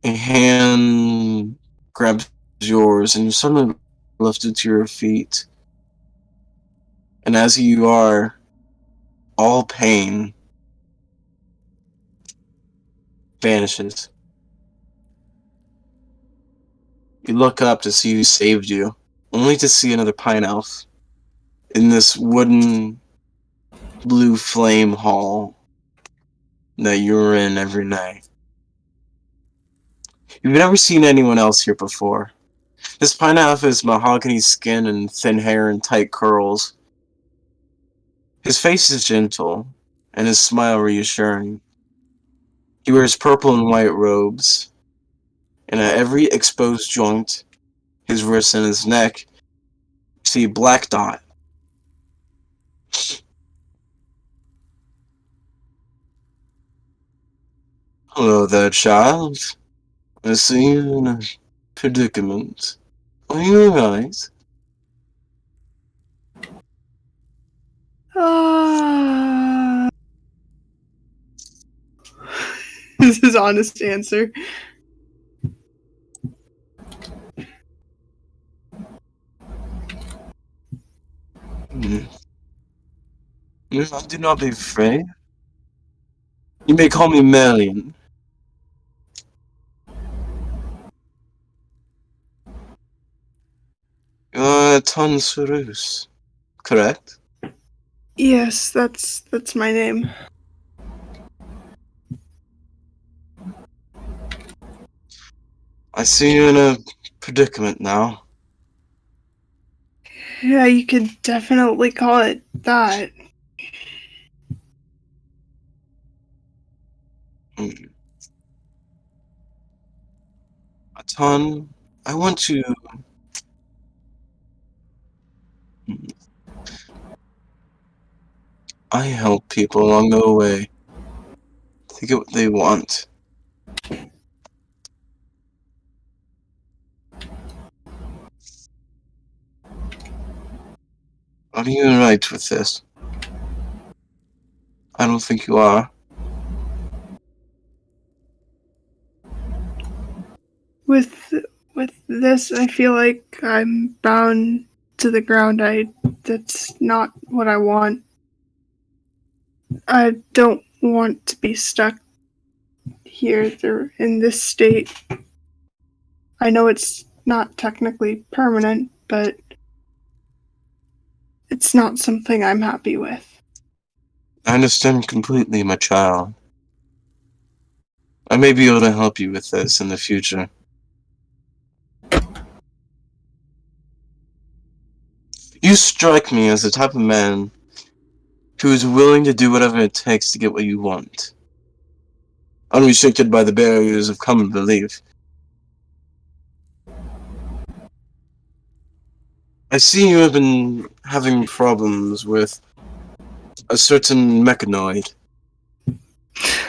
A hand grabs yours and you're suddenly lifted to your feet. And as you are, all pain vanishes. You look up to see who saved you, only to see another pine elf in this wooden blue flame hall that you were in every night. You've never seen anyone else here before. This pine elf has mahogany skin and thin hair and tight curls. His face is gentle, and his smile reassuring. He wears purple and white robes, and at every exposed joint, his wrist and his neck, you see a black dot. Hello there, child. I see you in a predicament. Are you alright? This is his honest answer. Do not be afraid. You may call me Melian. You're Ton Surus, correct? Yes, that's my name. I see you in a predicament now. Yeah, you could definitely call it that. Atan, I want to... I help people along the way. to get what they want. Are you right with this? I don't think you are. With this, I feel like I'm bound to the ground. That's not what I want. I don't want to be stuck here in this state. I know it's not technically permanent, but it's not something I'm happy with. I understand completely, my child. I may be able to help you with this in the future. You strike me as the type of man who is willing to do whatever it takes to get what you want, unrestricted by the barriers of common belief. I see you have been having problems with a certain mechanoid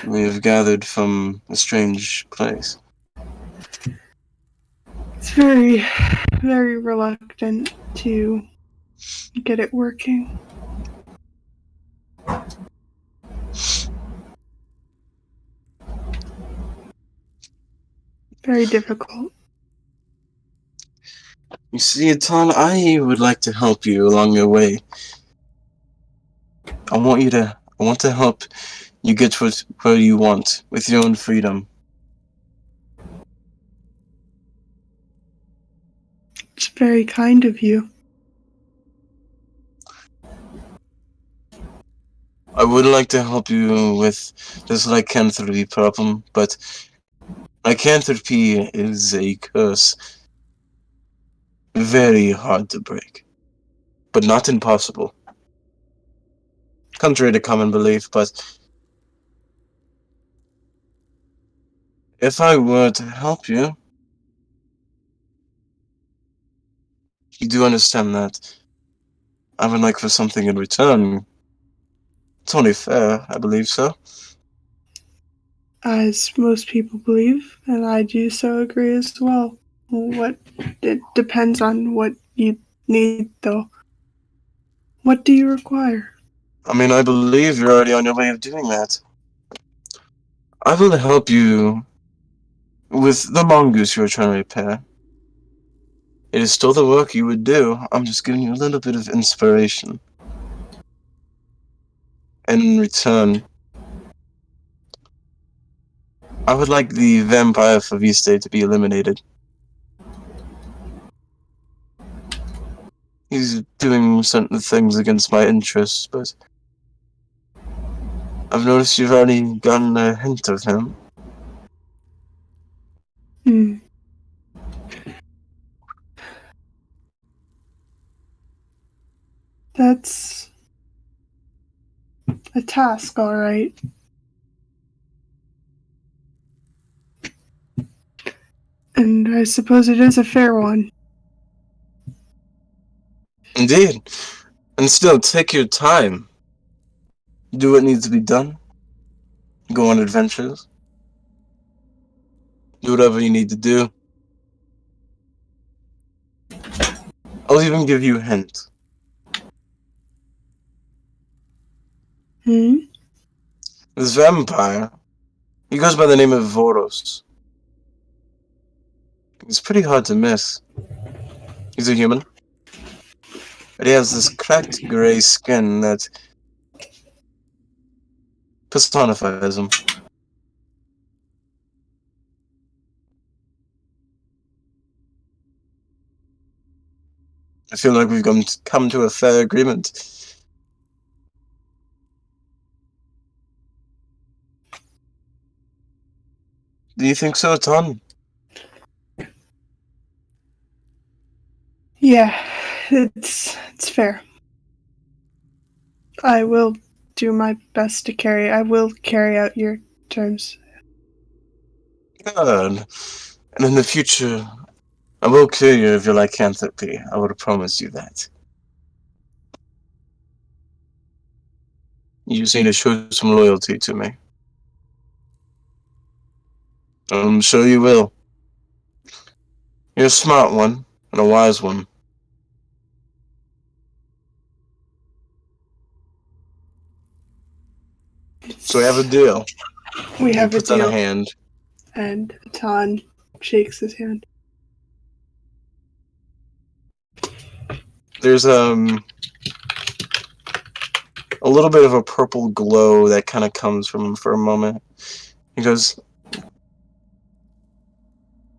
we have gathered from a strange place. It's very, very reluctant to get it working. Very difficult. You see, Atan, I would like to help you along your way. I want to help you get where you want with your own freedom. It's very kind of you. I would like to help you with this lycanthropy problem, but lycanthropy is a curse. Very hard to break, but not impossible. Contrary to common belief, but if I were to help you, you do understand that I would like for something in return. It's only fair, I believe so. As most people believe, and I do so agree as well. It depends on what you need, though. What do you require? I mean, I believe you're already on your way of doing that. I will help you with the mongoose you're trying to repair. It is still the work you would do. I'm just giving you a little bit of inspiration. And in return, I would like the vampire Faviste to be eliminated. He's doing certain things against my interests, but I've noticed you've already gotten a hint of him. Hmm. That's a task, all right. And I suppose it is a fair one. Indeed. And still, take your time. Do what needs to be done. Go on adventures. Do whatever you need to do. I'll even give you a hint. Hmm? This vampire, he goes by the name of Voros. He's pretty hard to miss. He's a human. But he has this cracked gray skin that personifies him. I feel like we've come to a fair agreement. Do you think so, Ton? Yeah, it's fair. I will do my best to I will carry out your terms. Good. And in the future, I will cure you of your lycanthropy. I would promise you that. You just need to show some loyalty to me. I'm sure you will. You're a smart one and a wise one. So we have a deal. We have He a puts out a deal. hand. And Atan shakes his hand. There's a little bit of a purple glow that kind of comes from him for a moment. He goes,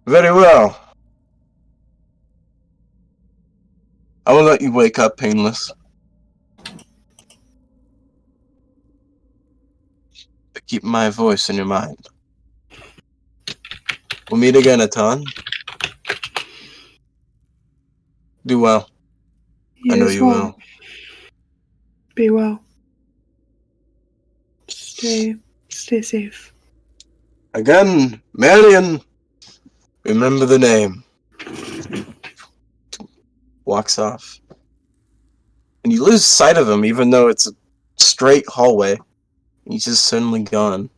"Very well. I will let you wake up painless. But keep my voice in your mind. We'll meet again, Atan. Do well. I know as you well. will. Be well. Stay safe. Again, Marion. Remember the name." Walks off. And you lose sight of him, even though it's a straight hallway. He's just suddenly gone.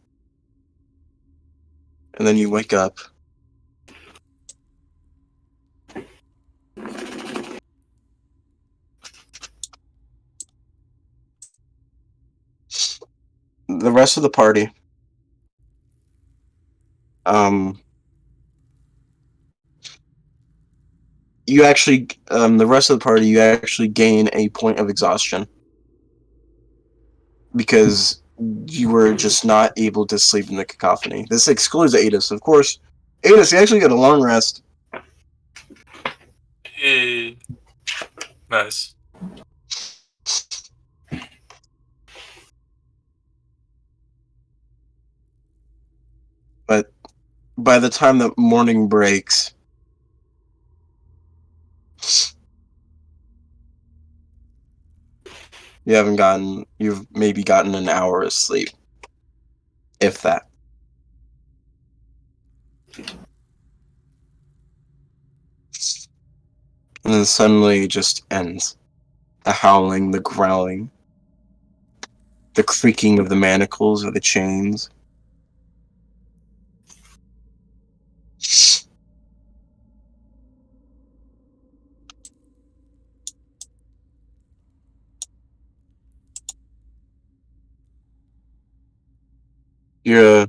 And then you wake up. The rest of the party, you actually, the rest of the party, you actually gain a point of exhaustion because you were just not able to sleep in the cacophony. This excludes Adis, of course. Adis, you actually get a long rest. Hey. Nice. But by the time that morning breaks, you've maybe gotten an hour of sleep. If that. And then suddenly it just ends. The howling, the growling, the creaking of the manacles or the chains. You're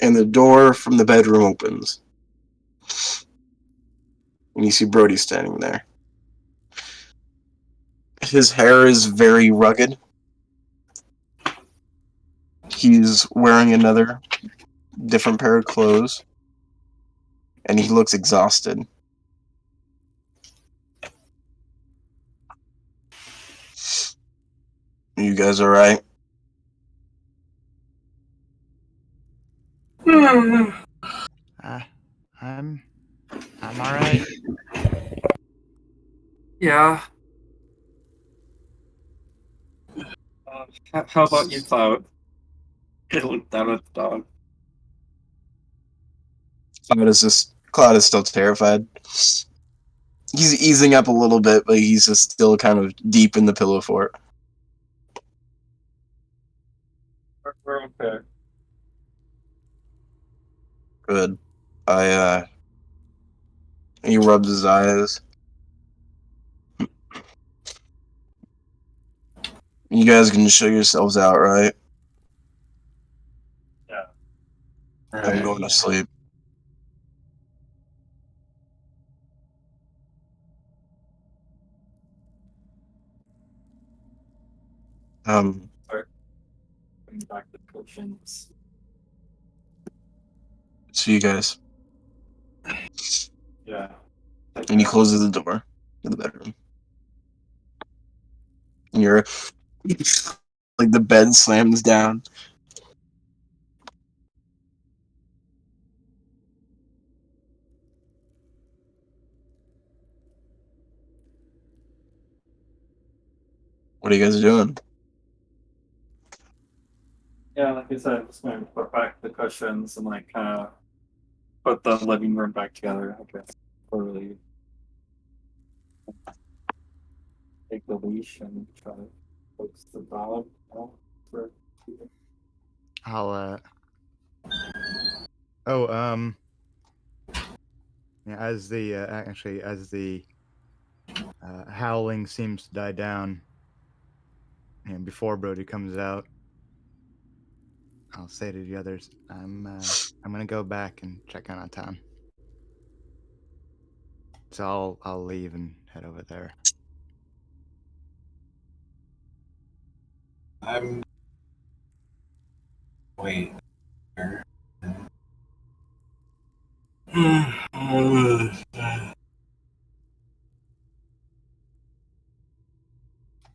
and the door from the bedroom opens. And you see Brody standing there. His hair is very rugged. He's wearing another different pair of clothes. And he looks exhausted. You guys alright? I'm all right. Yeah. How about you, Cloud? I looked down at the dog. Cloud is still terrified. He's easing up a little bit, but he's just still kind of deep in the pillow fort. We're okay. Good. He rubs his eyes. You guys can show yourselves out, right? Yeah. I'm going to sleep. Bring back the potions. See you guys. Yeah. And he closes the door to the bedroom. And you're like the bed slams down. What are you guys doing? Yeah, like I said, I'm just going to put back the cushions and like kind of put the living room back together, I guess. Probably take the leash and try to focus the dog out for I'll yeah, as the howling seems to die down, and before Brody comes out, I'll say to the others, I'm gonna go back and check on town. So I'll leave and head over there. I'm. Wait.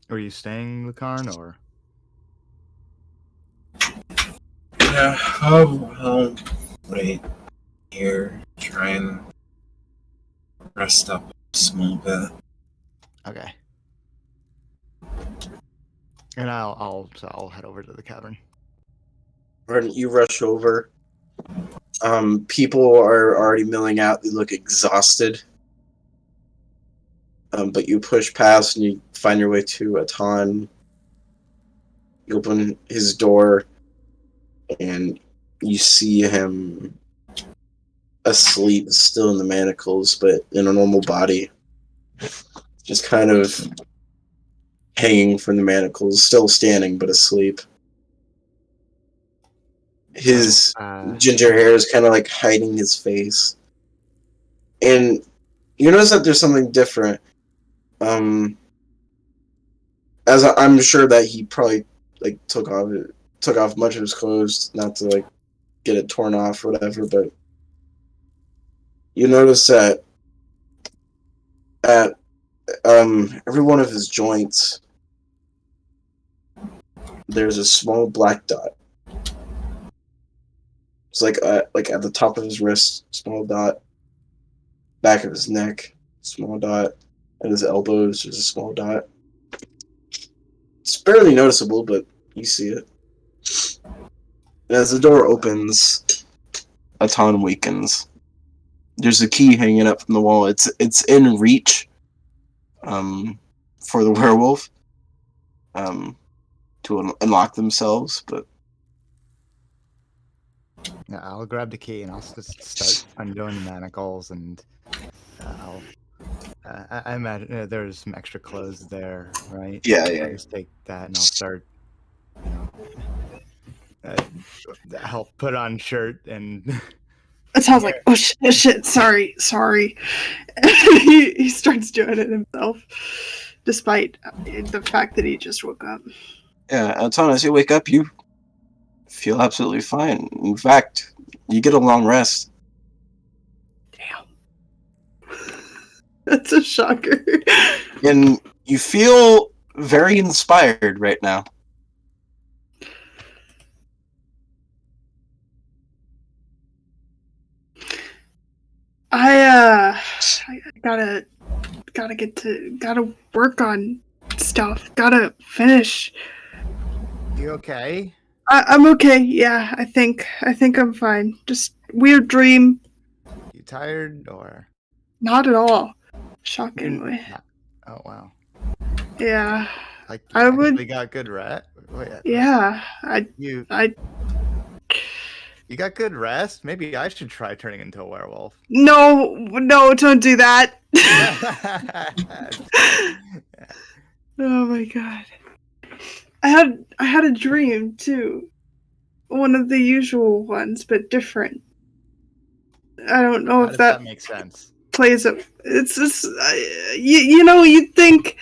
Are you staying, Lucarn, or? Yeah, I'll wait here, try and rest up a small bit. Okay. And I'll head over to the cavern. When you rush over, people are already milling out. They look exhausted. But you push past and you find your way to Atan. You open his door and you see him asleep, still in the manacles, but in a normal body. Just kind of hanging from the manacles, still standing, but asleep. His ginger hair is kind of like hiding his face. And you notice that there's something different. As I'm sure that he probably like took off much of his clothes, not to like get it torn off or whatever, but you notice that at every one of his joints there's a small black dot. It's like at the top of his wrist, small dot. Back of his neck, small dot. At his elbows, there's a small dot. It's barely noticeable, but you see it. And as the door opens, Atan wakens. There's a key hanging up from the wall. It's in reach, for the werewolf, to unlock themselves, but Yeah, I'll grab the key and I'll just start undoing the manacles, and I imagine there's some extra clothes there, right? Yeah. I'll just take that and I'll start, help put on shirt and. It sounds like, oh shit, sorry. he starts doing it himself, despite the fact that he just woke up. Yeah, Atan, as you wake up, you feel absolutely fine. In fact, you get a long rest. Damn. That's a shocker. And you feel very inspired right now. I gotta work on stuff. Gotta finish. You okay? I'm okay. Yeah, I think I'm fine. Just weird dream. You tired or? Not at all. Shockingly. Oh wow. Yeah. Like I you would- actually got good rest. Yeah. You got good rest. Maybe I should try turning into a werewolf. No, don't do that. Oh my god. I had a dream too. One of the usual ones, but different. I don't know How if does that that makes sense? plays a. It's just you'd think,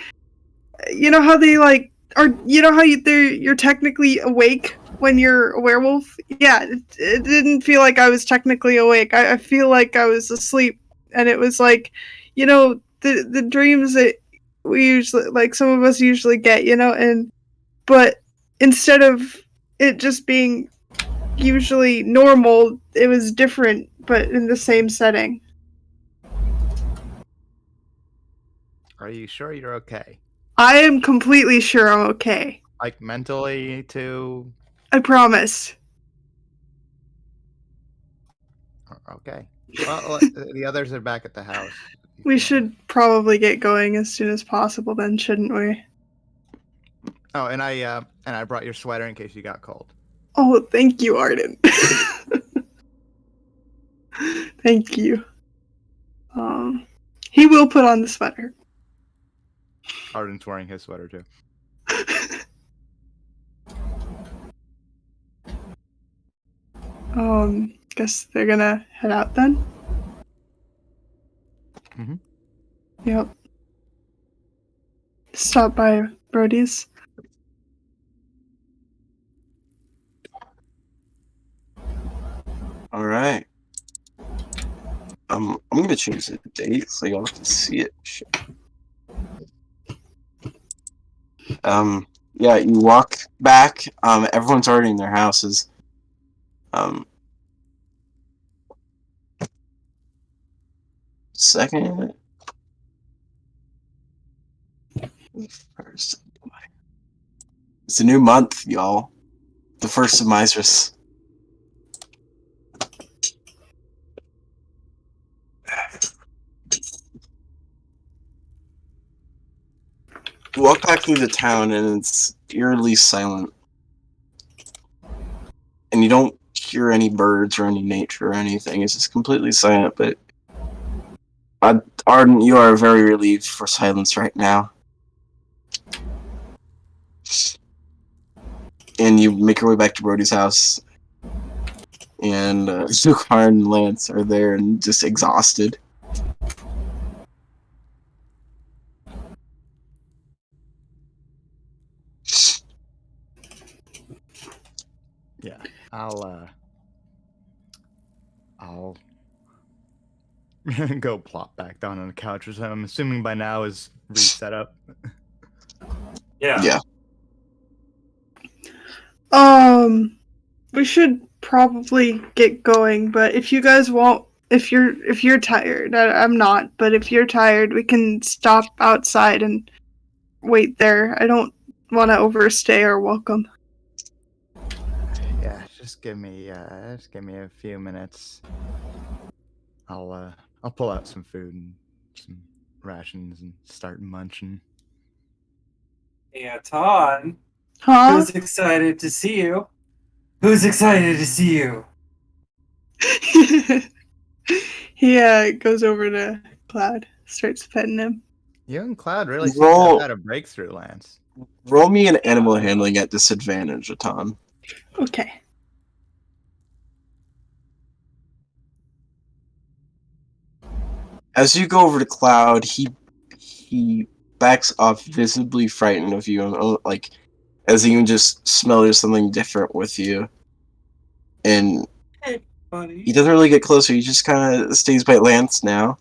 how they like, or how you're technically awake when you're a werewolf. Yeah, it didn't feel like I was technically awake. I feel like I was asleep, and it was like, the dreams that we usually, like, some of us usually get, but instead of it just being usually normal, it was different, but in the same setting. Are you sure you're okay? I am completely sure I'm okay. Like mentally too? I promise. Okay. Well, the others are back at the house. We should probably get going as soon as possible then, shouldn't we? Oh, and I brought your sweater in case you got cold. Oh, thank you, Arden. Thank you. He will put on the sweater. Arden's wearing his sweater too. Guess they're gonna head out then? Mhm. Yep. Stop by Brody's. All right. I'm gonna change the date so y'all can see it. Shit. Yeah, you walk back. Everyone's already in their houses. Second. First. It's a new month, y'all. The first of Misrus. You walk back through the town and it's eerily silent. And you don't hear any birds or any nature or anything. It's just completely silent, but Arden, you are very relieved for silence right now. And you make your way back to Brody's house. And Zukhar and Lance are there and just exhausted. Yeah, I'll go plop back down on the couch, which I'm assuming by now is reset up. Yeah. We should probably get going, but if you guys won't, if you're tired, I'm not, but if you're tired, we can stop outside and wait there. I don't want to overstay our welcome. Yeah, just give me a few minutes. I'll pull out some food and some rations and start munching. Yeah, Ton. Huh? Who's excited to see you? Who's excited to see you? He goes over to Cloud, starts petting him. You and Cloud really seem to Roll. have had a breakthrough, Lance. Roll me an animal handling at disadvantage, Atan. Okay. As you go over to Cloud, he backs off, visibly frightened of you, and like as he can just smell there's something different with you. And Hey, buddy. he doesn't really get closer. He just kind of stays by Lance now.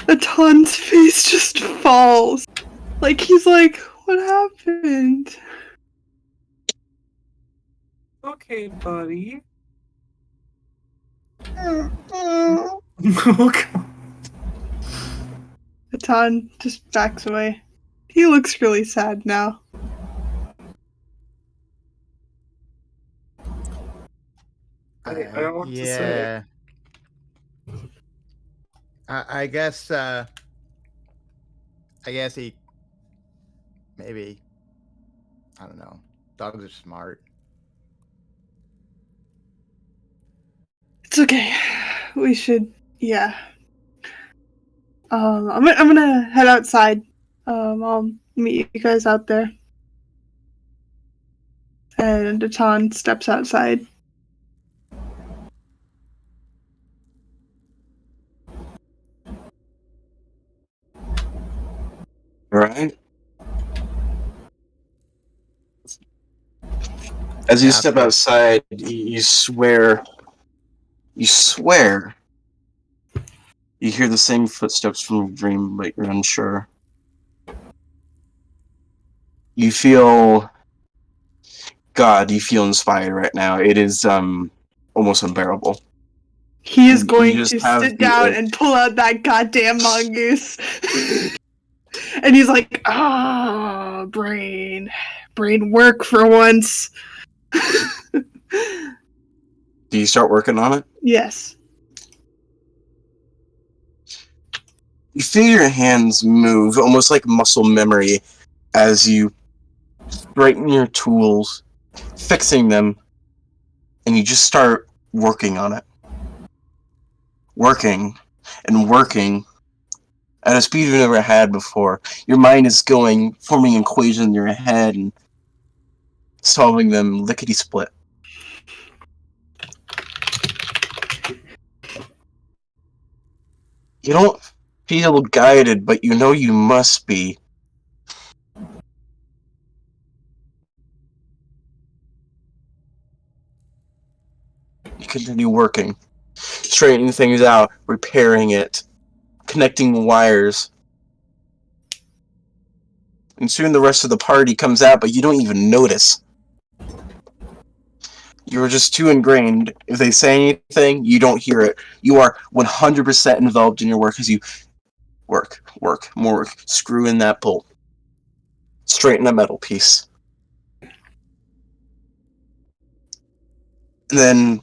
Aton's face just falls. Like he's like, what happened? Okay, buddy. Aton just backs away. He looks really sad now. I don't want to say. I guess he maybe, I don't know. Dogs are smart. It's okay. We should, yeah. I'm gonna head outside. I'll meet you guys out there. And Aton steps outside. Alright? As you step outside, you swear. You swear. You hear the same footsteps from your dream, but you're unsure. You feel. God, you feel inspired right now. It is almost unbearable. He is You going just to have sit the down itch. and pull out that goddamn mongoose. And he's like, brain work for once. Do you start working on it? Yes. You feel your hands move, almost like muscle memory, as you straighten your tools, fixing them, and you just start working on it. Working and working at a speed you've never had before. Your mind is going, forming equations in your head and solving them lickety-split. You don't feel guided, but you know you must be. You continue working, straightening things out, repairing it, connecting wires. And soon the rest of the party comes out, but you don't even notice. You're just too ingrained. If they say anything, you don't hear it. You are 100% involved in your work as you work, more work. Screw in that bolt. Straighten that metal piece. And then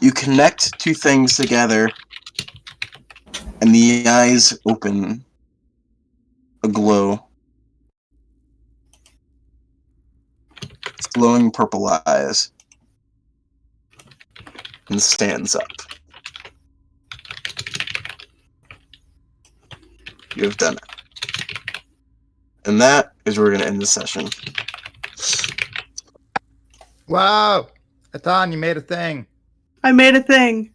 you connect two things together, and the eyes open, aglow. Glowing purple eyes. And stands up. You have done it. And that is where we're going to end the session. Wow! Atan, you made a thing. I made a thing.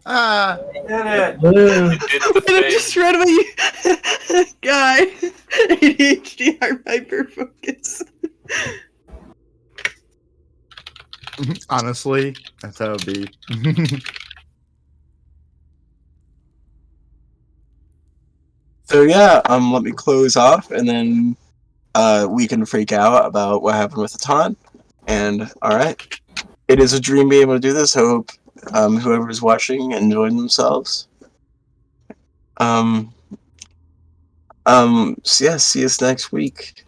Ah! You did the And I thing. just read about you. Guy. ADHD hyperfocus. Honestly, that's how it be. So yeah, let me close off, and then we can freak out about what happened with Atan. And alright. It is a dream being able to do this. I hope whoever's watching enjoyed themselves. So yeah, see us next week.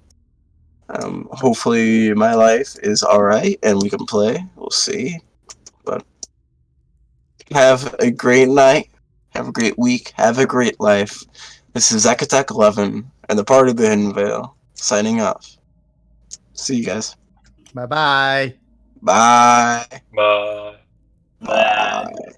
Hopefully my life is alright and we can play. We'll see. But have a great night. Have a great week. Have a great life. This is Zacatech 11 and the Party of the Hidden Veil signing off. See you guys. Bye-bye. Bye. Bye. Bye. Bye.